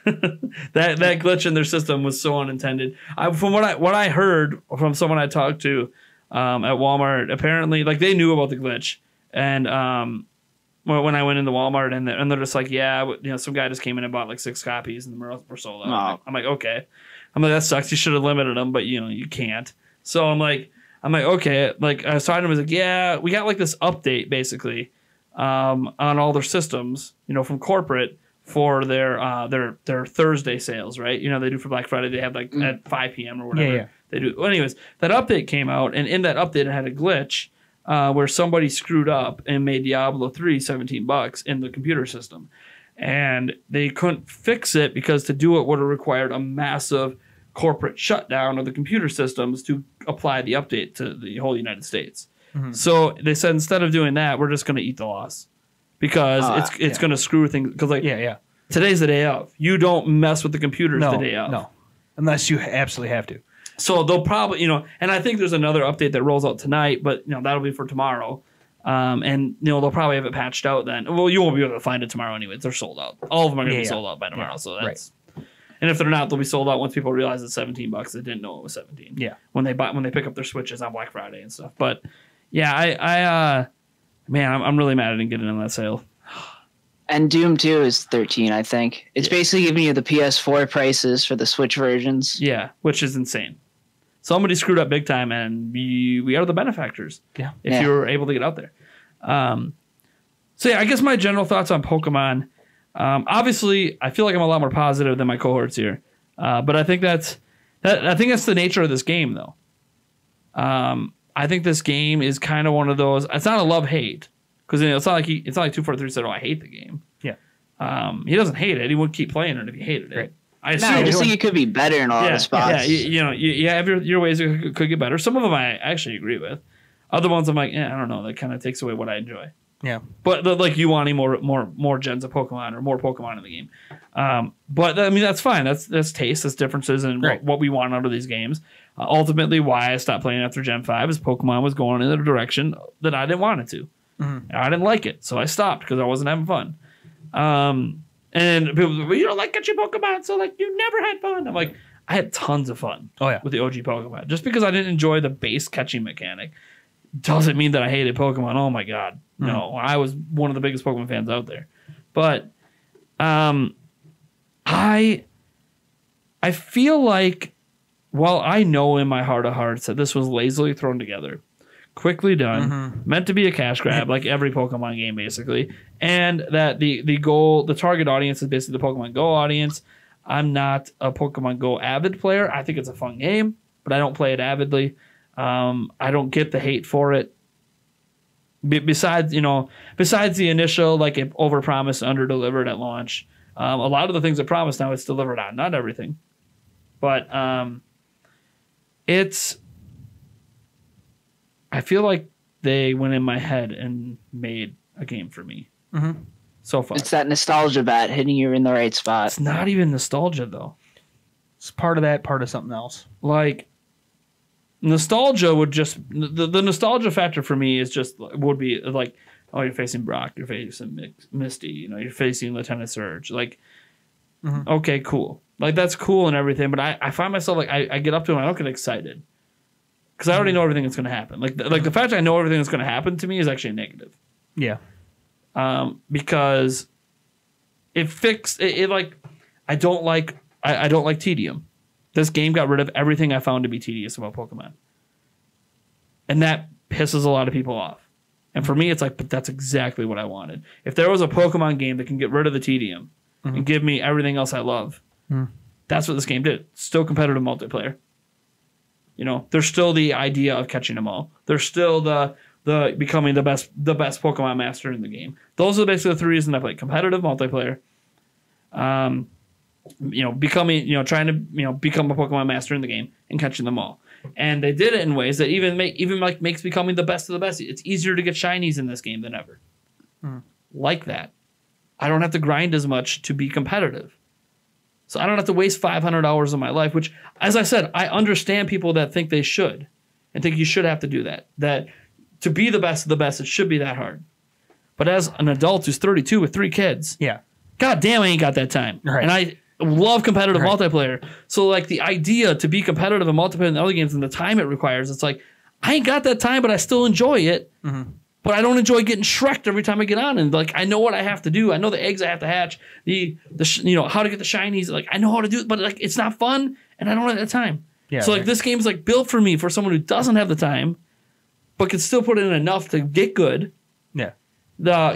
that glitch in their system was so unintended. From what I heard from someone I talked to at Walmart, apparently like they knew about the glitch, and when I went into Walmart and they're just like, yeah, some guy just came in and bought like 6 copies and we're sold out. Oh. I'm like, okay. I'm like, that sucks. You should have limited them, but you can't. So I'm like, okay. Like I was talking to him, I was like, yeah, we got like this update basically on all their systems, from corporate for their Thursday sales, right? They do for Black Friday. They have like at 5 p.m. or whatever. Yeah. They do. Well, anyways, that update came out, and in that update, it had a glitch where somebody screwed up and made Diablo 3 $17 in the computer system. And they couldn't fix it because to do it would have required a massive corporate shutdown of the computer systems to apply the update to the whole United States. Mm-hmm. So they said instead of doing that, we're just going to eat the loss because it's going to screw things. Because today's the day of. You don't mess with the computers the day of. No, unless you absolutely have to. So they'll probably, and I think there's another update that rolls out tonight, but that'll be for tomorrow. And they'll probably have it patched out then. Well, you won't be able to find it tomorrow anyways. They're sold out. All of them are going to be sold out by tomorrow. So that's right. And if they're not, they'll be sold out once people realize it's $17. They didn't know it was 17. Yeah. When they pick up their Switches on Black Friday and stuff. But yeah, I'm really mad I didn't get in on that sale. And Doom 2 is 13, I think. It's basically giving you the PS4 prices for the Switch versions. Yeah, which is insane. Somebody screwed up big time, and we are the benefactors. Yeah. If you were able to get out there. So yeah, I guess my general thoughts on Pokemon. Obviously, I feel like I'm a lot more positive than my cohorts here, but I think that's the nature of this game, though. I think this game is kind of one of those. It's not a love-hate because it's not like 243 said, "Oh, I hate the game." Yeah. He doesn't hate it. He would keep playing it if he hated it. Right. I just think it could be better in a lot of spots. Yeah, you have your ways it could get better. Some of them I actually agree with. Other ones I'm like, I don't know. That kind of takes away what I enjoy. Yeah. But like you wanting more gens of Pokemon or more Pokemon in the game. But I mean, that's fine. That's taste. That's differences in what we want out of these games. Ultimately, why I stopped playing after Gen 5 is Pokemon was going in a direction that I didn't want it to. Mm-hmm. I didn't like it. So I stopped because I wasn't having fun. And people say, well, you don't like catching Pokemon, so like you never had fun. I'm like, I had tons of fun with the OG Pokemon. Just because I didn't enjoy the base catching mechanic doesn't mean that I hated Pokemon. Oh my God. Mm-hmm. No, I was one of the biggest Pokemon fans out there. But I feel like while I know in my heart of hearts that this was lazily thrown together, quickly done, meant to be a cash grab like every Pokemon game basically, and that the target audience is basically the Pokemon Go audience. I'm not a Pokemon Go avid player. I think it's a fun game, but I don't play it avidly. I don't get the hate for it. Besides the initial like it overpromised, underdelivered at launch. A lot of the things it promised now it's delivered on. Not everything, but I feel like they went in my head and made a game for me. Mm-hmm. So far, it's that nostalgia bat hitting you in the right spot. It's not even nostalgia though. It's part of that, part of something else. Like nostalgia would just the nostalgia factor for me would be like, oh, you're facing Brock, you're facing Misty, you're facing Lieutenant Surge. Like, okay, cool. Like that's cool and everything, but I find myself like I get up to it and I don't get excited. Because I already know everything that's going to happen. Like the fact I know everything that's going to happen to me is actually a negative. Yeah. Because it fixed it like I don't like tedium. This game got rid of everything I found to be tedious about Pokemon. And that pisses a lot of people off. And for me, it's like, but that's exactly what I wanted. If there was a Pokemon game that can get rid of the tedium and give me everything else I love, that's what this game did. Still competitive multiplayer. There's still the idea of catching them all. There's still the becoming the best Pokemon master in the game. Those are basically the 3 reasons I play competitive multiplayer. Becoming, trying to, become a Pokemon master in the game and catching them all. And they did it in ways that makes becoming the best of the best. It's easier to get shinies in this game than ever. Like that. I don't have to grind as much to be competitive. So I don't have to waste 500 hours of my life, which, as I said, I understand people that think they should and think you should have to do that. That to be the best of the best, it should be that hard. But as an adult who's 32 with 3 kids, God damn, I ain't got that time. Right. And I love competitive multiplayer. So like the idea to be competitive in multiplayer in the other games and the time it requires, it's like, I ain't got that time, but I still enjoy it. But I don't enjoy getting shreked every time I get on. And like, I know what I have to do. I know the eggs I have to hatch, how to get the shinies. Like, I know how to do it, but like, it's not fun and I don't have that time. Yeah, so like this game's like built for me, for someone who doesn't have the time, but can still put in enough to get good. Yeah.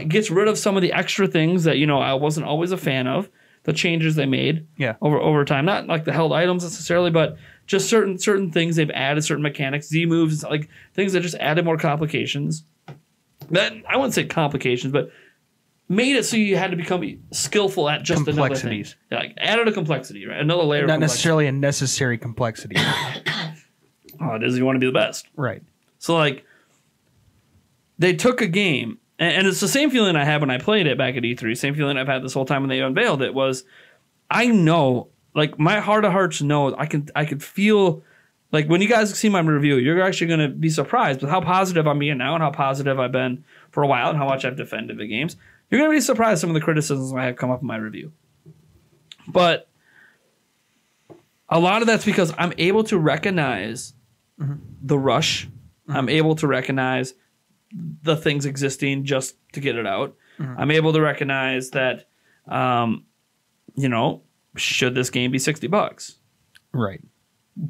Gets rid of some of the extra things that, I wasn't always a fan of, the changes they made over time. Not like the held items necessarily, but just certain things they've added, certain mechanics, Z moves, like things that just added more complications. That I wouldn't say complications, but made it so you had to become skillful at just complexities. Another thing. Like added a complexity, right? Another layer. Not necessarily a necessary complexity. It is. You want to be the best, right? So like, they took a game, and it's the same feeling I had when I played it back at E3. Same feeling I've had this whole time when they unveiled it was, I know, like my heart of hearts knows I could feel. Like, when you guys see my review, you're actually going to be surprised with how positive I'm being now and how positive I've been for a while and how much I've defended the games. You're going to be surprised some of the criticisms I have come up in my review. But a lot of that's because I'm able to recognize the rush. I'm able to recognize the things existing just to get it out. I'm able to recognize that, should this game be $60? Right.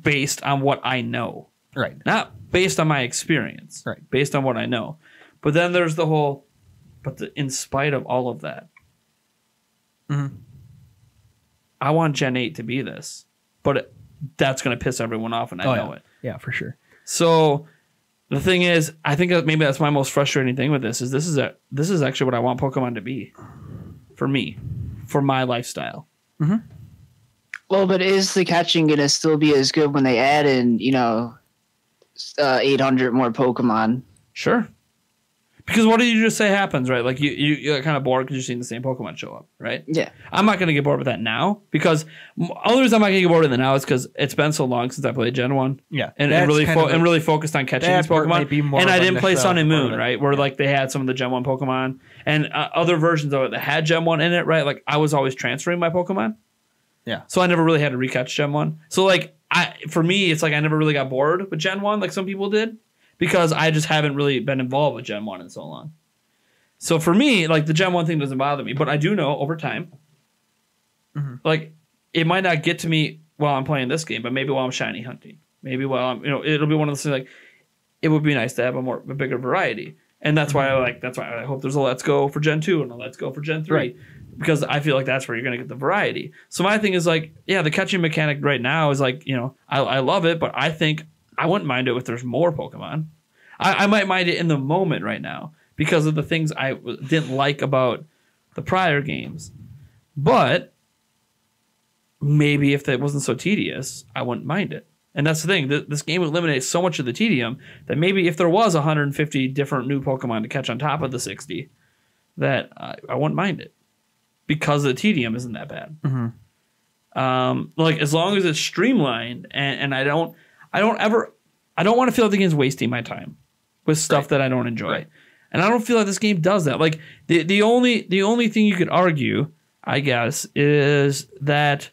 Based on what I know. Right. Not based on my experience. Right. Based on what I know. But then there's the whole, in spite of all of that, I want Gen 8 to be this. But that's going to piss everyone off, and I know it. Yeah, for sure. So the thing is, I think that maybe that's my most frustrating thing with this is this is actually what I want Pokemon to be. For me. For my lifestyle. Well, but is the catching going to still be as good when they add in, 800 more Pokemon?Ure. Because what did you just say happens, right? Like, you get kind of bored because you're seeing the same Pokemon show up, right? Yeah. I'm not going to get bored with that now because only reason I'm not going to get bored with it now is because it's been so long since I played Gen 1. Yeah. And really focused on catching these Pokemon. And I didn't play Sun and Moon, right? Where, like, they had some of the Gen 1 Pokemon and other versions of it that had Gen 1 in it, right? Like, I was always transferring my Pokemon. Yeah. So I never really had to recatch Gen 1. So, like, for me, it's like I never really got bored with Gen 1 like some people did because I just haven't really been involved with Gen 1 in so long. So for me, like, the Gen 1 thing doesn't bother me. But I do know over time, like, it might not get to me while I'm playing this game, but maybe while I'm shiny hunting. Maybe while I'm, it'll be one of those things like, it would be nice to have a bigger variety. And that's why I hope there's a Let's Go for Gen 2 and a Let's Go for Gen 3. Right. Because I feel like that's where you're going to get the variety. So my thing is like, yeah, the catching mechanic right now is like, I love it, but I think I wouldn't mind it if there's more Pokemon. I might mind it in the moment right now because of the things I didn't like about the prior games. But maybe if that wasn't so tedious, I wouldn't mind it. And that's the thing. This game eliminates so much of the tedium that maybe if there was 150 different new Pokemon to catch on top of the 60, that I wouldn't mind it. Because the tedium isn't that bad. Like, as long as it's streamlined and I don't want to feel like the game's wasting my time with stuff that I don't enjoy. Right. And I don't feel like this game does that. Like, the only thing you could argue, I guess, is that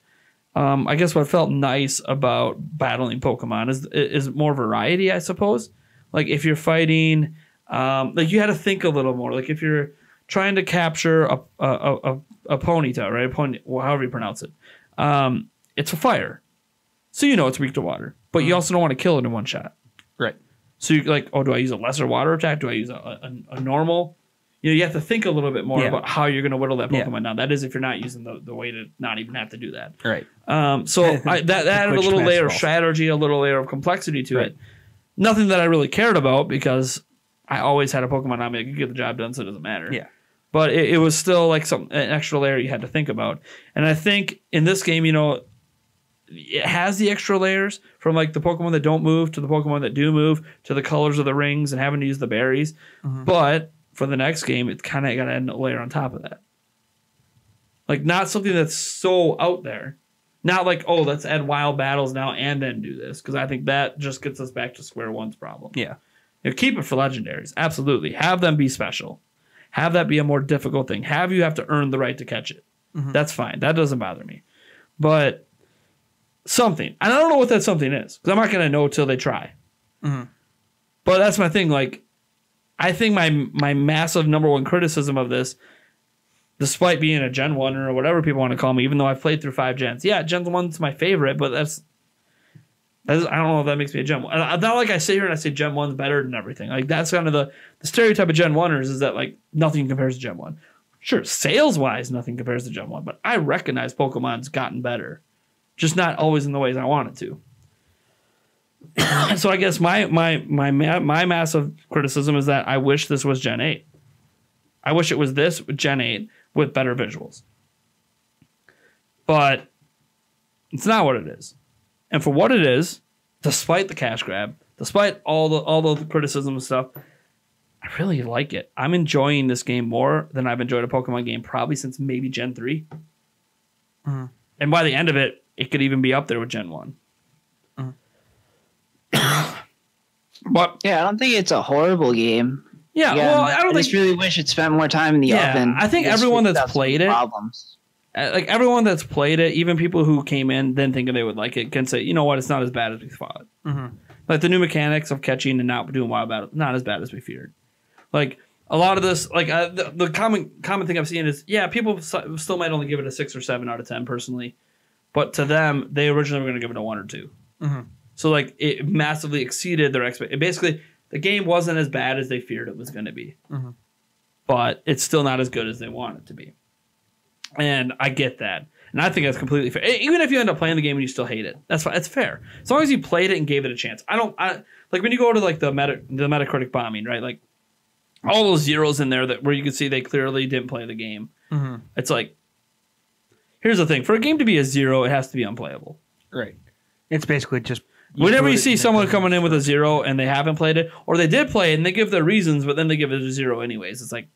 I guess what felt nice about battling Pokemon is more variety, I suppose. Like, if you're fighting, like, you had to think a little more. Like, if you're trying to capture a Ponyta, right? However you pronounce it. It's a fire. So it's weak to water. But you also don't want to kill it in one shot. Right. So you're like, do I use a lesser water attack? Do I use a normal? You have to think a little bit more about how you're going to whittle that Pokemon down. That is if you're not using the way to not even have to do that. Right. So that added a little layer of strategy, a little layer of complexity to it. Nothing that I really cared about because I always had a Pokemon on me that could get the job done, so it doesn't matter. Yeah. But it was still like an extra layer you had to think about. And I think in this game, it has the extra layers from like the Pokemon that don't move to the Pokemon that do move to the colors of the rings and having to use the berries. But for the next game, it's kind of got to add a layer on top of that. Like, not something that's so out there, Not like, oh, let's add wild battles now and then do this, because I think that just gets us back to square one's problem. Yeah. Keep it for legendaries. Absolutely. Have them be special. Have that be a more difficult thing. Have to earn the right to catch it. That's fine. That doesn't bother me. But something. And I don't know what that something is, because I'm not going to know till they try. But that's my thing. Like, I think my massive number one criticism of this, despite being a Gen 1 or whatever people want to call me, even though I've played through 5 gens. Yeah, Gen 1's my favorite, but that's I don't know if that makes me a Gen 1. Not like I sit here and I say Gen 1's better than everything. Like, that's kind of the stereotype of Gen 1ers is that, like, nothing compares to Gen 1. Sure, sales-wise, nothing compares to Gen 1, but I recognize Pokemon's gotten better. Just not always in the ways I want it to. So I guess my massive criticism is that I wish this was Gen 8. I wish it was this Gen 8 with better visuals. But it's not what it is. And for what it is, despite the cash grab, despite all the criticism and stuff, I really like it. I'm enjoying this game more than I've enjoyed a Pokemon game probably since maybe Gen 3. And by the end of it, it could even be up there with Gen 1. But yeah, I don't think it's a horrible game. Yeah, well, I just really wish it spent more time in the oven. I think everyone that's played it, problems. like everyone that's played it, even people who came in then thinking they would like it, can say, you know what, it's not as bad as we thought. Like the new mechanics of catching and not doing wild battle, not as bad as we feared. Like a lot of this, like the common thing I've seen is, yeah, people still might only give it a 6 or 7 out of 10 personally, but to them, they originally were going to give it a 1 or 2. So like it massively exceeded their expectations. Basically, the game wasn't as bad as they feared it was going to be, but it's still not as good as they want it to be. And I get that, and I think that's completely fair. Even if you end up playing the game and you still hate it, that's fine. It's fair as long as you played it and gave it a chance. I like when you go to like the Metacritic bombing, right? Like all those zeros in there where you can see they clearly didn't play the game. It's like, here's the thing: for a game to be a 0, it has to be unplayable. Right. It's basically just. Whenever you see someone coming in with a 0 and they haven't played it, or they did play it and they give their reasons, but then they give it a 0 anyways, it's like,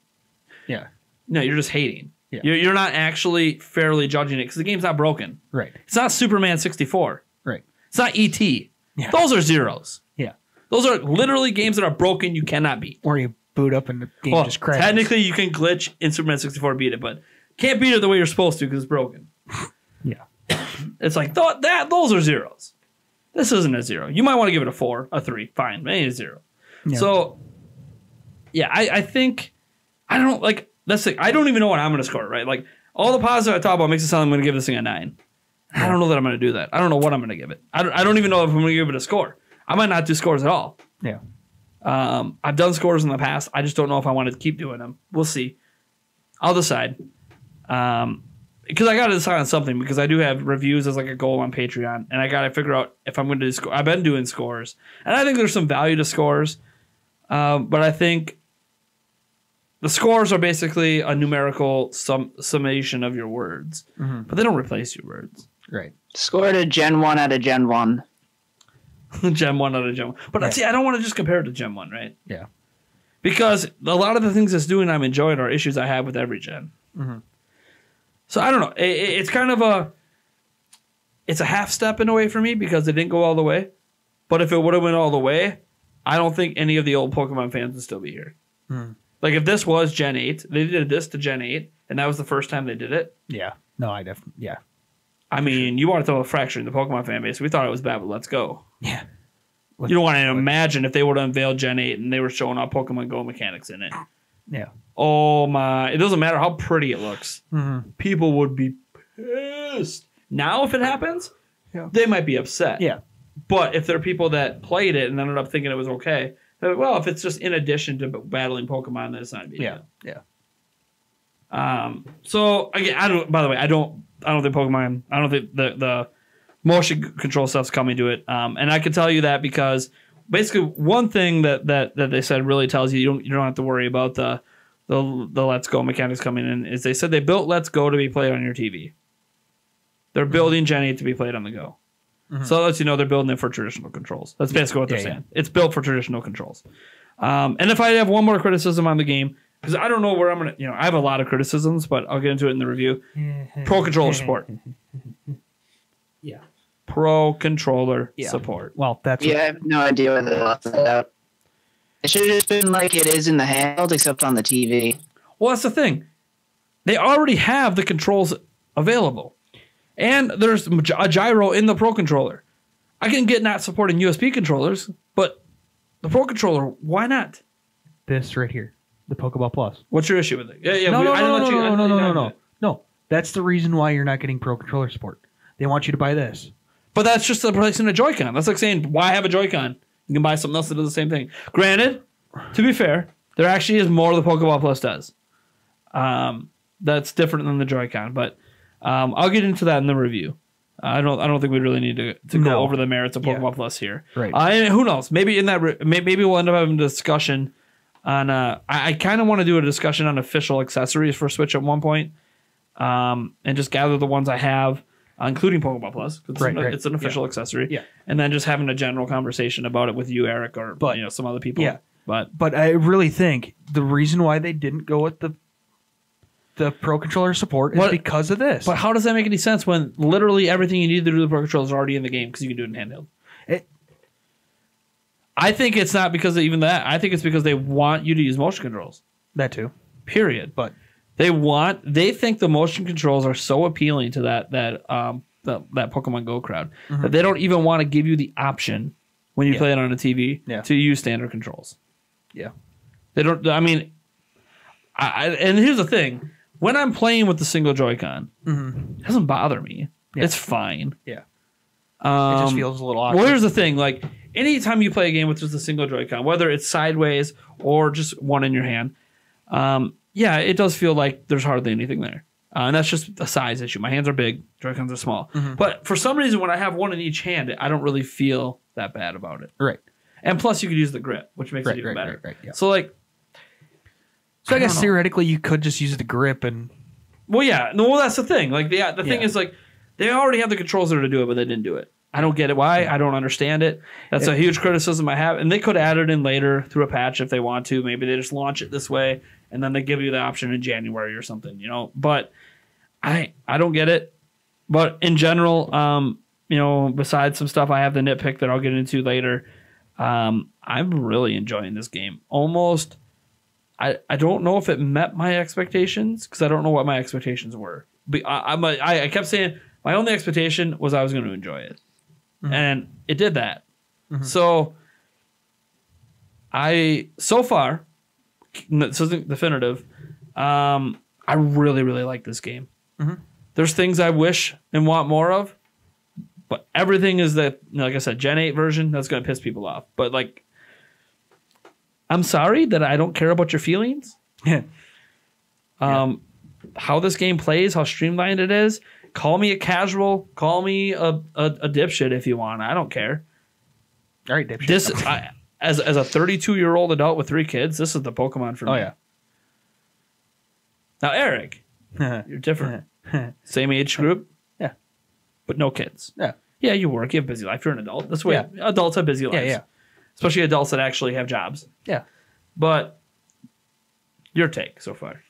yeah, no, you're just hating. Yeah. You're not actually fairly judging it because the game's not broken. Right. It's not Superman 64. Right. It's not E.T. Yeah. Those are zeros. Yeah. Those are literally games that are broken you cannot beat. Or you boot up and the game just crashes. Technically, you can glitch in Superman 64 to beat it, but can't beat it the way you're supposed to because it's broken. Yeah. It's like, those are zeros. This isn't a 0. You might want to give it a 4, a 3. Fine. But it ain't a 0. Yeah. So, yeah, I think, I don't, like, that's the, I don't even know what I'm going to score, right? Like, all the positives I talk about makes it sound like I'm going to give this thing a 9. I don't know that I'm going to do that. I don't know what I'm going to give it. I don't even know if I'm going to give it a score. I might not do scores at all. Yeah. I've done scores in the past. I just don't know if I want to keep doing them. We'll see. I'll decide. Because I got to decide on something, because I do have reviews as like a goal on Patreon, and I got to figure out if I'm going to do score. I've been doing scores, and I think there's some value to scores, but I think the scores are basically a numerical summation of your words, but they don't replace your words. Right. Scored a Gen 1 out of Gen 1. Gen 1 out of Gen 1. But see, I don't want to just compare it to Gen 1, right? Yeah. Because a lot of the things it's doing I'm enjoying are issues I have with every gen. So I don't know. It's kind of it's a half step in a way for me because it didn't go all the way. But if it would have went all the way, I don't think any of the old Pokemon fans would still be here. Like if this was Gen 8, they did this to Gen 8, and that was the first time they did it. Yeah. No, I definitely, yeah. I mean, you want to throw a fracture in the Pokemon fan base. We thought it was bad, but let's go. Yeah. You don't want to imagine if they would have unveiled Gen 8 and they were showing off Pokemon Go mechanics in it. Yeah. Oh my. It doesn't matter how pretty it looks. People would be pissed. Now, if it happens, they might be upset. Yeah. But if there are people that played it and ended up thinking it was okay, they're like, well, if it's just in addition to battling Pokemon, then it's not a big deal. Yeah. So, again, by the way, I don't think Pokemon, I don't think the motion control stuff's coming to it. And I can tell you that because basically one thing that they said really tells you don't have to worry about the Let's Go mechanics coming in is they said they built Let's Go to be played on your TV. They're building Gen 8 to be played on the go. So that lets you know they're building it for traditional controls. That's basically what they're saying. It's built for traditional controls. And if I have one more criticism on the game, because I don't know where I'm going to, I have a lot of criticisms, but I'll get into it in the review. Pro controller support. Yeah. Pro controller Yeah. support. Well, that's Yeah, I have no idea where they left that out. It should have just been like it is in the handheld, except on the TV. Well, that's the thing. They already have the controls available. And there's a gyro in the Pro Controller. I can get not supporting USB controllers, but the Pro Controller, why not? this right here, the Pokeball Plus. What's your issue with it? Yeah, No. That's the reason why you're not getting Pro Controller support. They want you to buy this. But that's just replacing a Joy-Con. That's like saying, why have a Joy-Con? You can buy something else that does the same thing. Granted, to be fair, there actually is more the Pokeball Plus does. That's different than the Joy-Con, but I'll get into that in the review. I don't think we really need to go over the merits of Pokemon Plus here. Right. Who knows? Maybe in that maybe we'll end up having a discussion on. I kind of want to do a discussion on official accessories for Switch at one point, and just gather the ones I have, including Pokemon Plus. It's an official accessory. Yeah. And then just having a general conversation about it with you, Eric, or some other people. Yeah. But I really think the reason why they didn't go with the Pro Controller support is because of this. But how does that make any sense when literally everything you need to do the Pro Controller is already in the game because you can do it in handheld? I think it's not because of even that. I think it's because they want you to use motion controls. That too. Period. But they think the motion controls are so appealing to that Pokemon Go crowd that they don't even want to give you the option when you play it on a TV to use standard controls. Yeah. They don't. I mean, and here's the thing. When I'm playing with the single Joy-Con, it doesn't bother me. Yeah. It's fine. Yeah. It just feels a little awkward. Well, here's the thing. Like, anytime you play a game with just a single Joy-Con, whether it's sideways or just one in your hand, it does feel like there's hardly anything there. And that's just a size issue. My hands are big. Joy-Cons are small. But for some reason, when I have one in each hand, I don't really feel that bad about it. Right. And plus, you could use the grip, which makes it even better. Right, yeah. So, like... So I guess theoretically you could just use the grip and... Well, yeah. No, well, that's the thing. Like the thing is, like, they already have the controls there to do it, but they didn't do it. I don't get it. Why? I don't understand it. That's a huge criticism I have. And they could add it in later through a patch if they want to. Maybe they just launch it this way, and then they give you the option in January or something, But I don't get it. But in general, besides some stuff I have to nitpick that I'll get into later, I'm really enjoying this game. Almost... I don't know if it met my expectations because I don't know what my expectations were. But I kept saying my only expectation was I was going to enjoy it, and it did that. So so far, this isn't definitive. I really like this game. There's things I wish and want more of, but everything is that, like I said, Gen 8 version that's going to piss people off. But like. I'm sorry that I don't care about your feelings. How this game plays, how streamlined it is. Call me a casual. Call me a dipshit if you want. I don't care. All right, dipshit. As a 32-year-old adult with 3 kids, this is the Pokemon for me. Oh, yeah. Now, Eric, you're different. Same age group. Yeah. But no kids. Yeah. Yeah, you work. You have a busy life. You're an adult. That's the way adults have busy lives. Yeah. Especially adults that actually have jobs. Yeah. But your take so far.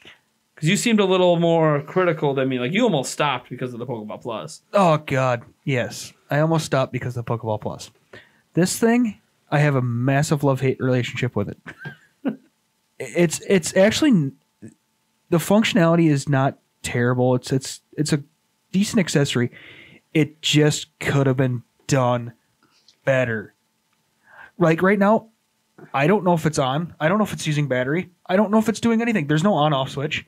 Because you seemed a little more critical than me. Like, you almost stopped because of the Pokeball Plus. Oh, God. Yes. I almost stopped because of the Pokeball Plus. This thing, I have a massive love-hate relationship with it. It's actually... The functionality is not terrible. It's a decent accessory. It just could have been done better. Like right now, I don't know if it's on. I don't know if it's using battery. I don't know if it's doing anything. There's no on-off switch.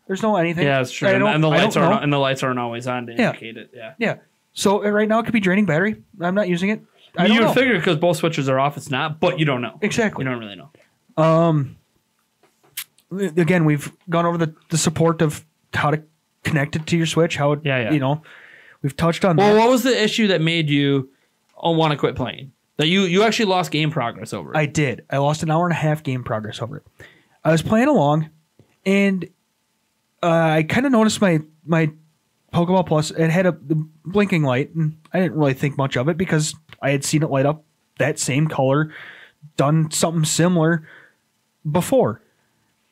There's no anything. Yeah, that's true. And the lights aren't always on to indicate it. Yeah. Yeah. So right now it could be draining battery. I'm not using it. You would figure because both switches are off, it's not. But you don't know. Exactly. You don't really know. Again, we've gone over the support of how to connect it to your Switch. How it, we've touched on. Well, what was the issue that made you want to quit playing? That you actually lost game progress over it. I did. I lost an hour and a half game progress over it. I was playing along, and I kind of noticed my Pokeball Plus. It had the blinking light, and I didn't really think much of it because I had seen it light up that same color, done something similar before.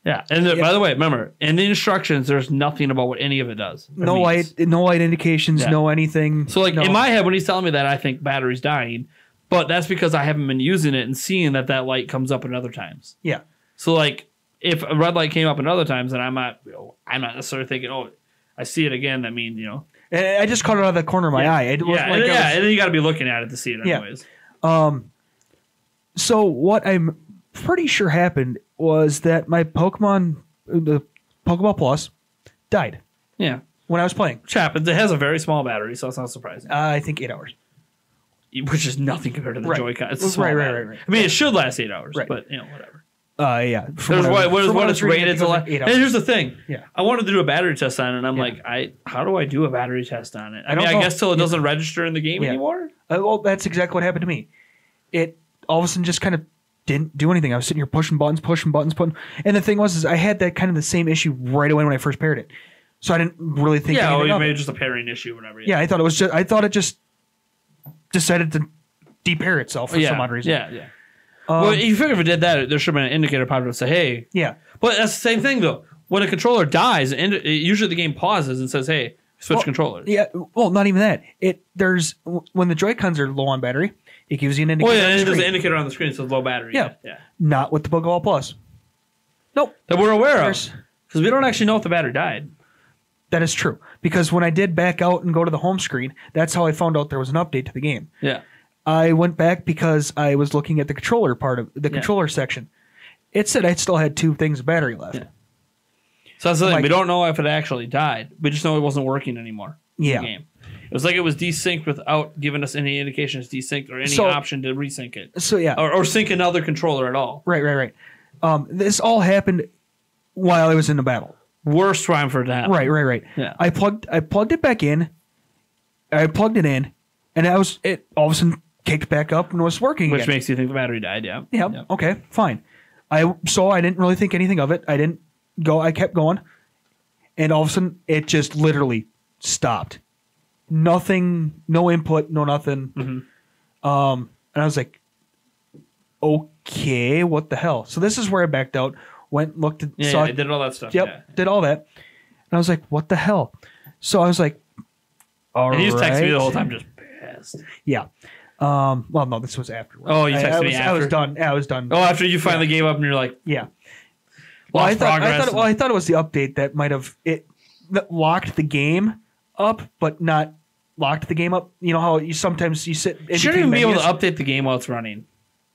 Yeah, and by the way, remember in the instructions, there's nothing about what any of it does. No light indications, no anything. So like in my head, when he's telling me that, I think battery's dying, but that's because I haven't been using it and seeing that light comes up in other times. Yeah. So like if a red light came up in other times, then I'm not necessarily thinking, oh, I see it again. That means I just caught it out of the corner of my eye. And then you got to be looking at it to see it anyways. So what I'm pretty sure happened was that my Pokemon, the Pokeball Plus, died. Yeah. When I was playing. Which happens. It has a very small battery, so it's not surprising. I think 8 hours. Which is nothing compared to the Joy-Con. It's a small right. I mean, it should last 8 hours, but whatever. Yeah. What it's rated to last. And here's the thing. Yeah. I wanted to do a battery test on it, and I'm like, how do I do a battery test on it? I guess till it doesn't register in the game anymore? Well, that's exactly what happened to me. It all of a sudden just kind of didn't do anything. I was sitting here pushing buttons. And the thing was, I had that kind of the same issue right away when I first paired it. So I didn't really think anything of it. Maybe just a pairing issue or whatever. Yeah, I thought it just decided to de-pair itself for some odd reason. Yeah. Well, you figure if it did that, there should have been an indicator popped up to say, hey. Yeah. But that's the same thing, though. When a controller dies, usually the game pauses and says, hey, switch controllers. Yeah. Well, not even that. When the Joy-Cons are low on battery, it gives you an indicator. Well, yeah, there's an indicator on the screen that says low battery. Yeah. Not with the Pokeball Plus. Nope. That we're aware of. Because we don't actually know if the battery died. That is true. Because when I did back out and go to the home screen, that's how I found out there was an update to the game. Yeah. I went back because I was looking at the controller part of the controller section. It said I still had 2 things of battery left. Yeah. So that's the thing. We don't know if it actually died. We just know it wasn't working anymore. Yeah. In the game. It was like it was desynced without giving us any indication it's desynced or any option to resync it. So yeah. Or sync another controller at all. Right. This all happened while I was in the battle. Worst time for it to happen. Right. Yeah. I plugged it back in. I plugged it in, and it all of a sudden kicked back up and was working Which again. makes you think the battery died, yeah. Yeah. Okay, fine. I didn't really think anything of it. I kept going, and all of a sudden it just literally stopped. Nothing, no input, no nothing. Mm-hmm. And I was like, okay, what the hell? So this is where I backed out, went, looked at, I did all that stuff. Yep, did all that. And I was like, what the hell? So I was like, all right. And he just texted me the whole time, just pissed. Yeah. Well, no, this was afterwards. Oh, you texted me after? I was done. Oh, after you finally gave up and you're like, yeah. Well, I thought it was the update that might have that locked the game up, but not locked the game up. You know how you sometimes you sit. You shouldn't even be able to update the game while it's running.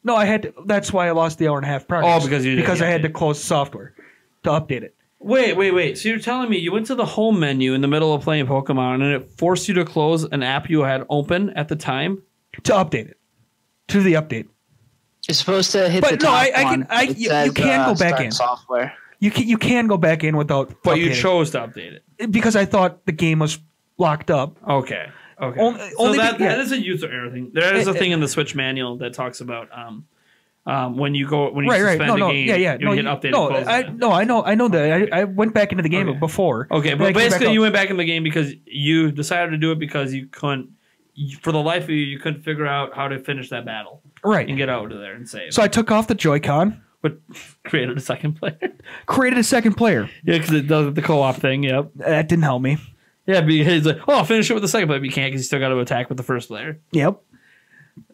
No, I had to. That's why I lost the hour and a half progress. Oh, because I had to close the software to update it. Wait. So you're telling me you went to the home menu in the middle of playing Pokemon and it forced you to close an app you had open at the time? To update it. To the update. You're supposed to hit the top one. You can go back in. Software. You can go back in without. But you chose to update it because I thought the game was locked up. Okay. Only that is a user error thing. There is a thing in the Switch manual that talks about when you suspend the game, you hit update. I know that. I went back into the game before. Okay, but basically you went back in the game because you decided to do it because you couldn't. For the life of you couldn't figure out how to finish that battle. Right. And get out of there and save. So I took off the Joy-Con. But created a second player. Yeah, because it does the co-op thing, yep. That didn't help me. Yeah, because he's like, I'll finish it with the second player. But you can't because you still got to attack with the first player. Yep.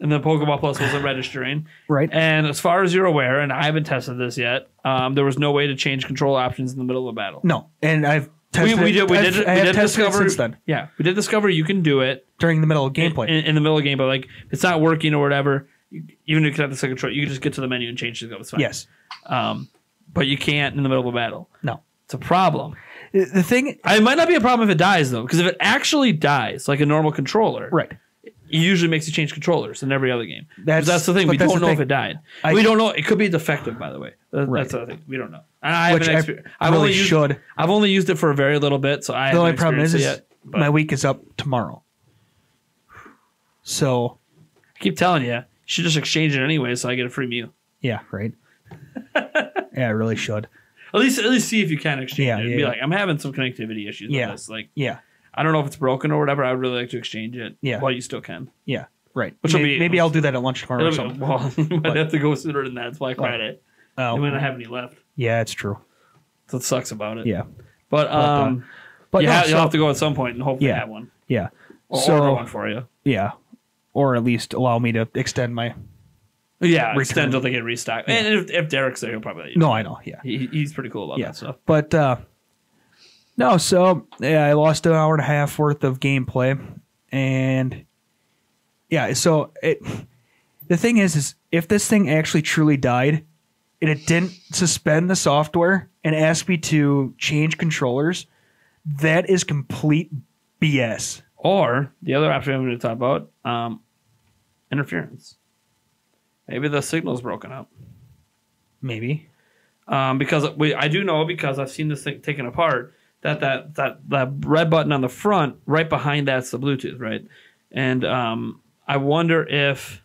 And the Pokeball Plus wasn't registering. Right. And as far as you're aware, and I haven't tested this yet, there was no way to change control options in the middle of a battle. No. And I've tested we did discover since then. Yeah, we did discover you can do it during the middle of gameplay. In the middle of gameplay, like if it's not working or whatever, even if you connect the second control, you can just get to the menu and change things up. It's fine. Yes. But you can't in the middle of a battle. No. It's a problem. The thing... It might not be a problem if it dies, though, because if it actually dies, like a normal controller... Right. It usually makes you change controllers in every other game. That's the thing. We don't know if it died. We don't know. It could be defective, by the way. That's the other thing. We don't know. I've only used it for a very little bit, so I haven't experienced it yet. My week is up tomorrow. So... I keep telling you, you should just exchange it anyway so I get a free Mew. Yeah, right. Yeah, I really should. At least see if you can exchange it. And be like, I'm having some connectivity issues with this. Like, I don't know if it's broken or whatever. I would really like to exchange it. Yeah. While you still can. Yeah, right. Which maybe I'll do that at lunch tomorrow or something. Well, you might have to go sooner than that. It's Black Friday. Oh. You might not have any left. Yeah, it's true. So it sucks about it. Yeah. But But you'll no, have to go at some point and hopefully Yeah. have one. Yeah. Or So- order one for you. Yeah. Or at least allow me to extend my. Yeah, Return. extend until they get restocked. And if Derek's there, he'll probably. No, I know. Yeah. He's pretty cool about Yeah. that stuff. But no, so yeah, I lost an hour and a half worth of gameplay, and yeah, so the thing is if this thing actually truly died, and it didn't suspend the software and ask me to change controllers, that is complete BS. Or the other option I'm going to talk about, interference. Maybe the signal's broken up. Maybe. Because I do know, because I've seen this thing taken apart, that red button on the front, right behind that's the Bluetooth, right? And I wonder if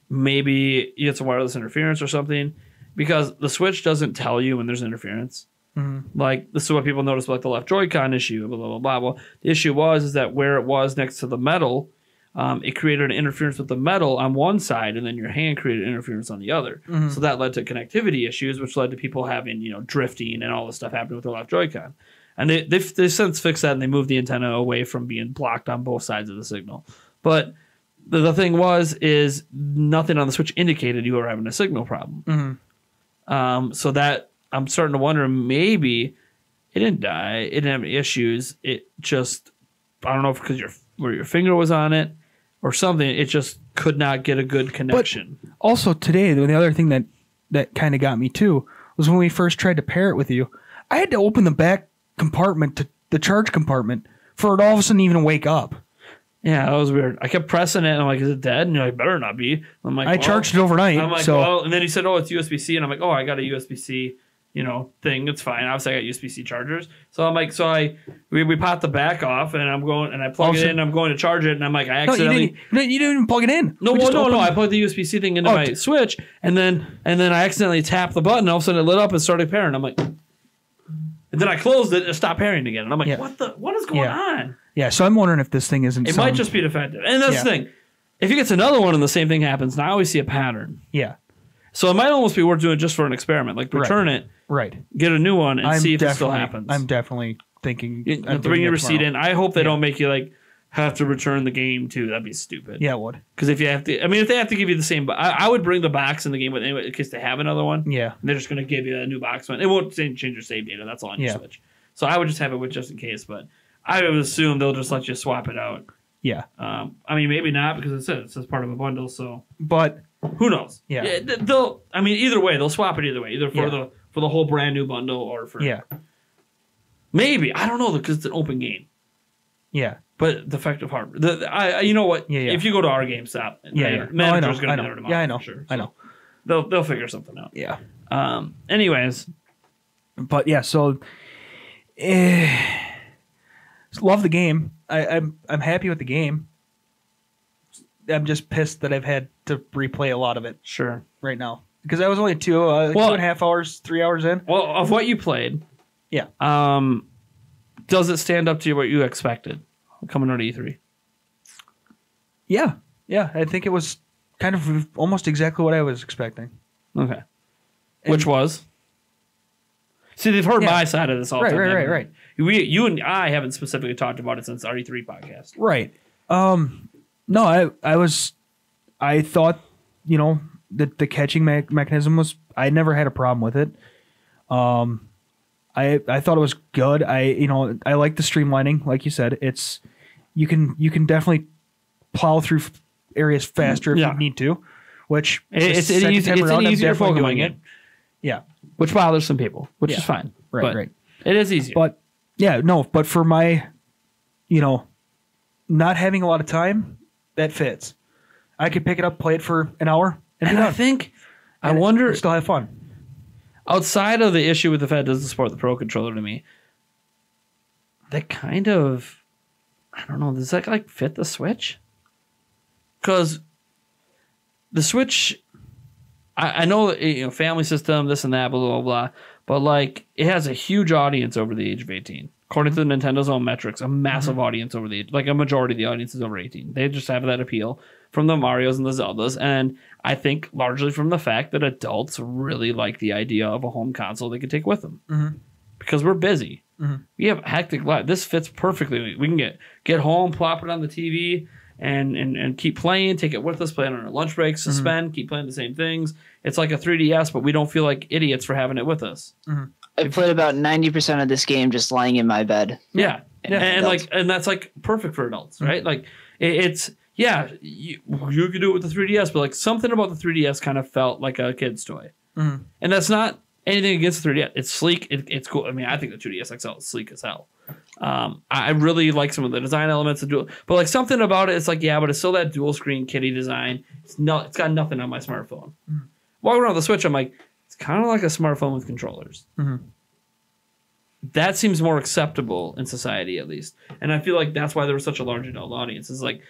maybe you get some wireless interference or something, because the Switch doesn't tell you when there's interference. Mm-hmm. Like, this is what people noticed with, like, the left Joy-Con issue, blah, blah, blah, blah. The issue was that where it was next to the metal, it created an interference with the metal on one side, and then your hand created interference on the other. Mm-hmm. So that led to connectivity issues, which led to people having, drifting and all this stuff happening with their left Joy-Con. And they've since fixed that, and they moved the antenna away from being blocked on both sides of the signal. But the thing is nothing on the Switch indicated you were having a signal problem. Mm-hmm. So that I'm starting to wonder, maybe it didn't die, it didn't have any issues. It just, I don't know if because where your finger was on it or something, it just could not get a good connection. But also today, the other thing that kind of got me too was when we first tried to pair it with you, I had to open the back compartment to the charge compartment for it all of a sudden even to wake up. Yeah, that was weird. I kept pressing it, and I'm like, is it dead? And you're like, better not be. I'm like, I charged it overnight. I'm like, so well, and then he said, oh, it's USB-C. And I'm like, oh, I got a USB-C, thing. It's fine. Obviously, I got USB-C chargers. So I'm like, we popped the back off, and I'm going, and I plug it in, and I'm going to charge it, and I'm like, I accidentally. No, you didn't even plug it in. No, I plugged the USB-C thing into my Switch, and then I accidentally tapped the button, and all of a sudden it lit up and started pairing. I'm like, and then I closed it and it stopped pairing again. And I'm like, what is going on? Yeah, so I'm wondering if this thing isn't. It might just be defective. And that's the thing. If he gets another one and the same thing happens, now I always see a pattern. Yeah. So it might almost be worth doing just for an experiment. Like, return it, get a new one, and see if it still happens. I'm definitely thinking. Bring your receipt in. I hope they don't make you, like, have to return the game, too. That'd be stupid. Yeah, it would. Because if they have to give you the same, I would bring the box in the game with anyway, in case they have another one. Yeah. And they're just going to give you a new box one. It won't change your save data. That's all on your Switch. So I would just have it with just in case, but I would assume they'll just let you swap it out. Yeah. Maybe not, because it says part of a bundle, so. But who knows? Yeah. Either way, they'll swap it either way, either for the whole brand new bundle or for. Yeah. Maybe. I don't know, because it's an open game. Yeah. But defective hardware. You know what? Yeah. If you go to our GameStop, manager's going to be there tomorrow. Yeah, I know. For sure. I know. They'll figure something out. Yeah. Anyways. But yeah, so love the game. I'm happy with the game. I'm just pissed that I've had to replay a lot of it. Sure. Right now, because I was only 2.5 hours, 3 hours in. Well, of what you played, yeah. Does it stand up to what you expected coming out of E3? Yeah. I think it was kind of almost exactly what I was expecting. Okay. Which was? See, they've heard my side of this all the time. Right. You and I haven't specifically talked about it since our E3 podcast. Right. No, I thought, that the catching mechanism was, I never had a problem with it. I thought it was good. I like the streamlining, like you said. It's, you can definitely plow through areas faster if you need to, which it's an easier Pokemon game. Yeah. Which bothers some people, which is fine. Right. It is easier. But but for my, not having a lot of time, that fits. I could pick it up, play it for an hour, and I wonder, still have fun. Outside of the issue with the fact it doesn't support the Pro Controller to me, that kind of, I don't know, does that like fit the Switch? Because the Switch, I know, family system, this and that, blah, blah, blah, but like it has a huge audience over the age of 18. Of according to the Nintendo's own metrics, a massive audience over the age. Like a majority of the audience is over 18. They just have that appeal from the Marios and the Zeldas. And I think largely from the fact that adults really like the idea of a home console they could take with them. Because we're busy. We have a hectic life. This fits perfectly. We can get home, plop it on the TV, and keep playing, take it with us, play it on our lunch breaks, suspend, keep playing the same things. It's like a 3DS, but we don't feel like idiots for having it with us. I played about 90% of this game just lying in my bed. Yeah. And that's like perfect for adults, right? Like it's you could do it with the 3DS, but like something about the 3DS kind of felt like a kid's toy. And that's not anything against the 3DS. It's sleek. It's cool. I mean, I think the 2DS XL is sleek as hell. I really like some of the design elements of dual, but like something about it, it's like, yeah, but it's still that dual screen kitty design. It's got nothing on my smartphone. Walking around with the Switch, I'm like, it's kind of like a smartphone with controllers. That seems more acceptable in society, at least. And I feel like that's why there was such a large adult audience. It's like,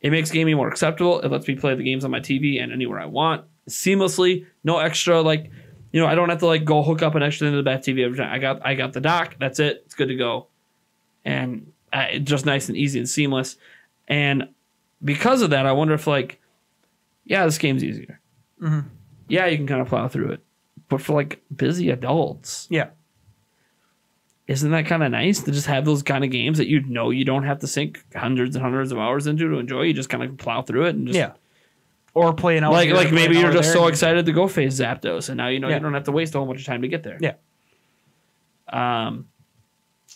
it makes gaming more acceptable. It lets me play the games on my TV and anywhere I want seamlessly. No extra, like, you know, I don't have to like go hook up an extra thing to the back TV every time. I got the dock. That's it. It's good to go. And it's just nice and easy and seamless. And because of that, I wonder if like, yeah, this game's easier. Yeah, you can kind of plow through it. But for like busy adults, isn't that kind of nice to just have those kind of games that you know you don't have to sink hundreds and hundreds of hours into to enjoy? You just kind of plow through it and just or play an hour. Like maybe you're just so excited to go face Zapdos, and now you know you don't have to waste a whole bunch of time to get there.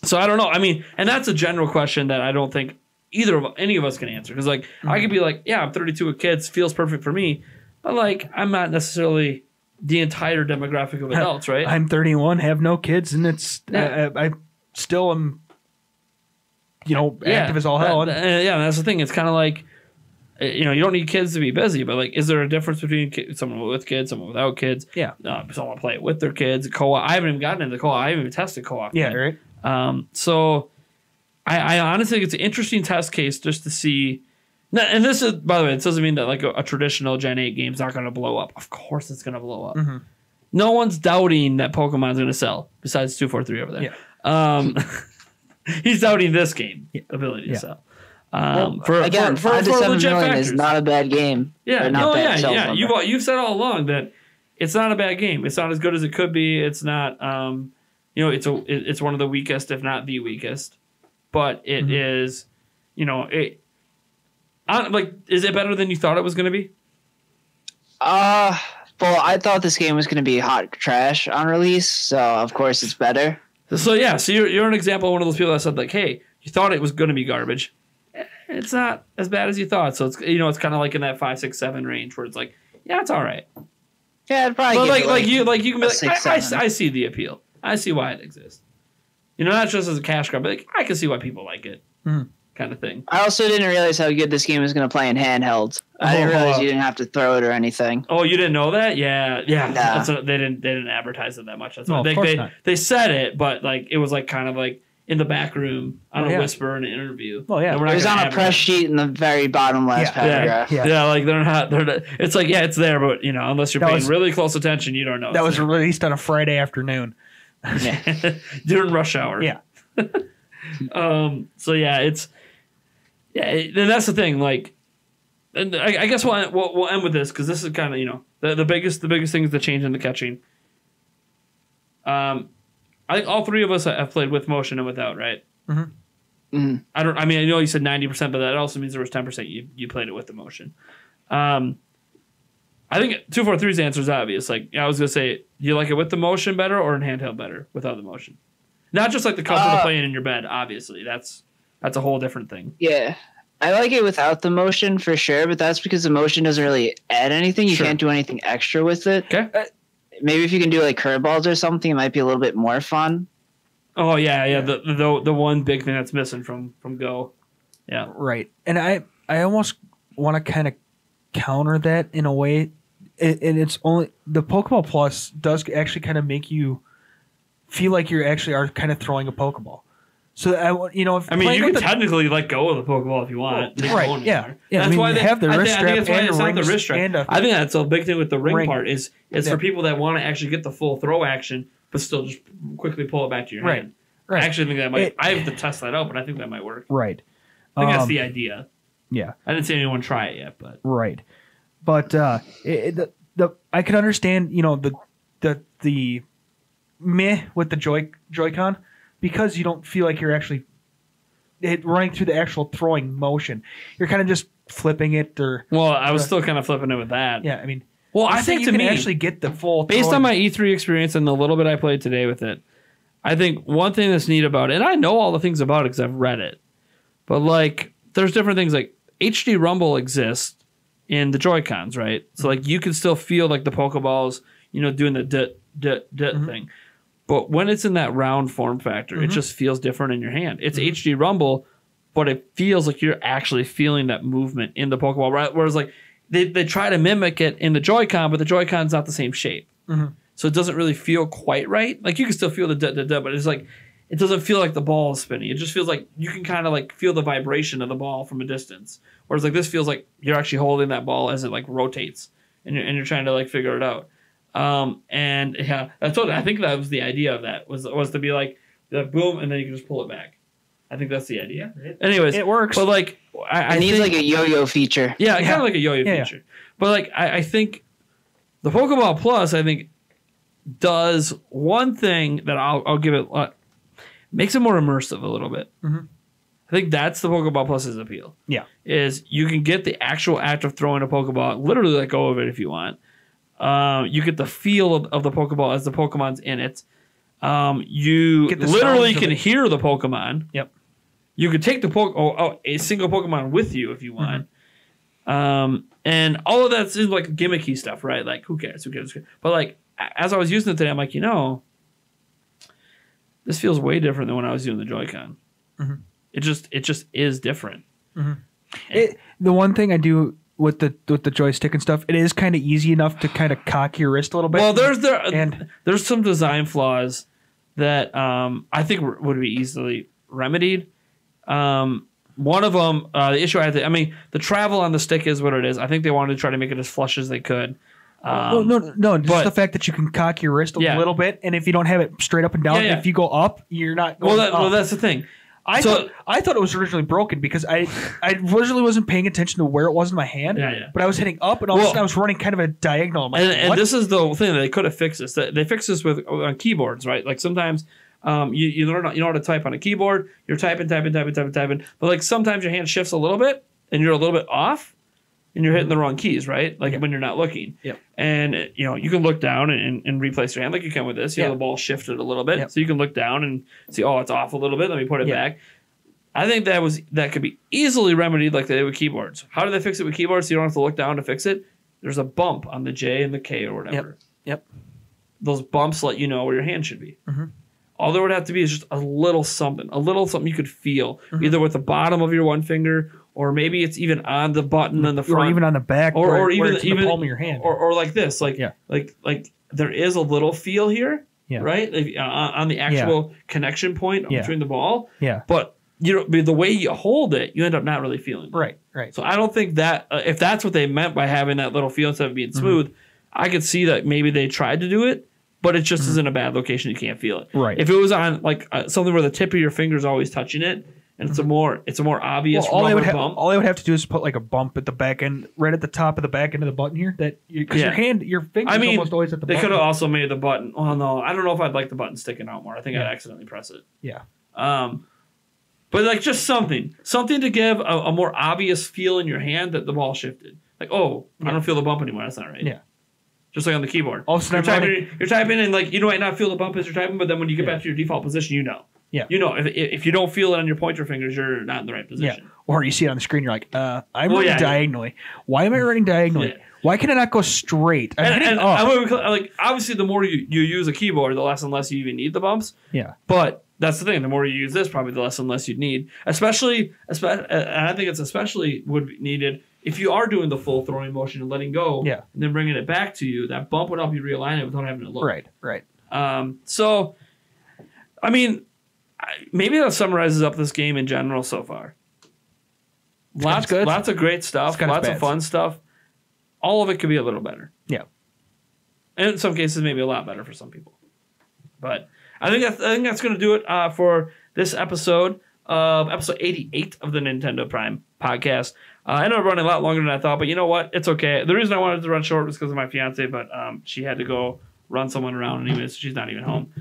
So I don't know. I mean, and that's a general question that I don't think any of us can answer, because like I could be like, yeah, I'm 32 with kids, feels perfect for me, but like I'm not necessarily the entire demographic of adults, right? I'm 31, have no kids, and it's I still am, you know, active as all hell. That's the thing. It's kind of like, you know, you don't need kids to be busy, but like, is there a difference between someone with kids, someone without kids? Someone play it with their kids. Co-op. I haven't even gotten into co-op. I haven't even tested co-op yet. Right. So I honestly think it's an interesting test case just to see. And this is, by the way, it doesn't mean that like a traditional Gen 8 game's not going to blow up. Of course it's going to blow up. No one's doubting that Pokemon's going to sell, besides 243 over there. He's doubting this game ability to sell. For 5 to 7 million is not a bad game. You've said all along that it's not a bad game. It's not as good as it could be. It's not, you know, it's one of the weakest, if not the weakest. But it is, you know, is it better than you thought it was going to be? Well, I thought this game was going to be hot trash on release, so of course it's better. So you're an example of one of those people that said like, hey, you thought it was going to be garbage. It's not as bad as you thought. So it's, you know, it's kind of like in that 5, 6, 7 range where it's like, yeah, it's all right. Yeah, it'd probably. But you can be like, 6, I see the appeal. I see why it exists. You know, not just as a cash grab, but like, I can see why people like it. Kind of thing. I also didn't realize how good this game was going to play in handheld. I didn't realize you didn't have to throw it or anything. Oh, you didn't know that? Yeah. They didn't advertise it that much. That's why they said it, but like it was like kind of like in the back room on a whisper in an interview. Oh yeah, it was on a press sheet in the very bottom last paragraph. Yeah, like they're not. It's like, yeah, it's there, but you know, unless you're paying really close attention, you don't know. That was released on a Friday afternoon during rush hour. Yeah. So yeah, and that's the thing. Like, and I guess we'll end with this because this is kind of, you know, the biggest thing is the change in the catching. I think all three of us have played with motion and without, right? I know you said 90%, but that also means there was 10% you played it with the motion. I think 243's answer is obvious. Like, I was gonna say, do you like it with the motion better or in handheld better without the motion? Not just like the comfort of playing in your bed. Obviously, that's a whole different thing. Yeah, I like it without the motion for sure, but that's because the motion doesn't really add anything. You can't do anything extra with it. Okay. Maybe if you can do like curveballs or something, it might be a little bit more fun. Oh yeah. The one big thing that's missing from Go. Yeah. Right. And I almost want to kind of counter that in a way. And it's only the Pokeball Plus does actually kind of make you feel like you actually are kind of throwing a Pokeball. So you can technically let go of the Pokeball if you want. Right? Yeah. That's why they have the wrist strap. I think that's why it's not the wrist strap. I think that's a big thing with the ring part. Is for people that want to actually get the full throw action, but still just quickly pull it back to your hand. I actually think that might. I have to test that out, but I think that might work. Right. I think that's the idea. Yeah. I didn't see anyone try it yet, but right. But I can understand, the meh with the Joy-Con because you don't feel like you're actually running through the actual throwing motion. You're kind of just flipping it or. Well, I was still kind of flipping it with that. Yeah, I mean. Well, I think you to can me, actually get the full. Based on my E3 experience and the little bit I played today with it, I think one thing that's neat about it, and I know all the things about it because I've read it, but like there's different things like HD Rumble exists in the Joy-Cons, right? So like you can still feel like the Pokeballs, doing the thing. But when it's in that round form factor, it just feels different in your hand. It's HD Rumble, but it feels like you're actually feeling that movement in the Pokeball, right? Whereas like they try to mimic it in the Joy-Con, but the Joy-Con's not the same shape. So it doesn't really feel quite right. Like you can still feel the but it's like it doesn't feel like the ball is spinning. It just feels like you can kind of like feel the vibration of the ball from a distance. Whereas like this feels like you're actually holding that ball as it like rotates and you're trying to like figure it out. And yeah, I think that was the idea of that was to be like boom and then you can just pull it back. I think that's the idea. Anyways, it works. But like, it needs like a yo-yo feature. Yeah, kind of like a yo-yo feature. Yeah. But like, I think the Pokeball Plus, I think, does one thing that I'll give it, makes it more immersive a little bit. I think that's the Pokeball Plus's appeal. Yeah, is you can get the actual act of throwing a Pokeball, literally let go of it if you want. You get the feel of the Pokeball as the Pokemon's in it. You literally can hear the Pokemon. Yep. You could take a single Pokemon with you if you want. And all of that is like gimmicky stuff, right? Like, who cares? But like, as I was using it today, I'm like, this feels way different than when I was using the Joy-Con. It just is different. The one thing I do with the joystick and stuff, it is kind of easy enough to kind of cock your wrist a little bit. Well, there's some design flaws that I think would be easily remedied. One of them, the issue the travel on the stick is what it is. I think they wanted to try to make it as flush as they could. No, just the fact that you can cock your wrist a little bit, and if you don't have it straight up and down, if you go up, you're not going up. Well, that's the thing. I thought it was originally broken because I originally wasn't paying attention to where it was in my hand. But I was hitting up, and all of a sudden I was running kind of a diagonal. I'm like, and this is the thing that they could have fixed this. They fixed this on keyboards, right? Like sometimes you know how to type on a keyboard. You're typing, but like sometimes your hand shifts a little bit, and you're a little bit off, and you're hitting the wrong keys, right? Like when you're not looking. Yep. And you can look down and replace your hand like you can with this. The ball shifted a little bit, so you can look down and see, it's off a little bit. Let me put it back. I think that could be easily remedied like they did with keyboards. How do they fix it with keyboards so you don't have to look down to fix it? There's a bump on the J and the K or whatever. Yep. Those bumps let you know where your hand should be. All there would have to be is just a little something you could feel, either with the bottom of your one finger, or maybe it's even on the button in the front, or even on the back, or even the palm of your hand, or like this, like there is a little feel here, right? On the actual connection point between the ball, but the way you hold it, you end up not really feeling it. Right. So I don't think that if that's what they meant by having that little feel instead of being smooth, I could see that maybe they tried to do it. But it just is in a bad location. You can't feel it. Right. If it was on like something where the tip of your finger is always touching it, and it's a more obvious all they would bump. have to do is put like a bump at the back end, right at the top of the back end of the button here. Because your finger is almost always at the button. They could have also made the button. Oh no, I don't know if I'd like the button sticking out more. I think I'd accidentally press it. Yeah. But like just something to give a more obvious feel in your hand that the ball shifted. Like, I don't feel the bump anymore. That's not right. Yeah. Just like on the keyboard. Also, you're typing and like you might not feel the bump as you're typing, but then when you get back to your default position, you know. Yeah. If you don't feel it on your pointer fingers, you're not in the right position. Yeah. Or you see it on the screen, you're like, I'm running diagonally. Why am I running diagonally? Yeah. Why can I not go straight? Obviously, the more you use a keyboard, the less and less you even need the bumps. Yeah. But that's the thing. The more you use this, probably the less and less you'd need. Especially, and I think it's especially would be needed if you are doing the full throwing motion and letting go, and then bringing it back to you. That bump would help you realign it without having to look. Right. So, I mean, maybe that summarizes up this game in general so far. Lots of great stuff, lots of fun stuff. All of it could be a little better. Yeah. And in some cases, maybe a lot better for some people. But I think that's going to do it for this episode 88 of the Nintendo Prime podcast. I ended up running a lot longer than I thought, but you know what? It's okay. The reason I wanted to run short was because of my fiance, but she had to go run someone around anyways. She's not even home.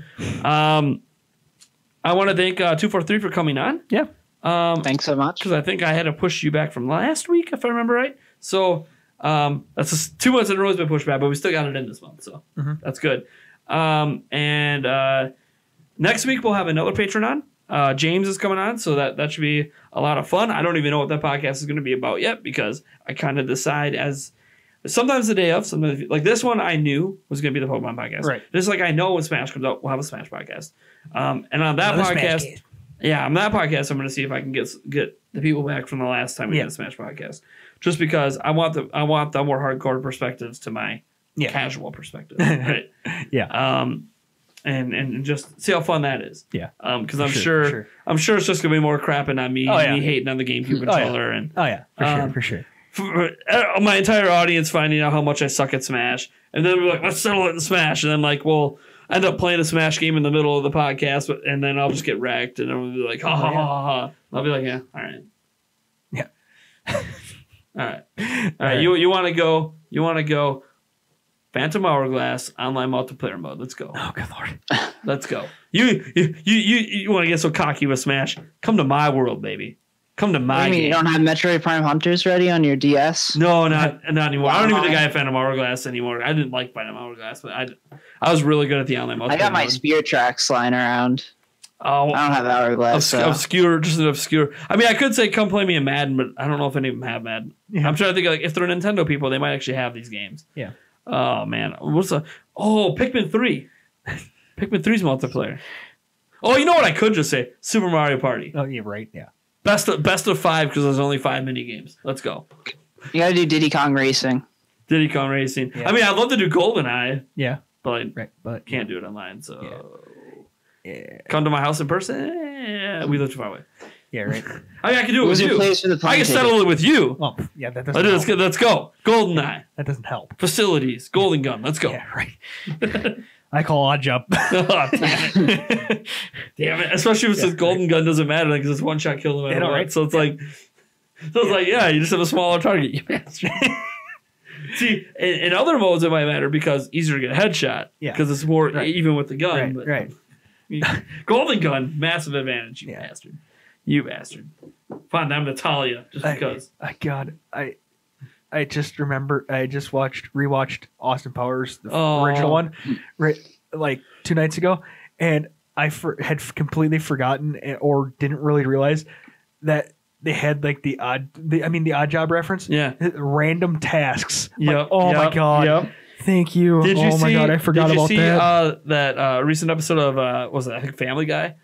I want to thank 243 for coming on. Yeah. Thanks so much. Because I think I had to push you back from last week, if I remember right. So that's just 2 months in a row has been pushed back, but we still got it in this month, so that's good. And next week we'll have another patron on. James is coming on, so that should be a lot of fun. I don't even know what that podcast is going to be about yet because I kind of decide as sometimes the day of, sometimes like this one I knew was going to be the Pokemon podcast. Right. Just like I know when Smash comes out, we'll have a Smash podcast. And on that podcast, on that podcast, I'm going to see if I can get the people back from the last time we had a Smash podcast. Just because I want the more hardcore perspectives to my casual perspective. Right? And just see how fun that is. Yeah. Because I'm sure it's just gonna be more crapping on me and me hating on the GameCube controller and for sure. For my entire audience finding out how much I suck at Smash, and then we're like, let's settle it in Smash, and then like we'll end up playing a Smash game in the middle of the podcast, and then I'll just get wrecked, and I'll be like, ha ha ha ha. I'll be like, yeah, all right, yeah, all right. You want to go? Phantom Hourglass online multiplayer mode. Let's go. Oh, good lord. Let's go. You want to get so cocky with Smash? Come to my world, baby. Come to my game. You don't have Metroid Prime Hunters ready on your DS? No, not anymore. I don't even think I have Phantom Hourglass anymore. I didn't like Phantom Hourglass, but I was really good at the online multiplayer. I got my Spear Tracks lying around. Oh, I don't have Hourglass. Obscure. I mean, I could say come play me in Madden, but I don't know if any of them have Madden. Yeah. I'm trying to think like if they're Nintendo people, they might actually have these games. Yeah. Oh man, Pikmin 3. Pikmin 3's multiplayer. Oh, you know what I could just say? Super Mario Party. Oh, yeah, right. Yeah. Best of 5 because there's only 5 mini games. Let's go. You gotta do Diddy Kong Racing. Diddy Kong Racing. Yeah. I mean, I'd love to do GoldenEye. Yeah. But can't do it online. So come to my house in person. We live too far away. Yeah, right. I mean, I can do it with you. I can settle it with you. Oh, yeah, that doesn't help. Let's go. GoldenEye. That doesn't help. Facilities. Golden Gun. Let's go. Yeah, right. I call odd job. Oh, damn it. Especially if Golden Gun doesn't matter because it's one shot kill no matter what. Right? So it's like, you just have a smaller target, you bastard. See, in other modes it might matter because easier to get a headshot. Yeah. Because it's more even with the gun. Golden Gun, massive advantage, you bastard. You bastard. Fine, I'm Natalia, just because. I just remember I just rewatched Austin Powers, the original one, right, like 2 nights ago, and I had completely forgotten or didn't really realize that they had like the odd job reference. Yeah. Random tasks. Yep. My god. Yep. Thank you. My god, I forgot about that. That recent episode of I think Family Guy?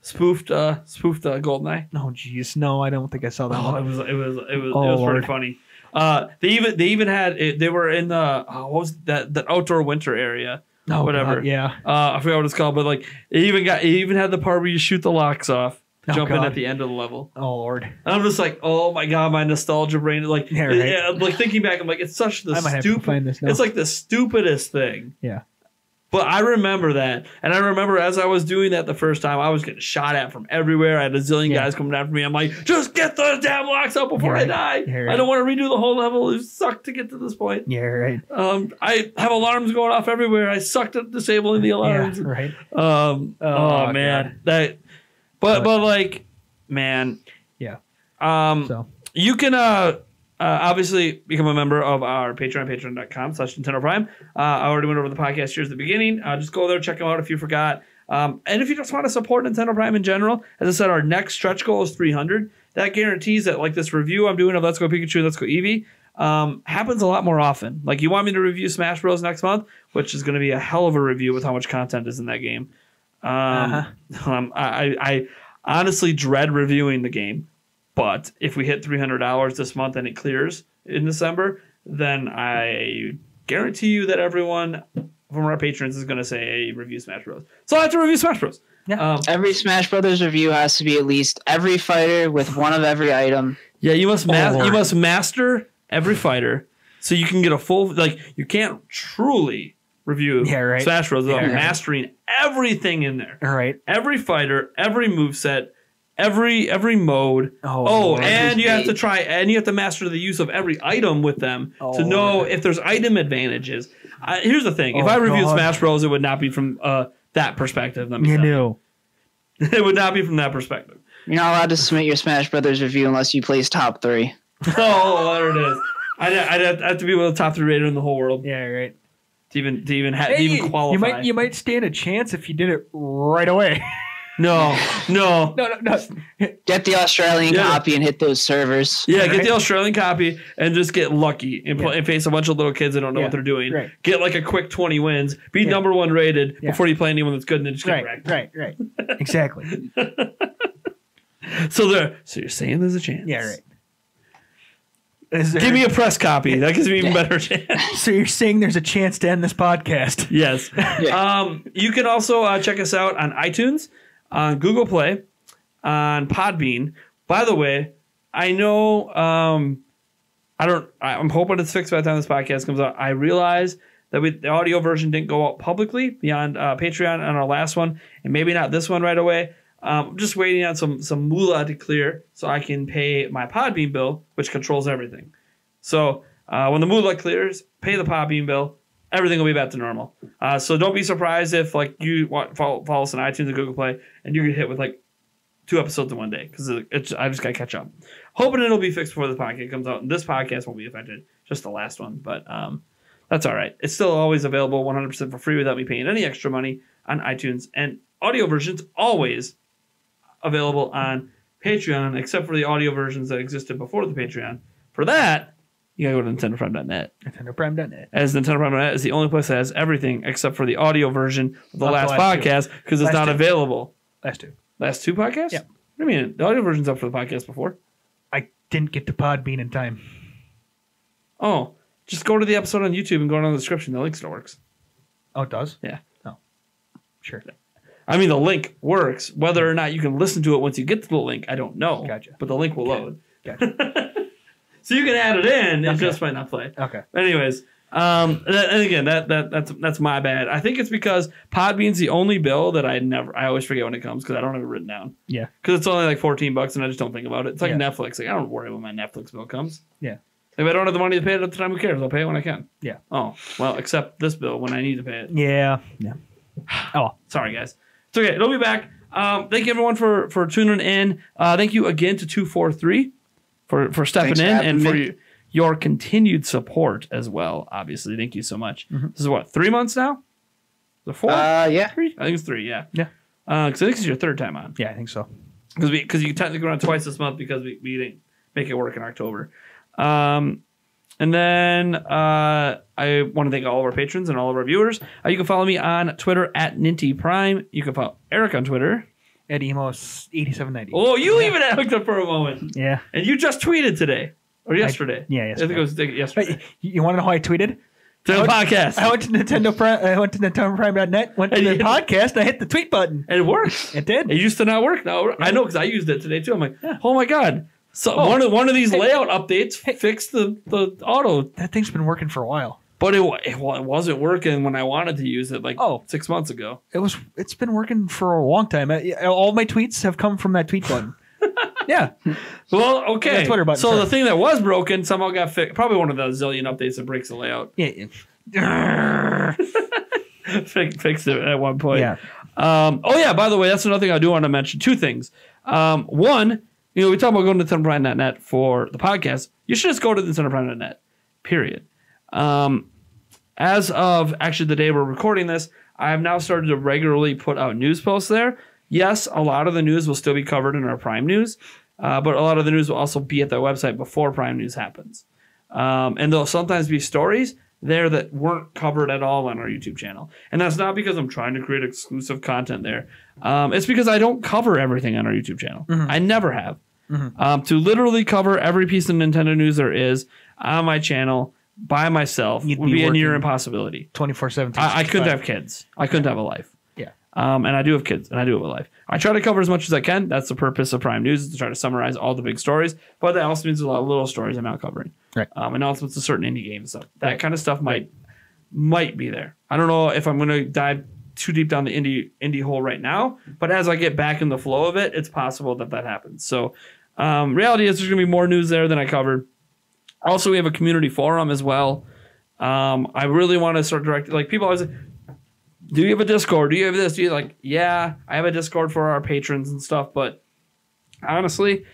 Spoofed GoldenEye. Oh jeez, no, I don't think I saw that one. It was pretty funny. They even had they were in the what was that outdoor winter area. Oh, whatever. God, yeah. I forgot what it's called, but like it even had the part where you shoot the locks off, jump in at the end of the level. Oh lord. And I'm just like, oh my god, my nostalgia brain like like thinking back, I'm like, it's such the stupid. It's like the stupidest thing. Yeah. But I remember that. And I remember as I was doing that the first time, I was getting shot at from everywhere. I had a zillion guys coming after me. I'm like, just get the damn locks up before I die. Right. I don't want to redo the whole level. It sucked to get to this point. Yeah, right. I have alarms going off everywhere. I sucked at disabling the alarms. Yeah, right. Oh man. But like, man. Yeah. You can obviously become a member of our Patreon, patreon.com/Nintendo Prime. I already went over the podcast here at the beginning. Just go there, check them out if you forgot. And if you just want to support Nintendo Prime in general, as I said, our next stretch goal is 300. That guarantees that like this review I'm doing of Let's Go Pikachu, Let's Go Eevee happens a lot more often. Like you want me to review Smash Bros. Next month, which is going to be a hell of a review with how much content is in that game. I honestly dread reviewing the game. But if we hit $300 this month and it clears in December, then I guarantee you that everyone from our patrons is going to say review Smash Bros. So I have to review Smash Bros. Yeah. Every Smash Brothers review has to be at least every fighter with one of every item. Yeah, you must master every fighter so you can get a full. Like you can't truly review Smash Bros. Without mastering everything in there. All right. Every fighter, every moveset, every mode. And you have to try, and you have to master the use of every item with them to know if there's item advantages. Here's the thing: if I reviewed Smash Bros, it would not be from that perspective. Let me tell you. It would not be from that perspective. You're not allowed to submit your Smash Brothers review unless you place top 3. Oh, there it is. I'd have to be with the top 3 rated in the whole world. Yeah, right. To even qualify. You might stand a chance if you did it right away. No. Get the Australian copy and hit those servers. Yeah, get the Australian copy and just get lucky and face a bunch of little kids that don't know what they're doing. Right. Get like a quick 20 wins. Be number 1 rated before you play anyone that's good and then just get wrecked. Right. Exactly. So you're saying there's a chance. Yeah, right. Give me a press copy. That gives me even better chance. So you're saying there's a chance to end this podcast? Yes. You can also check us out on iTunes, on Google Play, on Podbean. By the way, I know I'm hoping it's fixed by the time this podcast comes out. I realize that the audio version didn't go out publicly beyond Patreon on our last one, and maybe not this one right away. I'm just waiting on some moolah to clear so I can pay my Podbean bill, which controls everything. So when the moolah clears, pay the Podbean bill, everything will be back to normal. So don't be surprised if like you follow us on iTunes and Google Play and you get hit with like 2 episodes in one day because I just got to catch up. Hoping it'll be fixed before the podcast comes out. And this podcast won't be affected, just the last one. But that's all right. It's still always available 100% for free without me paying any extra money on iTunes. And audio versions always available on Patreon, except for the audio versions that existed before the Patreon. For that, you gotta go to NintendoPrime.net. NintendoPrime.net. As NintendoPrime.net is the only place that has everything except for the audio version of the last podcast because it's not available. Last two podcasts? Yeah. What do you mean? The audio version's up for the podcast before. I didn't get to Podbean in time. Oh, just go to the episode on YouTube and go down the description. The link still works. Oh, it does? Yeah. Oh, sure. I mean, the link works. Whether or not you can listen to it once you get to the link, I don't know. Gotcha. But the link will load. Gotcha. So you can add it in. It just might not play. Okay. Anyways, and again, that's my bad. I think it's because Podbean's the only bill that I always forget when it comes because I don't have it written down. Yeah. Because it's only like $14 and I just don't think about it. It's like Netflix. Like I don't worry when my Netflix bill comes. Yeah. If I don't have the money to pay it at the time, who cares? I'll pay it when I can. Yeah. Oh, well, except this bill when I need to pay it. Yeah. Yeah. Oh, sorry, guys. It's okay. It'll be back. Thank you, everyone, for tuning in. Thank you again to 243 for stepping in and for your continued support as well. Obviously, thank you so much. Mm-hmm. This is what, 3 months now? The 4? Yeah. 3? I think it's 3. Yeah. Yeah. Because I think this is your 3rd time on. Yeah, I think so. Because you technically run twice this month because we didn't make it work in October. And then I want to thank all of our patrons and all of our viewers. You can follow me on Twitter at NintyPrime. You can follow Eric on Twitter at Emos8790. Oh, you even hooked up for a moment. Yeah. And you just tweeted today or yesterday. Yesterday. I think it was yesterday. You want to know how I tweeted? To the podcast. I went to NintendoPrime.net, went to the podcast, and I hit the tweet button. And it worked. It did. It used to not work. No, I know because I used it today too. I'm like, oh my God. So one of these layout updates fixed the auto. That thing's been working for a while. But it wasn't working when I wanted to use it 6 months ago. It's been working for a long time. All my tweets have come from that tweet button. Yeah. Well, okay. Twitter button, so the thing that was broken somehow got fixed. Probably one of the zillion updates that breaks the layout. Yeah. Fixed it at one point. Yeah. By the way, that's another thing I do want to mention. 2 things. One, we talk about going to NintendoPrime.net for the podcast. You should just go to NintendoPrime.net, period. As of actually the day we're recording this, I have now started to regularly put out news posts there. Yes, a lot of the news will still be covered in our Prime News, but a lot of the news will also be at the website before Prime News happens. And there'll sometimes be stories there that weren't covered at all on our YouTube channel. And that's not because I'm trying to create exclusive content there. It's because I don't cover everything on our YouTube channel. Mm-hmm. I never have. Mm-hmm. To literally cover every piece of Nintendo news there is on my channel by myself would be a near impossibility. 24/7. I couldn't have kids. I couldn't have a life. Yeah. And I do have kids, and I do have a life. I try to cover as much as I can. That's the purpose of Prime News, is to try to summarize all the big stories. But that also means a lot of little stories I'm not covering. Right. Announcements of certain indie games and stuff. That kind of stuff might might be there. I don't know if I'm going to dive too deep down the indie hole right now, but as I get back in the flow of it, it's possible that happens. So reality is there's going to be more news there than I covered. Also, we have a community forum as well. I really want to start directing, like, people always say, do you have a Discord? Do you have this? Do you like, yeah, I have a Discord for our patrons and stuff, but honestly,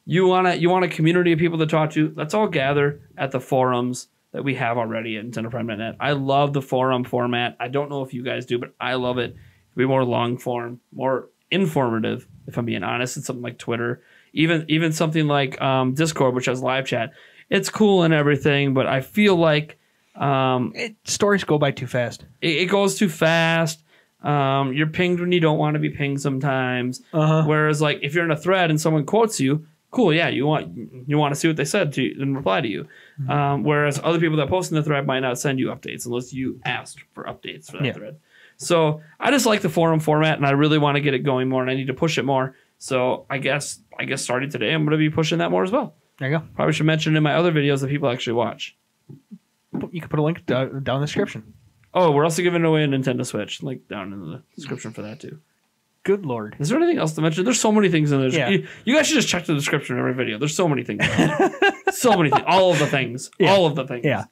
you want a community of people to talk to. Let's all gather at the forums that we have already at NintendoPrime.net. I love the forum format. I don't know if you guys do, but I love it. It'll be more long form, more informative, if I'm being honest. It's something like Twitter, even something like Discord, which has live chat. It's cool and everything, but I feel like stories go by too fast. It goes too fast. You're pinged when you don't want to be pinged sometimes. Whereas, like, if you're in a thread and someone quotes you, cool, yeah, you want to see what they said to you and reply to you. Whereas other people that post in the thread might not send you updates unless you asked for updates for that thread. So I just like the forum format, and I really want to get it going more, and I need to push it more. So I guess starting today, I'm going to be pushing that more as well. There you go. Probably should mention it in my other videos that people actually watch. You can put a link down in the description. Oh, we're also giving away a Nintendo Switch. Link down in the description for that too. Good Lord. Is there anything else to mention? There's so many things in there. Yeah. You guys should just check the description of every video. There's so many things. So many things. All of the things. Yeah. All of the things. Yeah.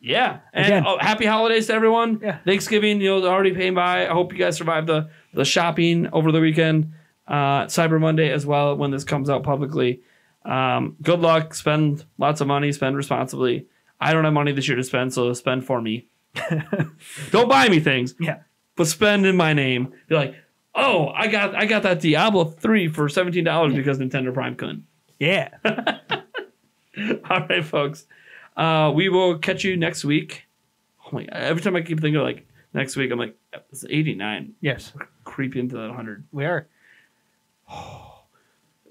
Yeah. And happy holidays to everyone. Yeah. Thanksgiving, already paying by. I hope you guys survived the shopping over the weekend. Cyber Monday as well when this comes out publicly. Good luck. Spend lots of money. Spend responsibly. I don't have money this year to spend, so spend for me. Don't buy me things. Yeah. But spend in my name. Be like, oh, I got that Diablo 3 for $17 because Nintendo Prime couldn't. Yeah. All right, folks. We will catch you next week. Oh my God. Every time I keep thinking like next week, I'm like, it's 89. Yes. We're creeping into that 100. We are.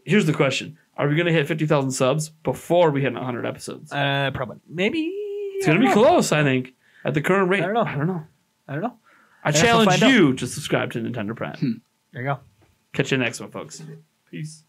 Here's the question. Are we going to hit 50,000 subs before we hit 100 episodes? Probably. Maybe. It's going to be close, I think, at the current rate. I don't know. I challenge you to subscribe to Nintendo Prime. There you go. Catch you next one, folks. Peace.